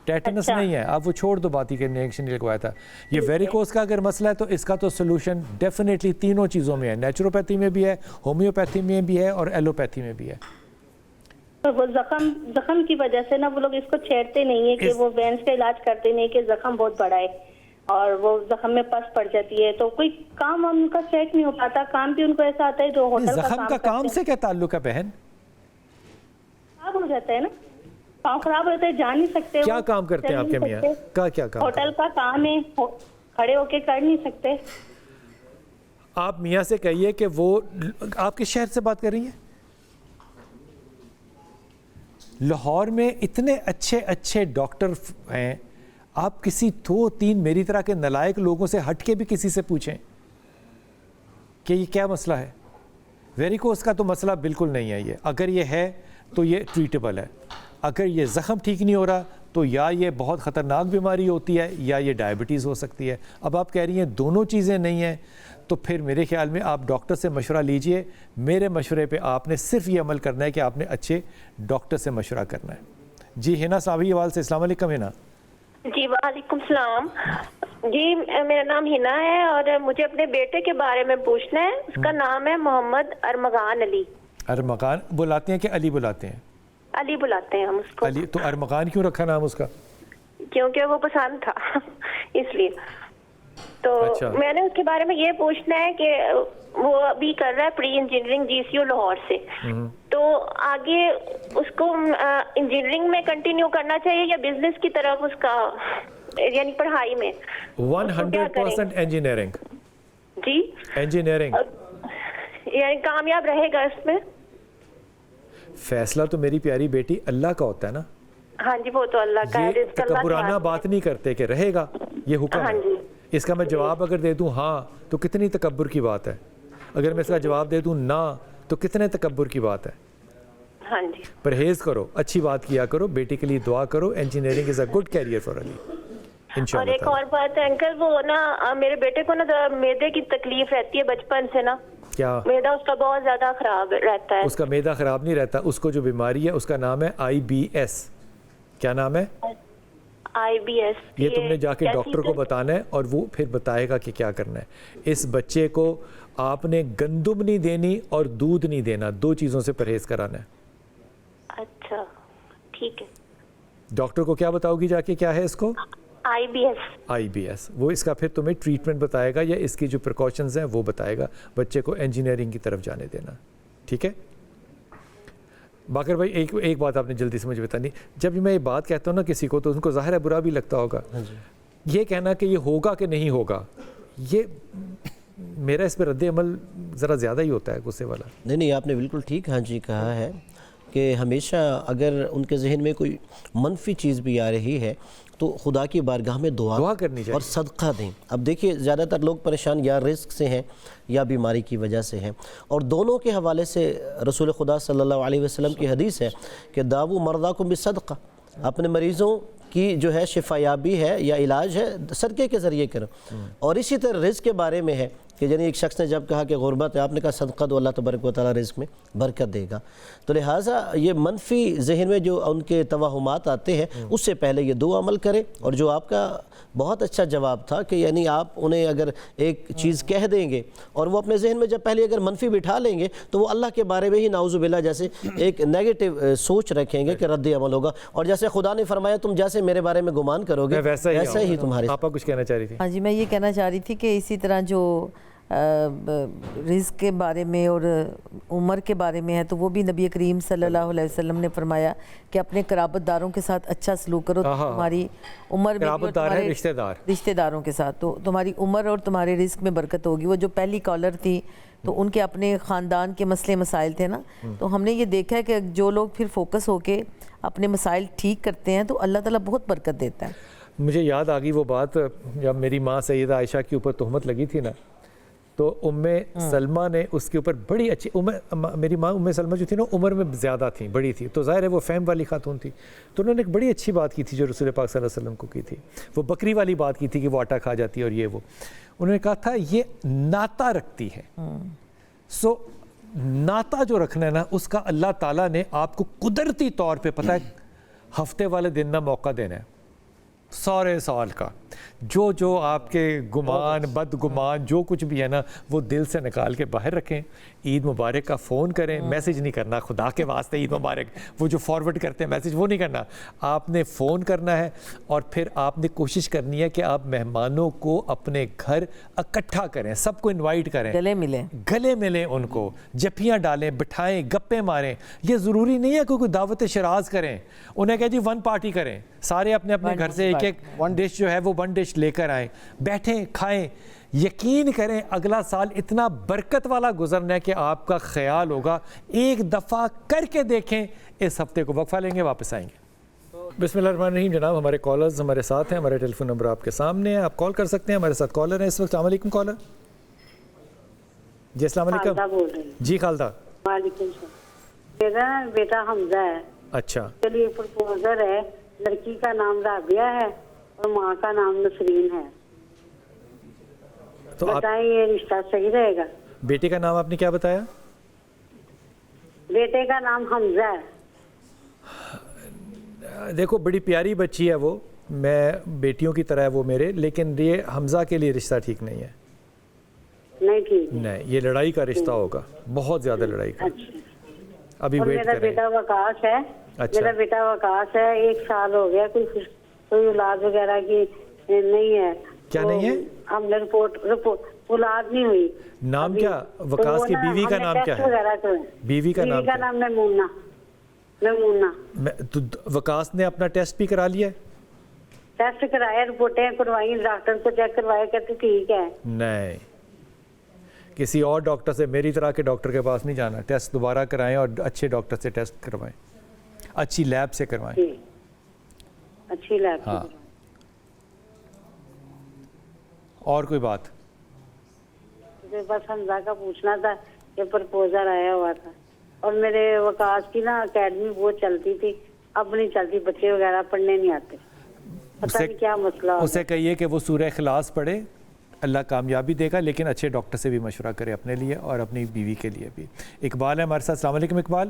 ٹیٹنس نہیں ہے، اب وہ چھوڑ دو بات ہی کہ انجیکشن نہیں لگوایا تھا. یہ ویریکوز کا اگر مسئلہ ہے تو اس کا تو سولوشن ڈیفینیٹلی تینوں چیزوں میں ہے، نیچروپیتھی میں بھی ہے، ہومیوپیتھی میں بھی ہے اور ایلوپیتھی میں بھی ہے. تو وہ زخم کی وجہ سے نا وہ لوگ اس کو چھیڑتے نہیں ہے کہ وہ وینس کا علاج کرتے نہیں کہ زخم بہت بڑا ہے اور وہ زخم میں پس پڑ جاتی ہے، تو کوئی کام ان کا سیٹ نہیں ہو پاتا. کام بھی ان کو ایسا آتا ہے جو ہوٹل کا زخم کا کام سے کیا تعلق ہے بہن؟ خراب ہو جاتا ہے نا، پاؤں خراب ہوتا ہے، جا نہیں سکتے. کیا کام کرتے ہیں آپ کے میاں؟ کیا کام؟ ہوٹل کا کام ہے، کھڑے ہو کے کر نہیں سکتے. آپ میاں سے کہیے کہ وہ آپ کس شہر سے بات کر رہی ہیں؟ لاہور میں اتنے اچھے ڈاکٹر ہیں، آپ کسی 2-3 میری طرح کے نالائق لوگوں سے ہٹ کے بھی کسی سے پوچھیں کہ یہ کیا مسئلہ ہے. ویریکوز کا تو مسئلہ بالکل نہیں ہے. یہ اگر یہ ہے تو یہ ٹریٹیبل ہے. اگر یہ زخم ٹھیک نہیں ہو رہا تو یا یہ بہت خطرناک بیماری ہوتی ہے یا یہ ڈائبٹیز ہو سکتی ہے. اب آپ کہہ رہی ہیں دونوں چیزیں نہیں ہیں تو پھر میرے خیال میں آپ ڈاکٹر سے مشورہ لیجئے. میرے مشورے پہ آپ نے صرف یہ عمل کرنا ہے کہ آپ نے اچھے ڈاکٹر سے مشورہ کرنا ہے. جی ہینا صاحبی حوال سے. السلام علیکم ہینا. جی وعلیکم السلام. جی میرا نام ہنا ہے اور مجھے اپنے بیٹے کے بارے میں پوچھنا ہے. اس کا نام ہے محمد ارمغان علی. ارمغان بلاتے ہیں کہ علی بلاتے ہیں؟ علی بلاتے ہیں ہم اس کو. علی. تو ارمغان کیوں رکھا نام اس کا؟ کیونکہ وہ پسند تھا اس لیے. تو میں نے اس کے بارے میں یہ پوچھنا ہے کہ وہ ابھی کر رہا ہے پری انجینئرنگ GCU لاہور سے، تو آگے اس کو انجینئرنگ میں کنٹینیو کرنا چاہیے یا بزنس کی طرف اس کا یعنی پڑھائی میں 100% انجینئرنگ؟ جی انجینئرنگ یعنی کامیاب رہے گا اس میں؟ فیصلہ تو میری پیاری بیٹی اللہ کا ہوتا ہے نا. ہاں جی وہ تو اللہ کا ہے. یہ تکبرانہ بات نہیں کرتے کہ رہے گا، یہ حکم ہے. اس کا میں جواب اگر دے دوں ہاں تو کتنی تکبر کی بات ہے، اگر میں اس کا جواب دے دوں نہ تو کتنے تکبر کی بات ہے. ہاں جی. پرہیز کرو، اچھی بات کیا کرو، بیٹی کے لیے دعا کرو. Engineering is a good career for Ali انشاءاللہ. اور ایک اور بات ہے انکل، وہ نا میرے بیٹے کو نا معدے کی تکلیف رہتی ہے بچپن سے نا. کیا معدہ اس کا بہت زیادہ خراب رہتا ہے؟ اس کا معدہ خراب نہیں رہتا، اس کو جو بیماری ہے اس کا نام ہے IBS. کیا نام ہے؟ IBS। یہ تم نے جا کے ڈاکٹر کو بتانا ہے اور وہ پھر بتائے گا کہ کیا کرنا ہے۔ اس بچے کو آپ نے گندم نہیں دینی اور دودھ نہیں دینا، 2 چیزوں سے پرہیز کرانا ہے۔ اچھا ٹھیک ہے۔ ڈاکٹر کو کیا بتاؤ گی جا کے کیا ہے اس کو؟ IBS۔ وہ اس کا پھر تمہیں ٹریٹمنٹ بتائے گا یا اس کی جو پریکاشنز ہیں وہ بتائے گا۔ بچے کو انجینئرنگ کی طرف جانے دینا، ٹھیک ہے؟ باقر بھائی ایک بات آپ نے جلدی سے مجھے بتانی، جب میں یہ بات کہتا ہوں نا کسی کو تو ان کو ظاہر ہے برا بھی لگتا ہوگا، یہ کہنا کہ یہ ہوگا کہ نہیں ہوگا، یہ میرا اس پہ رد عمل ذرا زیادہ ہی ہوتا ہے غصے والا۔ نہیں آپ نے بالکل ٹھیک ہاں جی کہا ہے کہ ہمیشہ اگر ان کے ذہن میں کوئی منفی چیز بھی آ رہی ہے تو خدا کی بارگاہ میں دعا کرنی چاہیے اور صدقہ دیں۔ اب دیکھیے زیادہ تر لوگ پریشان یا رزق سے ہیں یا بیماری کی وجہ سے ہیں، اور دونوں کے حوالے سے رسول خدا صلی اللہ علیہ وسلم کی حدیث ہے کہ داؤ مرداکم بالصدقہ، اپنے مریضوں کی جو ہے شفا یابی ہے یا علاج ہے صدقے کے ذریعے کرو۔ اور اسی طرح رزق کے بارے میں ہے کہ یعنی ایک شخص نے جب کہا کہ غربت ہے، آپ نے کہا صدقہ دو، اللہ تبارک و تعالیٰ رزق میں برکت دے گا۔ تو لہٰذا یہ منفی ذہن میں جو ان کے توہمات آتے ہیں اس سے پہلے یہ 2 عمل کریں، اور جو آپ کا بہت اچھا جواب تھا کہ یعنی آپ انہیں اگر ایک چیز کہہ دیں گے اور وہ اپنے ذہن میں جب پہلے اگر منفی بٹھا لیں گے تو وہ اللہ کے بارے میں ہی نعوذ باللہ جیسے ایک نیگیٹو سوچ رکھیں گے کہ رد عمل ہوگا، اور جیسے خدا نے فرمایا تم جیسے میرے بارے میں گمان کرو گے ویسا ہی تمہارے۔ آپ کچھ کہنا چاہ رہی تھی؟ ہاں جی، میں یہ کہنا چاہ رہی تھی کہ اسی طرح جو رزق کے بارے میں اور عمر کے بارے میں ہے تو وہ بھی نبی کریم صلی اللہ علیہ وسلم نے فرمایا کہ اپنے قرابت داروں کے ساتھ اچھا سلوک کرو، تمہاری عمر میں بھی، اور رشتہ داروں کے ساتھ تو تمہاری عمر اور تمہارے رزق میں برکت ہوگی۔ وہ جو پہلی کالر تھی تو ان کے اپنے خاندان کے مسئلے مسائل تھے نا، تو ہم نے یہ دیکھا ہے کہ جو لوگ پھر فوکس ہو کے اپنے مسائل ٹھیک کرتے ہیں تو اللہ تعالیٰ بہت برکت دیتا ہے۔ مجھے یاد آ گئی وہ بات جب میری ماں سیدہ عائشہ کے اوپر تہمت لگی تھی نا، تو سلمہ نے اس کے اوپر بڑی اچھی میری ماں سلمہ جو تھی نا عمر میں زیادہ تھیں، بڑی تھی، تو ظاہر ہے وہ فہم والی خاتون تھی، تو انہوں نے ایک بڑی اچھی بات کی تھی جو رسول پاک صلی اللہ علیہ وسلم کو کی تھی، وہ بکری والی بات کی تھی کہ وہ آٹا کھا جاتی ہے اور یہ وہ، انہوں نے کہا تھا یہ ناتا رکھتی ہے۔ سو ناتا جو رکھنا ہے نا اس کا اللہ تعالیٰ نے آپ کو قدرتی طور پہ پتہ ہے ہفتے والے دن نہ موقع دینا ہے، سارے سال کا جو آپ کے گمان بدگمان جو کچھ بھی ہے نا وہ دل سے نکال کے باہر رکھیں۔ عید مبارک کا فون کریں، میسج نہیں کرنا، خدا کے واسطے عید مبارک وہ جو فارورڈ کرتے ہیں میسج وہ نہیں کرنا، آپ نے فون کرنا ہے، اور پھر آپ نے کوشش کرنی ہے کہ آپ مہمانوں کو اپنے گھر اکٹھا کریں، سب کو انوائٹ کریں، گلے ملیں، ان کو جپیاں ڈالیں، بٹھائیں، گپیں ماریں۔ یہ ضروری نہیں ہے کہ کوئی دعوت شراز کریں، انہیں کہہ جی 1 پارٹی کریں، سارے اپنے اپنے گھر سے ایک ڈش جو ہے وہ 1 ڈش لے کر آئیں، بیٹھیں کھائیں۔ یقین کریں اگلا سال اتنا برکت والا گزرنا ہے کہ آپ کا خیال ہوگا ایک دفعہ کر کے دیکھیں۔ اس ہفتے کو وقفہ لیں گے، واپس آئیں گے۔ بسم اللہ الرحمن الرحیم۔ جناب ہمارے کالرز ہمارے ساتھ ہیں، ہمارے ٹیلی فون نمبر آپ کے سامنے ہیں، آپ کال کر سکتے ہیں۔ ہمارے ساتھ کالر ہیں اس وقت۔ السلام علیکم کالر جی۔ السلام علیکم جی خالدہ۔ وعلیکم السلام۔ میرا بیٹا حمزہ ہے۔ اچھا، چلیے پرپوزر ہے، لڑکی کا نام رابعہ ہے اور ماں کا نام نسرین ہے، تو بتائیں یہ رشتہ صحیح رہے گا؟ بیٹے کا نام آپ نے کیا بتایا؟ بیٹے کا نام حمزہ ہے۔ دیکھو بڑی پیاری بچی ہے وہ، میں بیٹیوں کی طرح ہے وہ میرے، لیکن یہ حمزہ کے لیے رشتہ ٹھیک نہیں ہے۔ نہیں ٹھیک؟ نہیں، یہ لڑائی کا رشتہ ہوگا، بہت زیادہ لڑائی کا۔ ابھی ویٹ میرا بیٹا وقاص ہے، میرا بیٹا وقاص ہے، 1 سال ہو گیا، کوئی اولاد وغیرہ کی نہیں ہے۔ کیا نہیں ہے؟ ہم نے رپورٹ اولاد نہیں ہوئی۔ نام کیا وقاص کی بیوی کا نام کیا ہے؟ بیوی کا نام میمونہ۔ تو وقاص نے اپنا ٹیسٹ بھی کرا لیا ہے؟ ٹیسٹ کرایا، رپورٹیں کروائی، ڈاکٹر کو چیک کروایا، کہتے ٹھیک ہے۔ نہیں، کسی اور ڈاکٹر سے، میری طرح کے ڈاکٹر کے پاس نہیں جانا، ٹیسٹ دوبارہ کرائیں اور اچھے ڈاکٹر سے ٹیسٹ کروائیں، اچھی لیب سے کروائیں۔ اچھی لیب۔ ہاں، اور کوئی بات؟ بس حمزہ کا پوچھنا تھا کہ پرپوزل آیا ہوا تھا، اور میرے وقاص کی نا اکیڈمی بہت چلتی تھی، اب نہیں چلتی، بچے وغیرہ پڑھنے نہیں آتے، پتہ نہیں کیا مسئلہ ہوگا۔ اسے کہیے کہ وہ سورہ اخلاص پڑھے، اللہ کامیابی دے گا، لیکن اچھے ڈاکٹر سے بھی مشورہ کرے اپنے لیے اور اپنی بیوی کے لیے بھی۔ اقبال ہے ہمارے ساتھ۔ السلام علیکم اقبال۔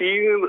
3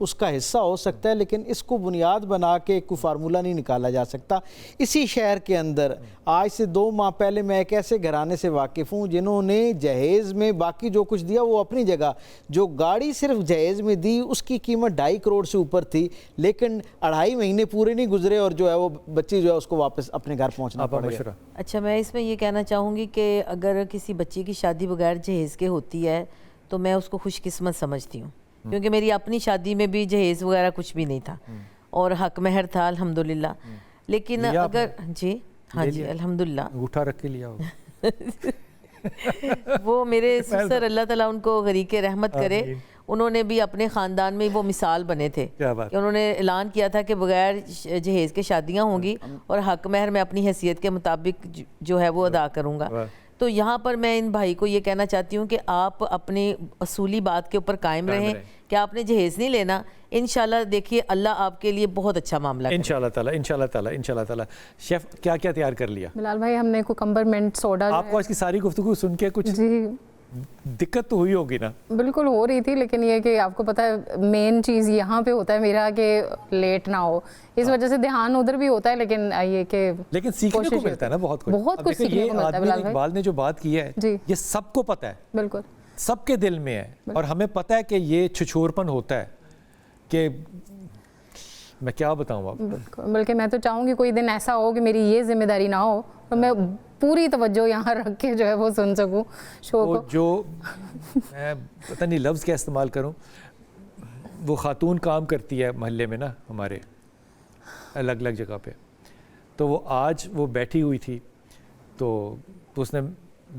اس کا حصہ ہو سکتا ہے، لیکن اس کو بنیاد بنا کے کوئی فارمولہ نہیں نکالا جا سکتا۔ اسی شہر کے اندر آج سے 2 ماہ پہلے میں ایک ایسے گھرانے سے واقف ہوں جنہوں نے جہیز میں باقی جو کچھ دیا وہ اپنی جگہ، جو گاڑی صرف جہیز میں دی اس کی قیمت 2.5 کروڑ سے اوپر تھی، لیکن 2.5 مہینے پورے نہیں گزرے اور جو ہے وہ بچی جو ہے اس کو واپس اپنے گھر پہنچنا پڑ گیا۔ اچھا، میں اس میں یہ کہنا چاہوں گی کہ اگر کسی بچی کی شادی بغیر جہیز کے ہوتی ہے تو میں اس کو خوش قسمت سمجھتی ہوں، کیونکہ میری اپنی شادی میں بھی جہیز وغیرہ کچھ بھی نہیں تھا اور حق مہر تھا الحمدللہ۔ لیکن اگر جی ہاں جی الحمدللہ انگوٹھا رکھ کے لیا وہ میرے سسر اللہ تعالیٰ ان کو غریق رحمت کرے، انہوں نے بھی اپنے خاندان میں وہ مثال بنے تھے کہ انہوں نے اعلان کیا تھا کہ بغیر جہیز کے شادیاں ہوں گی اور حق مہر میں اپنی حیثیت کے مطابق جو ہے وہ ادا کروں گا۔ تو یہاں پر میں ان بھائی کو یہ کہنا چاہتی ہوں کہ آپ اپنی اصولی بات کے اوپر قائم رہیں کہ آپ نے جہیز نہیں لینا، انشاءاللہ دیکھیے اللہ آپ کے لیے بہت اچھا معاملہ کرے انشاءاللہ تعالیٰ، انشاءاللہ تعالیٰ، انشاءاللہ تعالیٰ۔ شیف کیا کیا تیار کر لیا؟ بلال بھائی ہم نے کوکمبر منٹ سوڈا، آپ کو آج کی ساری گفتگو سن کے کچھ دقت تو ہوئی ہوگی نا؟ بالکل ہو رہی تھی، لیکن یہ کہ آپ کو پتہ ہے مین چیز یہاں پہ ہوتا ہے میرا کہ لیٹ نہ ہو، اس وجہ سے دھیان ادھر بھی ہوتا ہے، لیکن یہ کہ لیکن سیکھنے کو ملتا ہے نا بہت کچھ، بہت کچھ سیکھنے کو ملتا ہے۔ بلال بھائی اقبال نے جو بات کی ہے یہ سب کو پتہ ہے، بالکل سب کے دل میں ہے، اور ہمیں پتہ ہے کہ یہ چھچورپن ہوتا ہے کہ میں کیا بتاؤں آپ، بلکہ میں تو چاہوں گی کوئی دن ایسا ہو کہ میری یہ ذمہ داری نہ ہو تو میں پوری توجہ یہاں رکھ کے جو ہے وہ سن سکوں شو کو۔ جو میں پتہ نہیں لفظ کیا استعمال کروں، وہ خاتون کام کرتی ہے محلے میں نا ہمارے الگ الگ جگہ پہ، تو وہ آج وہ بیٹھی ہوئی تھی تو اس نے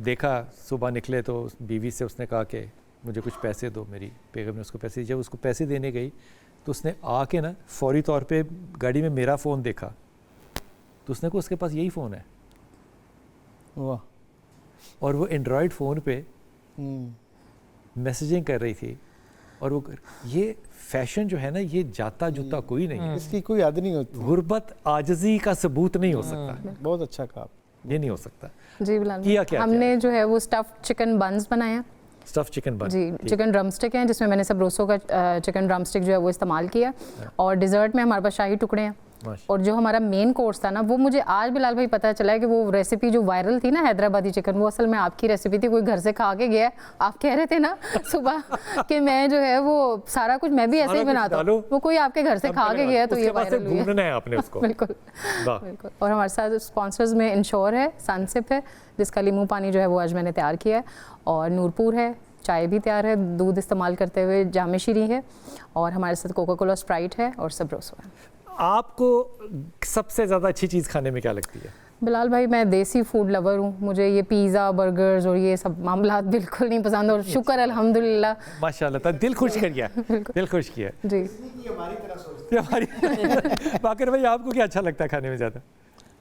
دیکھا صبح نکلے تو بیوی سے اس نے کہا کہ مجھے کچھ پیسے دو، میری بیگم نے اس کو پیسے دی۔ جب اس کو پیسے دینے گئی تو اس نے آ کے نا فوری طور پہ گاڑی میں میرا فون دیکھا تو اس نے کہا اس کے پاس یہی فون ہے، واہ، اور وہ اینڈرائڈ فون پہ میسیجنگ کر رہی تھی، اور وہ یہ فیشن جو ہے نا یہ جاتا جوتا کوئی نہیں ہے، اس کی کوئی یاد نہیں ہوتی، غربت عاجزی کا ثبوت نہیں ہو سکتا، بہت اچھا کہا، یہ نہیں ہو سکتا۔ جی بلال ہم نے جو ہے وہ اسٹفڈ چکن بنز بنایا، اسٹف چکن بن، جی چکن ڈرم سٹک ہیں جس میں نے سبروسو کا چکن ڈرم سٹک جو ہے وہ استعمال کیا، اور ڈیزرٹ میں ہمارے پاس شاہی ٹکڑے ہیں، اور جو ہمارا مین کورس تھا نا وہ مجھے آج بلال بھائی پتہ چلا ہے کہ وہ ریسیپی جو وائرل تھی نا حیدرآبادی چکن، وہ اصل میں آپ کی ریسیپی تھی، کوئی گھر سے کھا کے گیا ہے، آپ کہہ رہے تھے نا صبح کہ میں جو ہے وہ سارا کچھ میں بھی ایسے ہی بناتا ہوں، وہ کوئی آپ کے گھر سے کھا کے گیا تو یہ وائرل ہوئی ہے۔ بالکل بالکل۔ اور ہمارے ساتھ اسپانسرز میں انشور ہے، سنسپ ہے جس کا لیمو پانی جو ہے وہ آج میں نے تیار کیا ہے، اور نورپور ہے، چائے بھی تیار ہے دودھ استعمال کرتے ہوئے، جامع شیریں ہے، اور ہمارے ساتھ کوکا کولا اسپرائٹ ہے، اور سبروسو ہے۔ آپ کو سب سے زیادہ اچھی چیز کھانے میں کیا لگتی ہے؟ بلال بھائی میں دیسی فوڈ لور ہوں، مجھے یہ پیزا برگرز اور یہ سب معاملات بالکل نہیں پسند، اور شکر الحمدللہ ماشاء اللہ دل خوش کر گیا، دل خوش کیا جی۔ باقر بھائی آپ کو کیا اچھا لگتا ہے کھانے میں زیادہ؟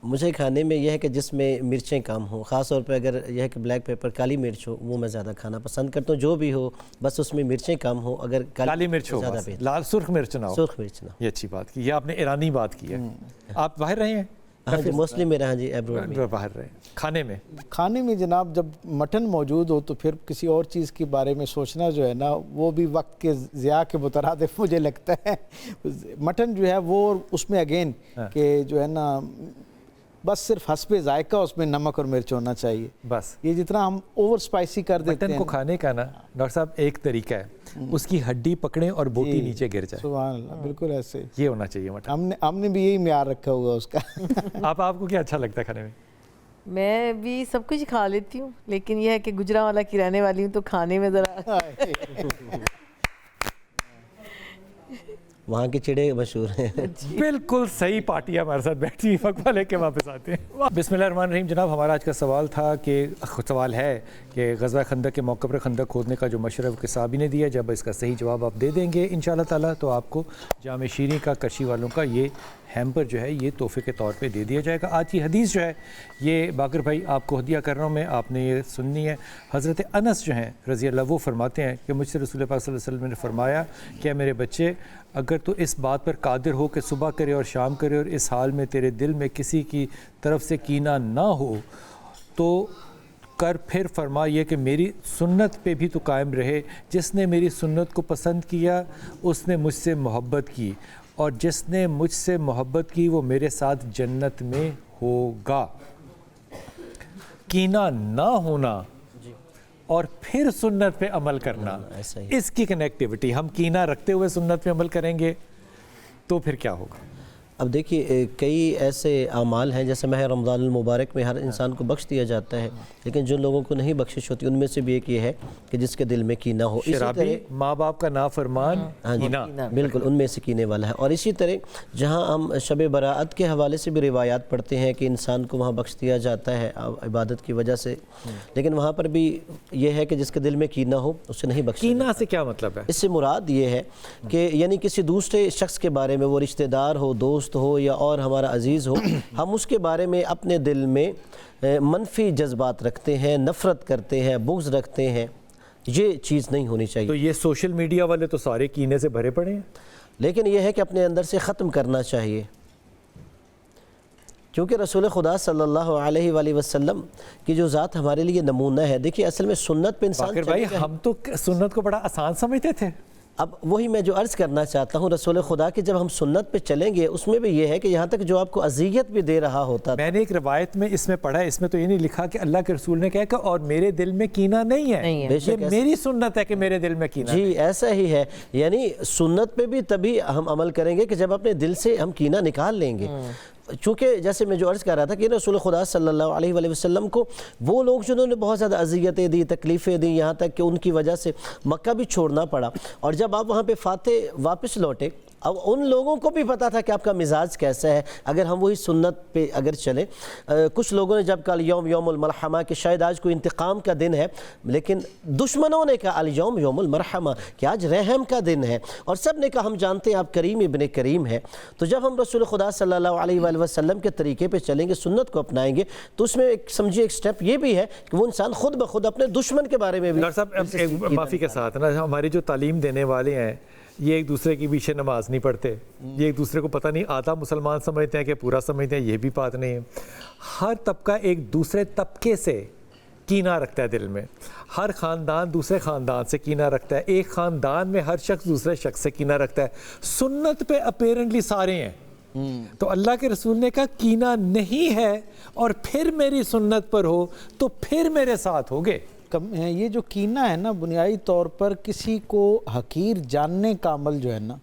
مجھے کھانے میں یہ ہے کہ جس میں مرچیں کم ہوں، خاص طور پہ اگر یہ ہے کہ بلیک پیپر کالی مرچ ہو، وہ میں زیادہ کھانا پسند کرتا ہوں، جو بھی ہو بس اس میں مرچیں کم ہوں، اگر کالی مرچ ہو، لال سرخ مرچ نہ ہو، سرخ مرچ نہ ہو۔ یہ اچھی بات کی، یہ آپ نے ایرانی بات کی ہے۔ آپ باہر رہے ہیں؟ ہاں جی موسٹلی میرا، ہاں جی ایبروڈ میں باہر رہے۔ کھانے میں جناب جب مٹن موجود ہو تو پھر کسی اور چیز کے بارے میں سوچنا جو ہے نا وہ بھی وقت کے ضیاع کے مترادف مجھے لگتا ہے۔ مٹن جو ہے وہ اس میں اگین کہ جو ہے نا بس صرف حسب ذائقہ اس میں نمک اور مرچ ہونا چاہیے، بس یہ جتنا ہم اوور اسپائسی کر دیتے ہیں۔ مٹن کو کھانے کا نا ڈاکٹر صاحب ایک طریقہ ہے، اس کی ہڈی پکڑیں اور بوٹی نیچے گر جائے، سبحان اللہ، بالکل ایسے یہ ہونا چاہیے مٹن۔ ہم نے بھی یہی معیار رکھا ہوا اس کا۔ آپ کو کیا اچھا لگتا ہے کھانے میں؟ میں بھی سب کچھ کھا لیتی ہوں، لیکن یہ ہے کہ گجرانوالہ کی رہنے والی ہوں تو کھانے میں ذرا وہاں کے چڑے مشہور ہیں۔ بالکل صحیح، پارٹی ہمارے ساتھ بیٹھی، وقفہ لے کے واپس آتے ہیں۔ بسم اللہ الرحمن الرحیم۔ جناب ہمارا آج کا سوال تھا کہ سوال ہے کہ غزوہ خندق کے موقع پر خندق کھودنے کا جو مشورہ وہ کس صحابی نے دیا، جب اس کا صحیح جواب آپ دے دیں گے انشاءاللہ تعالیٰ تو آپ کو جامع شیریں کا کرشی والوں کا یہ ہیمپر جو ہے یہ تحفے کے طور پہ دے دیا جائے گا۔ آج کی حدیث جو ہے یہ باقر بھائی آپ کو ہدیہ کر رہا ہوں میں، آپ نے یہ سننی ہے۔ حضرت انس جو ہیں رضی اللہ وہ فرماتے ہیں کہ مجھ سے رسول پاک صلی اللہ علیہ وسلم نے فرمایا کہ میرے بچے اگر تو اس بات پر قادر ہو کہ صبح کرے اور شام کرے اور اس حال میں تیرے دل میں کسی کی طرف سے کینہ نہ ہو تو کر پھر فرمایا کہ میری سنت پہ بھی تو قائم رہے، جس نے میری سنت کو پسند کیا اس نے مجھ سے محبت کی، اور جس نے مجھ سے محبت کی وہ میرے ساتھ جنت میں ہوگا۔ کینہ نہ ہونا اور پھر سنت پہ عمل کرنا، اس کی کنیکٹیوٹی، ہم کینہ رکھتے ہوئے سنت پہ عمل کریں گے تو پھر کیا ہوگا؟ اب دیکھیے کئی ایسے اعمال ہیں، جیسے ماہ رمضان المبارک میں ہر انسان کو بخش دیا جاتا ہے، لیکن جن لوگوں کو نہیں بخشش ہوتی ان میں سے بھی ایک یہ ہے کہ جس کے دل میں کینہ ہو، شرابی، ماں باپ کا نافرمان، کینہ، بالکل ان میں سے کینے والا ہے۔ اور اسی طرح جہاں ہم شب برات کے حوالے سے بھی روایات پڑھتے ہیں کہ انسان کو وہاں بخش دیا جاتا ہے عبادت کی وجہ سے، لیکن وہاں پر بھی یہ ہے کہ جس کے دل میں کینہ ہو اسے نہیں بخشا۔ کینہ سے کیا مطلب ہے؟ اس سے مراد یہ ہے کہ یعنی کسی دوسرے شخص کے بارے میں، وہ رشتہ دار ہو، دوست ہو یا اور ہمارا عزیز ہو، ہم اس کے بارے میں اپنے دل میں منفی جذبات رکھتے ہیں، نفرت کرتے ہیں، بغض رکھتے ہیں، یہ چیز نہیں ہونی چاہیے۔ تو یہ سوشل میڈیا والے تو سارے کینے سے بھرے پڑے ہیں، لیکن یہ ہے کہ اپنے اندر سے ختم کرنا چاہیے، کیونکہ رسول خدا صلی اللہ علیہ وآلہ وسلم کی جو ذات ہمارے لیے نمونہ ہے۔ دیکھیے اصل میں سنت پہ انسان باقر بھائی ہم تو سنت کو بڑا آسان سمجھتے تھے۔ اب وہی میں جو عرض کرنا چاہتا ہوں، رسول خدا کہ جب ہم سنت پہ چلیں گے اس میں بھی یہ ہے کہ یہاں تک جو آپ کو اذیت بھی دے رہا ہوتا، میں نے ایک روایت میں اس میں پڑھا ہے، اس میں تو یہ نہیں لکھا کہ اللہ کے رسول نے کہا کہ اور میرے دل میں کینہ نہیں ہے، یہ میری سنت ہے کہ میرے دل میں کینہ، جی ایسا ہی ہے، یعنی سنت پہ بھی تبھی ہم عمل کریں گے کہ جب اپنے دل سے ہم کینہ نکال لیں گے۔ چونکہ جیسے میں جو عرض کر رہا تھا کہ رسول خدا صلی اللہ علیہ وآلہ وسلم کو وہ لوگ جنہوں نے بہت زیادہ اذیتیں دی، تکلیفیں دی، یہاں تک کہ ان کی وجہ سے مکہ بھی چھوڑنا پڑا، اور جب آپ وہاں پہ فاتح واپس لوٹے، اب ان لوگوں کو بھی پتا تھا کہ آپ کا مزاج کیسا ہے اگر ہم وہی سنت پہ اگر چلیں۔ کچھ لوگوں نے جب کہا الیوم یوم المرحمہ کہ شاید آج کوئی انتقام کا دن ہے، لیکن دشمنوں نے کہا الیوم یوم المرحمہ کہ آج رحم کا دن ہے، اور سب نے کہا ہم جانتے ہیں آپ کریم ابن کریم ہیں۔ تو جب ہم رسول خدا صلی اللہ علیہ وآلہ وسلم کے طریقے پہ چلیں گے، سنت کو اپنائیں گے، تو اس میں ایک سمجھیے ایک سٹیپ یہ بھی ہے کہ وہ انسان خود بخود اپنے دشمن کے بارے میں بھی۔ ڈاکٹر صاحب ایک معافی کے ساتھ نا، ہماری جو تعلیم دینے والے ہیں یہ ایک دوسرے کے پیچھے نماز نہیں پڑھتے، یہ ایک دوسرے کو پتہ نہیں آدھا مسلمان سمجھتے ہیں کہ پورا سمجھتے ہیں، یہ بھی بات نہیں ہے۔ ہر طبقہ ایک دوسرے طبقے سے کینہ رکھتا ہے دل میں، ہر خاندان دوسرے خاندان سے کینہ رکھتا ہے، ایک خاندان میں ہر شخص دوسرے شخص سے کینہ رکھتا ہے۔ سنت پہ اپیرنٹلی سارے ہیں، تو اللہ کے رسول نے کہا کینہ نہیں ہے اور پھر میری سنت پر ہو تو پھر میرے ساتھ ہوگے۔ یہ جو کینہ ہے نا، بنیادی طور پر کسی کو حقیر جاننے کا عمل جو ہے نا،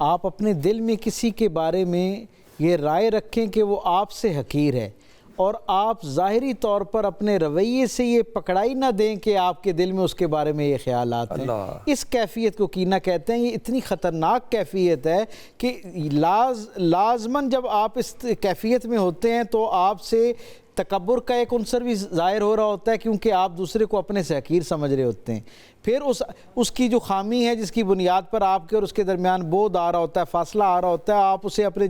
آپ اپنے دل میں کسی کے بارے میں یہ رائے رکھیں کہ وہ آپ سے حقیر ہے، اور آپ ظاہری طور پر اپنے رویے سے یہ پکڑائی نہ دیں کہ آپ کے دل میں اس کے بارے میں یہ خیالات ہیں، اس کیفیت کو کینہ کہتے ہیں۔ یہ اتنی خطرناک کیفیت ہے کہ لازماً جب آپ اس کیفیت میں ہوتے ہیں تو آپ سے تکبر کا ایک عنصر بھی ظاہر ہو رہا ہوتا ہے، کیونکہ آپ دوسرے کو اپنے سے حقیر سمجھ رہے ہوتے ہیں۔ پھر اس کی جو خامی ہے جس کی بنیاد پر آپ کے اور اس کے درمیان بودھ آ رہا ہوتا ہے، فاصلہ آ رہا ہوتا ہے، آپ اسے اپنے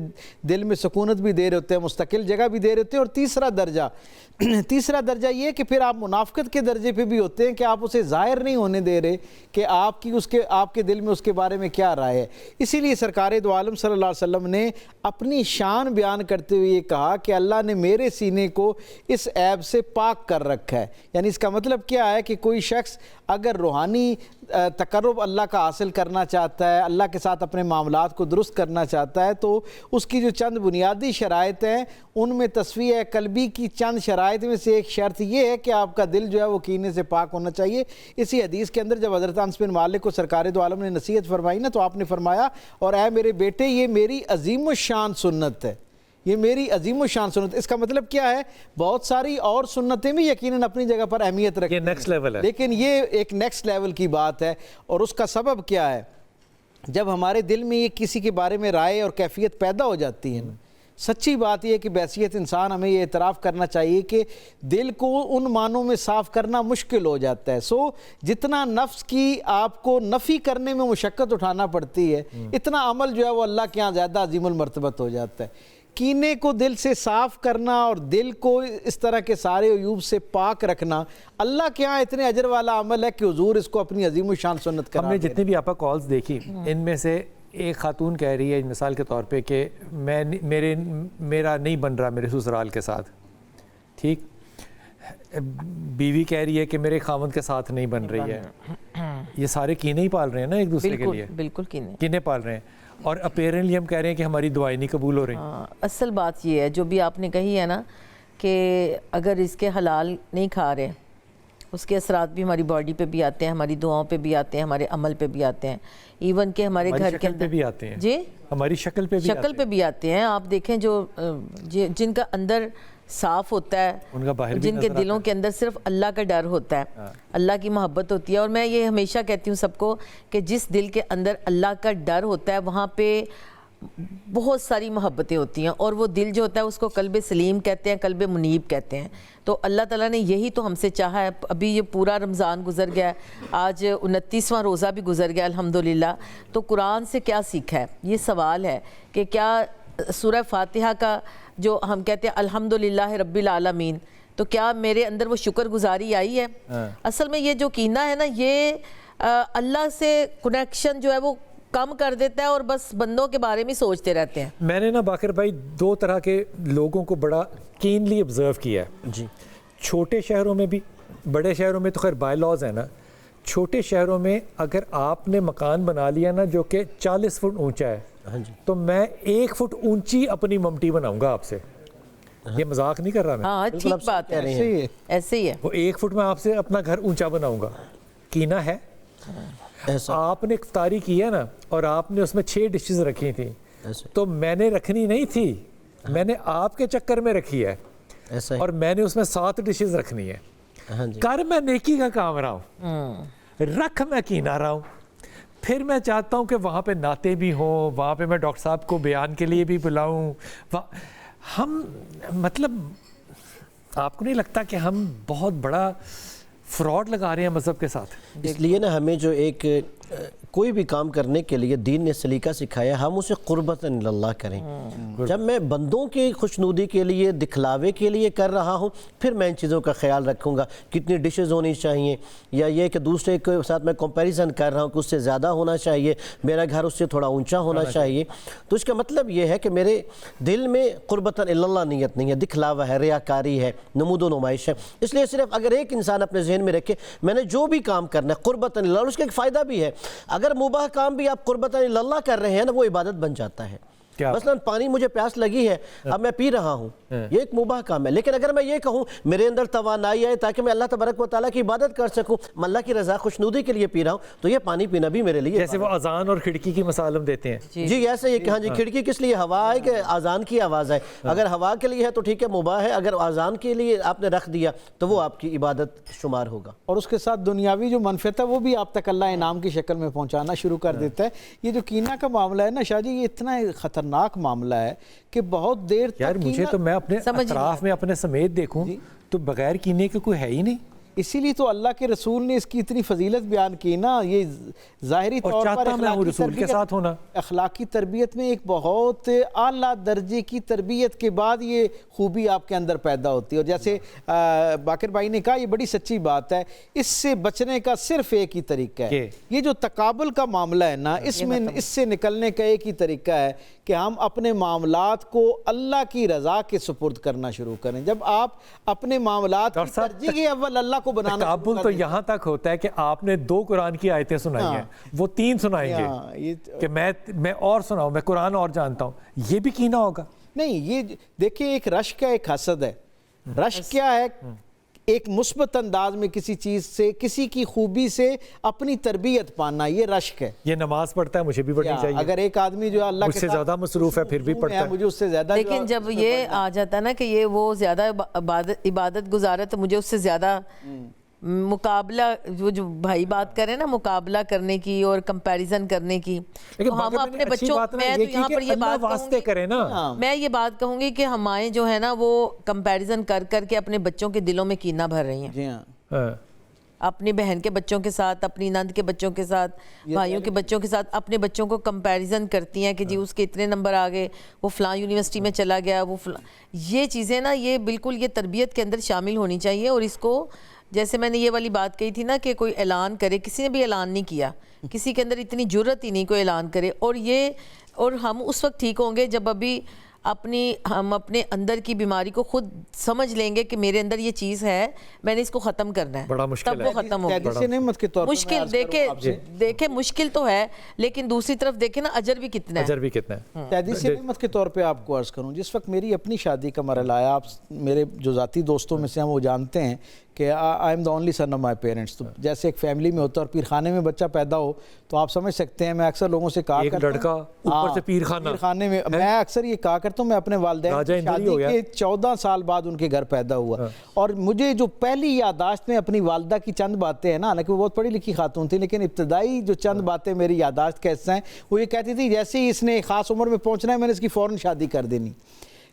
دل میں سکونت بھی دے رہے ہوتے ہیں، مستقل جگہ بھی دے رہے ہوتے ہیں۔ اور تیسرا درجہ یہ کہ پھر آپ منافقت کے درجے پہ بھی ہوتے ہیں کہ آپ اسے ظاہر نہیں ہونے دے رہے کہ آپ کے دل میں اس کے بارے میں کیا رائے ہے۔ اسی لیے سرکار دو عالم صلی اللہ علیہ وسلم نے اپنی شان بیان کرتے ہوئے یہ کہا کہ اللہ نے میرے سینے کو اس عیب سے پاک کر رکھا ہے۔ یعنی اس کا مطلب کیا ہے کہ کوئی شخص اگر روحانی تقرب اللہ کا حاصل کرنا چاہتا ہے، اللہ کے ساتھ اپنے معاملات کو درست کرنا چاہتا ہے، تو اس کی جو چند بنیادی شرائط ہیں ان میں تصفیہ قلبی کی چند شرائط میں سے ایک شرط یہ ہے کہ آپ کا دل جو ہے وہ کینے سے پاک ہونا چاہیے۔ اسی حدیث کے اندر جب حضرت انس بن مالک کو سرکار دو عالم نے نصیحت فرمائی نا، تو آپ نے فرمایا اور اے میرے بیٹے یہ میری عظیم الشان سنت ہے، یہ میری عظیم الشان سنت۔ اس کا مطلب کیا ہے؟ بہت ساری اور سنتیں بھی یقیناً اپنی جگہ پر اہمیت رکھتی ہیں، نیکسٹ لیول ہے، لیکن یہ ایک نیکسٹ لیول کی بات ہے۔ اور اس کا سبب کیا ہے؟ جب ہمارے دل میں یہ کسی کے بارے میں رائے اور کیفیت پیدا ہو جاتی ہے نا، سچی بات یہ ہے کہ بحیثیت انسان ہمیں یہ اعتراف کرنا چاہیے کہ دل کو ان معنوں میں صاف کرنا مشکل ہو جاتا ہے۔ جتنا نفس کی آپ کو نفی کرنے میں مشقت اٹھانا پڑتی ہے، اتنا عمل جو ہے وہ اللہ کے ہاں زیادہ عظیم المرتبت ہو جاتا ہے۔ کینے کو دل سے صاف کرنا اور دل کو اس طرح کے سارے عیوب سے پاک رکھنا اللہ کے ہاں اتنے اجر والا عمل ہے کہ حضور اس کو اپنی عظیم الشان سنت قرار ہم نے جتنے بھی آپ کا کالز دیکھی، ان میں سے ایک خاتون کہہ رہی ہے مثال کے طور پہ کہ میرا نہیں بن رہا میرے سسرال کے ساتھ، ٹھیک، بیوی کہہ رہی ہے کہ میرے خاوند کے ساتھ نہیں بن رہی ہے, یہ سارے کینے ہی پال رہے ہیں نا ایک دوسرے کے لیے, بالکل کینے پال رہے ہیں, اور اپیرنٹلی ہم کہہ رہے ہیں کہ ہماری دعائیں نہیں قبول ہو رہی. اصل بات یہ ہے جو بھی آپ نے کہی ہے نا کہ اگر اس کے حلال نہیں کھا رہے, اس کے اثرات بھی ہماری باڈی پہ بھی آتے ہیں, ہماری دعاؤں پہ بھی آتے ہیں, ہمارے عمل پہ بھی آتے ہیں, ایون کہ ہمارے گھر کے اندر بھی آتے ہیں, جی ہماری شکل پہ بھی آتے ہیں. آپ دیکھیں جو جن کا اندر صاف ہوتا ہے, جن کے دلوں کے اندر صرف اللہ کا ڈر ہوتا ہے, اللہ کی محبت ہوتی ہے, اور میں یہ ہمیشہ کہتی ہوں سب کو کہ جس دل کے اندر اللہ کا ڈر ہوتا ہے وہاں پہ بہت ساری محبتیں ہوتی ہیں, اور وہ دل جو ہوتا ہے اس کو قلب سلیم کہتے ہیں, قلب منیب کہتے ہیں. تو اللہ تعالیٰ نے یہی تو ہم سے چاہا ہے. ابھی یہ پورا رمضان گزر گیا ہے, آج 29واں روزہ بھی گزر گیا الحمدللہ. تو قرآن سے کیا سیکھا ہے, یہ سوال ہے کہ کیا سورہ فاتحہ کا جو ہم کہتے ہیں الحمدللہ رب العالمین, تو کیا میرے اندر وہ شکر گزاری آئی ہے؟ اصل میں یہ جو کینہ ہے نا, یہ اللہ سے کنیکشن جو ہے وہ کم کر دیتا ہے, اور بس بندوں کے بارے میں سوچتے رہتے ہیں. میں نے نا باقر بھائی 2 طرح کے لوگوں کو بڑا کینلی آبزرو کیا ہے جی, چھوٹے شہروں میں بھی, بڑے شہروں میں تو خیر بائی لاز ہے نا. چھوٹے شہروں میں اگر آپ نے مکان بنا لیا نا جو کہ 40 فٹ اونچا ہے, تو میں 1 فٹ اونچی اپنی ممٹی بناؤں گا آپ سے. یہ مذاق نہیں کر رہا میں, ہاں ٹھیک بات ہے, ایسے ہی ہے. وہ 1 فٹ میں آپ سے اپنا گھر اونچا بناؤں گا. کینہ ہے. آپ نے افطاری کی ہے نا, اور آپ نے اس میں 6 ڈشز رکھی تھیں, تو میں نے رکھنی نہیں تھی, میں نے آپ کے چکر میں رکھی ہے, اور میں نے اس میں 7 ڈشز رکھنی ہے. کر میں نیکی کا کام رہا ہوں, رکھ میں کینہ رہا ہوں. پھر میں چاہتا ہوں کہ وہاں پہ نعتیں بھی ہوں, وہاں پہ میں ڈاکٹر صاحب کو بیان کے لیے بھی بلاؤں. ہم مطلب آپ کو نہیں لگتا کہ ہم بہت بڑا فراڈ لگا رہے ہیں مذہب کے ساتھ؟ اس لیے نا ہمیں جو ایک کوئی بھی کام کرنے کے لیے دین نے سلیقہ سکھایا, ہم اسے قربتاً اللہ کریں. جب میں بندوں کی خوشنودی کے لیے, دکھلاوے کے لیے کر رہا ہوں, پھر میں ان چیزوں کا خیال رکھوں گا کتنی ڈشز ہونی چاہیے, یا یہ کہ دوسرے کے ساتھ میں کمپیریزن کر رہا ہوں کہ اس سے زیادہ ہونا چاہیے, میرا گھر اس سے تھوڑا اونچا ہونا چاہیے. تو اس کا مطلب یہ ہے کہ میرے دل میں قربتاً اللہ نیت نہیں ہے, دکھلاوا ہے, ریاکاری ہے, نمود و نمائش ہے. اس لیے صرف اگر ایک انسان اپنے ذہن میں رکھے میں نے جو بھی کام کرنا ہے قربتاً اللہ, اور اس کا ایک فائدہ بھی ہے. اگر مباح کام بھی آپ قربتاً اللہ کر رہے ہیں نا, وہ عبادت بن جاتا ہے. مثلا پانی مجھے پیاس لگی ہے, اب میں پی رہا ہوں, یہ ایک مباح کام ہے. لیکن اگر میں یہ کہوں میرے اندر توانائی آئے تاکہ میں اللہ تبارک و تعالیٰ کی عبادت کر سکوں, میں اللہ کی رضا خوشنودی کے لیے پی رہا ہوں, تو یہ پانی پینا بھی میرے لیے, جیسے وہ اذان اور کھڑکی کی مثال ہم دیتے ہیں جی ایسے ہی کہ ہاں جی کھڑکی کس لیے, ہوا ہے کہ اذان کی آواز ہے. اگر ہوا کے لیے ہے تو ٹھیک ہے مباح ہے, اگر اذان کے لیے آپ نے رکھ دیا تو وہ آپ کی عبادت شمار ہوگا. اور اس کے ساتھ دنیاوی جو منفعت ہے وہ بھی آپ تک اللہ انعام کی شکل میں پہنچانا شروع کر دیتا ہے. یہ جو کینہ کا معاملہ ہے نا شاہ جی, یہ اتنا خطرناک معاملہ ہے کہ بہت دیر تک یار مجھے تو میں اپنے اطراف میں اپنے سمیت دیکھوں تو بغیر کینے کے کوئی ہے ہی نہیں. اسی لیے تو اللہ کے رسول نے اس کی اتنی فضیلت بیان کی نا. یہ ظاہری طور پر اخلاقی تربیت میں ایک بہت اعلیٰ درجے کی تربیت کے بعد یہ خوبی آپ کے اندر پیدا ہوتی ہے. اور جیسے باقر بھائی نے کہا, یہ بڑی سچی بات ہے, اس سے بچنے کا صرف ایک ہی طریقہ ہے. یہ جو تقابل کا معاملہ ہے نا, اس سے نکلنے کا ایک ہی طریقہ ہے کہ ہم اپنے معاملات کو اللہ کی رضا کے سپرد کرنا شروع کریں. جب آپ اپنے معاملات کی ترجیح کے اول اللہ کو بنانا, تقابل تو یہاں تک ہوتا ہے کہ آپ نے 2 قرآن کی آیتیں سنائی ہیں, وہ 3 سنائیں گے کہ میں اور سناؤں, میں قرآن اور جانتا ہوں. یہ بھی کینہ ہوگا نہیں. یہ دیکھیں ایک رشک ہے, ایک حسد ہے. رشک کیا ہے, ایک مثبت انداز میں کسی چیز سے, کسی کی خوبی سے اپنی تربیت پانا, یہ رشک ہے. یہ نماز پڑھتا ہے, مجھے بھی پڑھنی چاہیے. اگر ایک آدمی جو اللہ مجھ سے زیادہ مصروف ہے پھر بھی پڑھتا ہے, مجھے اس سے زیادہ, لیکن جب یہ آ جاتا ہے نا کہ یہ وہ زیادہ عبادت گزار ہے, تو مجھے اس سے زیادہ مقابلہ, جو بھائی بات کریں نا مقابلہ کرنے کی اور کمپیریزن کرنے کی, تو ہم اپنے بچوں, میں تو یہاں پر یہ بات میں یہ بات کہوں گی کہ ہمارے جو ہے نا وہ کمپیریزن کر کر کے اپنے بچوں کے دلوں میں کینہ بھر رہی ہیں. اپنی بہن کے بچوں کے ساتھ, اپنی نند کے بچوں کے ساتھ, بھائیوں کے بچوں کے ساتھ اپنے بچوں کو کمپیریزن کرتی ہیں کہ جی اس کے اتنے نمبر آ گئے, وہ فلاں یونیورسٹی میں چلا گیا, وہ فلاں. یہ چیزیں نا یہ بالکل یہ تربیت کے اندر شامل ہونی چاہیے. اور اس کو جیسے میں نے یہ والی بات کہی تھی نا کہ کوئی اعلان کرے, کسی نے بھی اعلان نہیں کیا, کسی کے اندر اتنی جرت ہی نہیں کوئی اعلان کرے. اور ہم اس وقت ٹھیک ہوں گے جب ابھی ہم اپنے اندر کی بیماری کو خود سمجھ لیں گے کہ میرے اندر یہ چیز ہے, میں نے اس کو ختم کرنا ہے, بڑا مشکل تب وہ ختم ہوگا. مشکل دیکھیں مشکل تو ہے, لیکن دوسری طرف دیکھیں نا اجر بھی کتنا ہے. تحدیث نعمت کے طور پہ آپ کو عرض کروں, جس وقت میری اپنی شادی کا مرحلہ آیا, آپ میرے جو ذاتی دوستوں میں سے ہیں وہ جانتے ہیں کہ I am the only son of my parents. تو جیسے ایک فیملی میں ہوتا ہے اور پیرخانے میں بچہ پیدا ہو تو آپ سمجھ سکتے ہیں, میں اکثر لوگوں سے کہا کرتا ہوں, لڑکا اوپر سے پیرخانے میں, میں اکثر یہ کہا کرتا ہوں, میں اپنے والدین شادی کے 14 سال بعد ان کے گھر پیدا ہوا, اور مجھے جو پہلی یادداشت میں اپنی والدہ کی چند باتیں ہیں نا, حالانکہ وہ بہت پڑھی لکھی خاتون تھی, لیکن ابتدائی جو چند باتیں میری یادداشت کا حصہ ہیں وہ یہ کہتی تھی جیسے ہی اس نے خاص عمر میں پہنچنا ہے میں نے اس کی فوراً شادی کر دینی.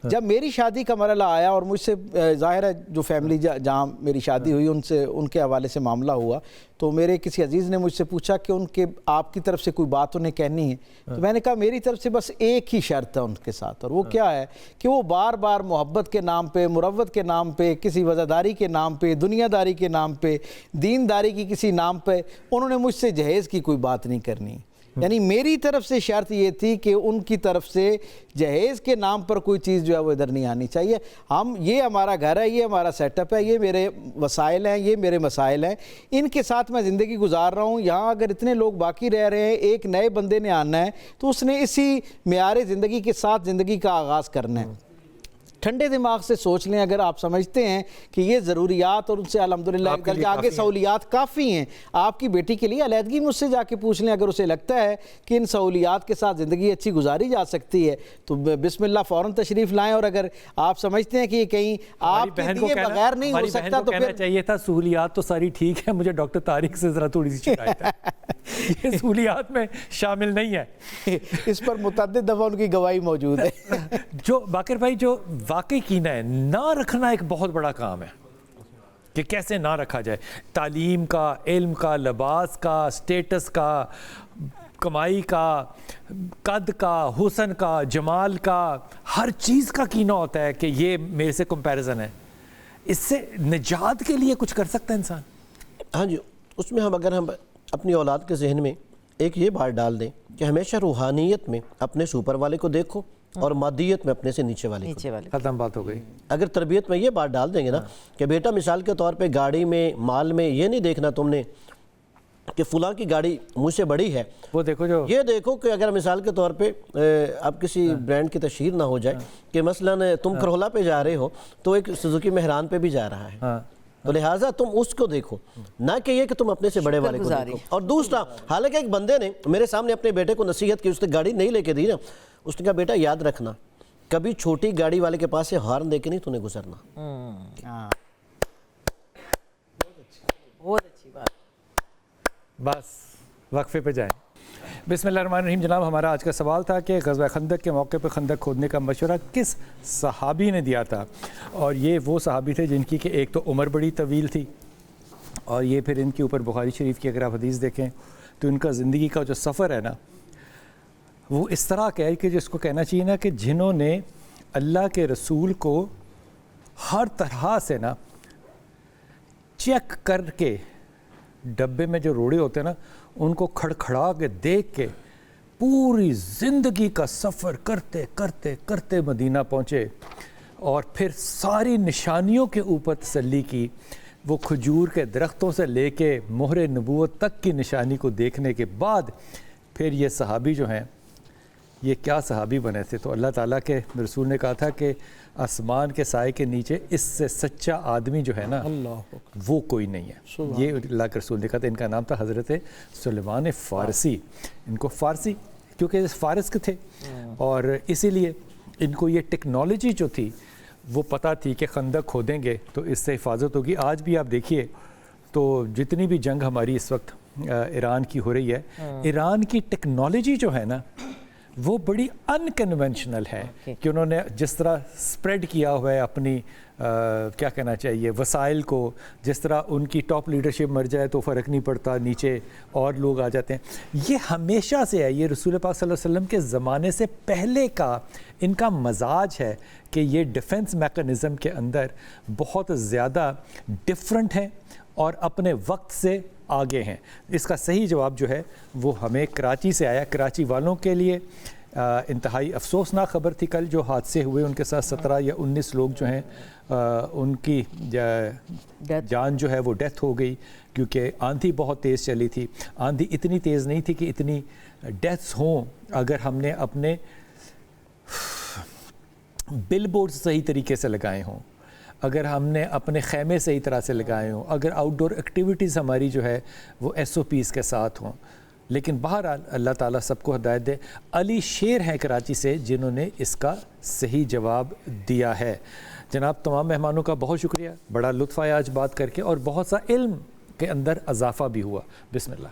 جب میری شادی کا مرحلہ آیا اور مجھ سے ظاہر ہے جو فیملی جہاں میری شادی ہوئی ان کے حوالے سے معاملہ ہوا, تو میرے کسی عزیز نے مجھ سے پوچھا کہ آپ کی طرف سے کوئی بات انہیں کہنی ہے, تو میں نے کہا میری طرف سے بس ایک ہی شرط ہے ان کے ساتھ, اور وہ کیا ہے کہ وہ بار بار محبت کے نام پہ, مروت کے نام پہ, کسی وزاداری کے نام پہ, دنیا داری کے نام پہ, دینداری کی کسی نام پہ انہوں نے مجھ سے جہیز کی کوئی بات نہیں کرنی. یعنی میری طرف سے شرط یہ تھی کہ ان کی طرف سے جہیز کے نام پر کوئی چیز جو ہے وہ ادھر نہیں آنی چاہیے. یہ ہمارا گھر ہے, یہ ہمارا سیٹ اپ ہے, یہ میرے وسائل ہیں, یہ میرے مسائل ہیں, ان کے ساتھ میں زندگی گزار رہا ہوں. یہاں اگر اتنے لوگ باقی رہ رہے ہیں, ایک نئے بندے نے آنا ہے تو اس نے اسی معیار زندگی کے ساتھ زندگی کا آغاز کرنا ہے. ٹھنڈے دماغ سے سوچ لیں, اگر آپ سمجھتے ہیں کہ یہ ضروریات اور ان سے الحمدللہ آگے سہولیات کافی ہیں, آپ کی بیٹی کے لیے علیحدگی مجھ سے جا کے پوچھ لیں. اگر اسے لگتا ہے کہ ان سہولیات کے ساتھ زندگی اچھی گزاری جا سکتی ہے تو بسم اللہ فوراً تشریف لائیں, اور اگر آپ سمجھتے ہیں کہ یہ کہیں آپ کے لیے بغیر نہیں ہو سکتا تو پھر چاہیے تھا سہولیات تو ساری ٹھیک ہے, مجھے ڈاکٹر طارق سے ذرا تھوڑی سی شکایت ہے, یہ سہولیات میں شامل نہیں ہے. اس پر متعدد دفعہ ان کی گواہی موجود ہے. جو باقر بھائی جو واقعی کینہ ہے, نہ رکھنا ایک بہت بڑا کام ہے کہ کیسے نہ رکھا جائے. تعلیم کا, علم کا, لباس کا, سٹیٹس کا, کمائی کا, قد کا, حسن کا, جمال کا, ہر چیز کا کینہ ہوتا ہے کہ یہ میرے سے کمپیریزن ہے. اس سے نجات کے لیے کچھ کر سکتا ہے انسان؟ ہاں جی, اس میں اگر ہم اپنی اولاد کے ذہن میں ایک یہ بات ڈال دیں کہ ہمیشہ روحانیت میں اپنے سے اوپر والے کو دیکھو اور مادیت میں اپنے سے نیچے والے کو. ختم بات ہو گئی. اگر تربیت میں یہ بات ڈال دیں گے نا کہ بیٹا مثال کے طور پہ گاڑی میں, مال میں یہ نہیں دیکھنا تم نے کہ فلاں کی گاڑی مجھ سے بڑی ہے, وہ دیکھو جو یہ دیکھو کہ اگر مثال کے طور پہ اب کسی برانڈ کی تشہیر نہ ہو جائے کہ مثلاً تم کرولہ پہ جا رہے ہو تو ایک سوزوکی مہران پہ بھی جا رہا ہے, تو لہٰذا تم اس کو دیکھو, نہ کہ یہ کہ تم اپنے سے بڑے والے کو دیکھو. اور دوسرا, حالانکہ ایک بندے نے میرے سامنے اپنے بیٹے کو نصیحت کی, اس نے گاڑی نہیں لے کے دی نا, اس نے کہا بیٹا یاد رکھنا کبھی چھوٹی گاڑی والے کے پاس سے ہارن دے کے نہیں تو نے گزرنا. بہت اچھی بات. بس وقفے پہ جائیں. بسم اللہ الرحمن الرحیم. جناب ہمارا آج کا سوال تھا کہ غزوہ خندق کے موقع پہ خندق کھودنے کا مشورہ کس صحابی نے دیا تھا, اور یہ وہ صحابی تھے جن کی کہ ایک تو عمر بڑی طویل تھی, اور یہ پھر ان کے اوپر بخاری شریف کی اگر آپ حدیث دیکھیں تو ان کا زندگی کا جو سفر ہے نا وہ اس طرح کا ہے کہ جس کو کہنا چاہیے نا کہ جنہوں نے اللہ کے رسول کو ہر طرح سے نا چیک کر کے, ڈبے میں جو روڑے ہوتے ہیں نا ان کو کھڑکھڑا کے دیکھ کے پوری زندگی کا سفر کرتے کرتے کرتے مدینہ پہنچے, اور پھر ساری نشانیوں کے اوپر تسلی کی. وہ کھجور کے درختوں سے لے کے مہر نبوت تک کی نشانی کو دیکھنے کے بعد پھر یہ صحابی جو ہیں یہ کیا صحابی بنے تھے. تو اللہ تعالیٰ کے رسول نے کہا تھا کہ آسمان کے سائے کے نیچے اس سے سچا آدمی جو ہے نا وہ کوئی نہیں ہے. یہ اللہ کے رسول نے کہا تھا. ان کا نام تھا حضرت سلیمان فارسی. ان کو فارسی کیونکہ فارس کے تھے, اور اسی لیے ان کو یہ ٹیکنالوجی جو تھی وہ پتہ تھی کہ خندق کھودیں گے تو اس سے حفاظت ہوگی. آج بھی آپ دیکھیے تو جتنی بھی جنگ ہماری اس وقت ایران کی ہو رہی ہے, ایران کی ٹیکنالوجی جو ہے نا وہ بڑی ان کنونشنل ہے کہ انہوں نے جس طرح سپریڈ کیا ہوا ہے اپنی کیا کہنا چاہیے وسائل کو, جس طرح ان کی ٹاپ لیڈرشپ مر جائے تو فرق نہیں پڑتا, نیچے اور لوگ آ جاتے ہیں. یہ ہمیشہ سے ہے, یہ رسول پاک صلی اللہ علیہ وسلم کے زمانے سے پہلے کا ان کا مزاج ہے کہ یہ ڈیفنس میکانزم کے اندر بہت زیادہ ڈفرنٹ ہیں اور اپنے وقت سے آگے ہیں. اس کا صحیح جواب جو ہے وہ ہمیں کراچی سے آیا. کراچی والوں کے لیے انتہائی افسوسناک خبر تھی کل جو حادثے ہوئے ان کے ساتھ 17 یا 19 لوگ جو ہیں ان کی جان جو ہے وہ ڈیتھ ہو گئی کیونکہ آندھی بہت تیز چلی تھی. آندھی اتنی تیز نہیں تھی کہ اتنی ڈیتھس ہوں. اگر ہم نے اپنے بل بورڈ صحیح طریقے سے لگائے ہوں, اگر ہم نے اپنے خیمے صحیح طرح سے لگائے ہوں, اگر آؤٹ ڈور ایکٹیویٹیز ہماری جو ہے وہ SOPs کے ساتھ ہوں, لیکن بہرحال اللہ تعالیٰ سب کو ہدایت دے. علی شیر ہیں کراچی سے جنہوں نے اس کا صحیح جواب دیا ہے. جناب تمام مہمانوں کا بہت شکریہ, بڑا لطف آیا آج بات کر کے اور بہت سا علم کے اندر اضافہ بھی ہوا. بسم اللہ.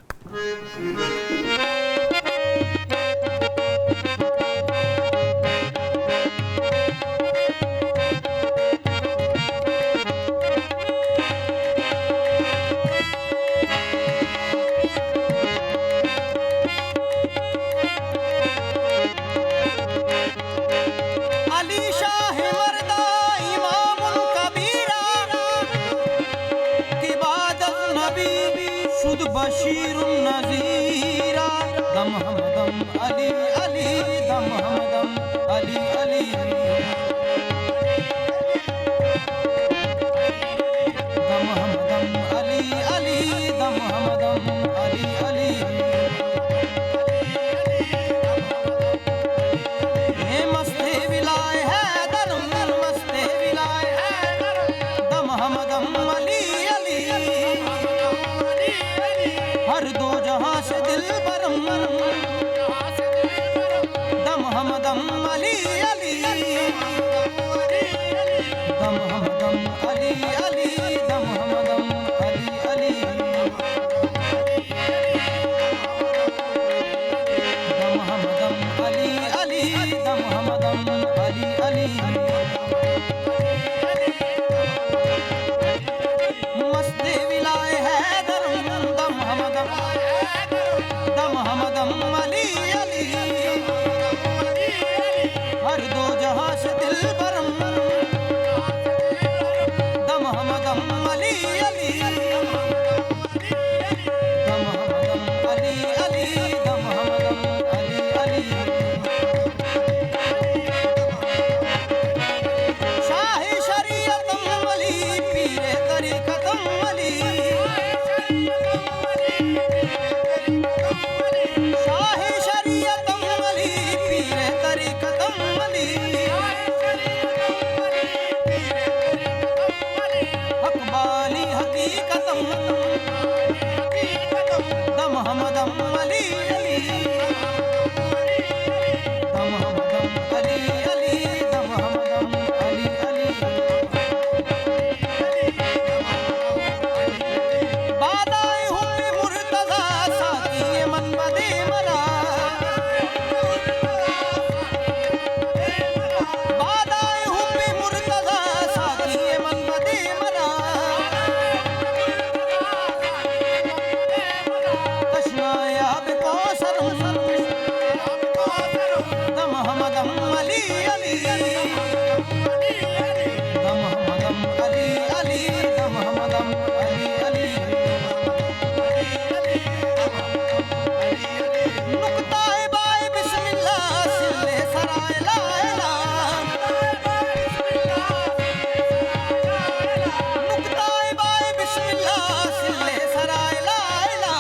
بشیر النذیرہ دم ہم دم علی علی دم ہم دم علی علی دم ہم دم علی علی دم ہم دم علی علی یہ مستے ولائے ہے درم مستے ولائے ہے دم ہم دم علی ہر دو جہاں سے دل برم دم ہم دم علی علی دم ہم دم علی علی دم ہم دم علی علی دم ہم دم علی علی دم ہم دم علی علی مستے ولائے ہے دم ہم دم علی علی ہر دو جہاں سے دل برم دم ہم دم علی علی دم ہم دم علی علی دم ہم دم علی علی شاہ شریعت علی پیر طریقت علی دم ہم دم علی علی دم ہم دم علی علی دم ہم دم علی علی بادائے حب مرتضی ساقی منبد مرا بادائے حب مرتضی ساقی منبد مرا دم ہم دم علی علی دم ہم دم علی علی دم ہم دم علی علی نقطۂ بائے بسم اللہ سلے سرائے لا الہ نقطۂ بائے بسم اللہ سلے سرائے لا الہ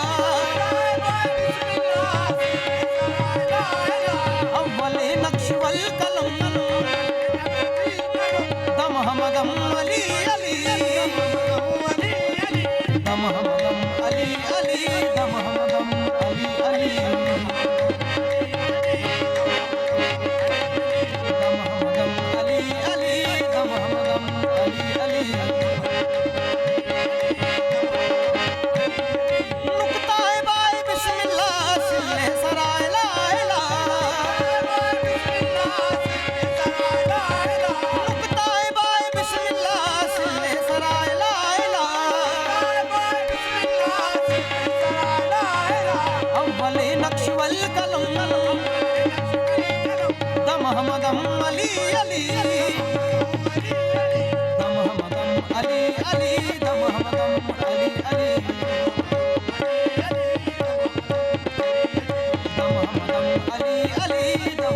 اول نقش والقلم دم ہم دم علی علی دم ہم دم علی علی دم ہم دم علی علی دم ہم دم علی علی دم ہم دم علی علی نقطۂ بائے بسم اللہ سلے سرائے لا الہ نقطۂ بائے بسم اللہ سلے سرائے لا الہ اول نقش والقلم دم ہم دم علی علی دم ہم دم علی علی دم ہم دم علی علی دم ہم دم علی علی دم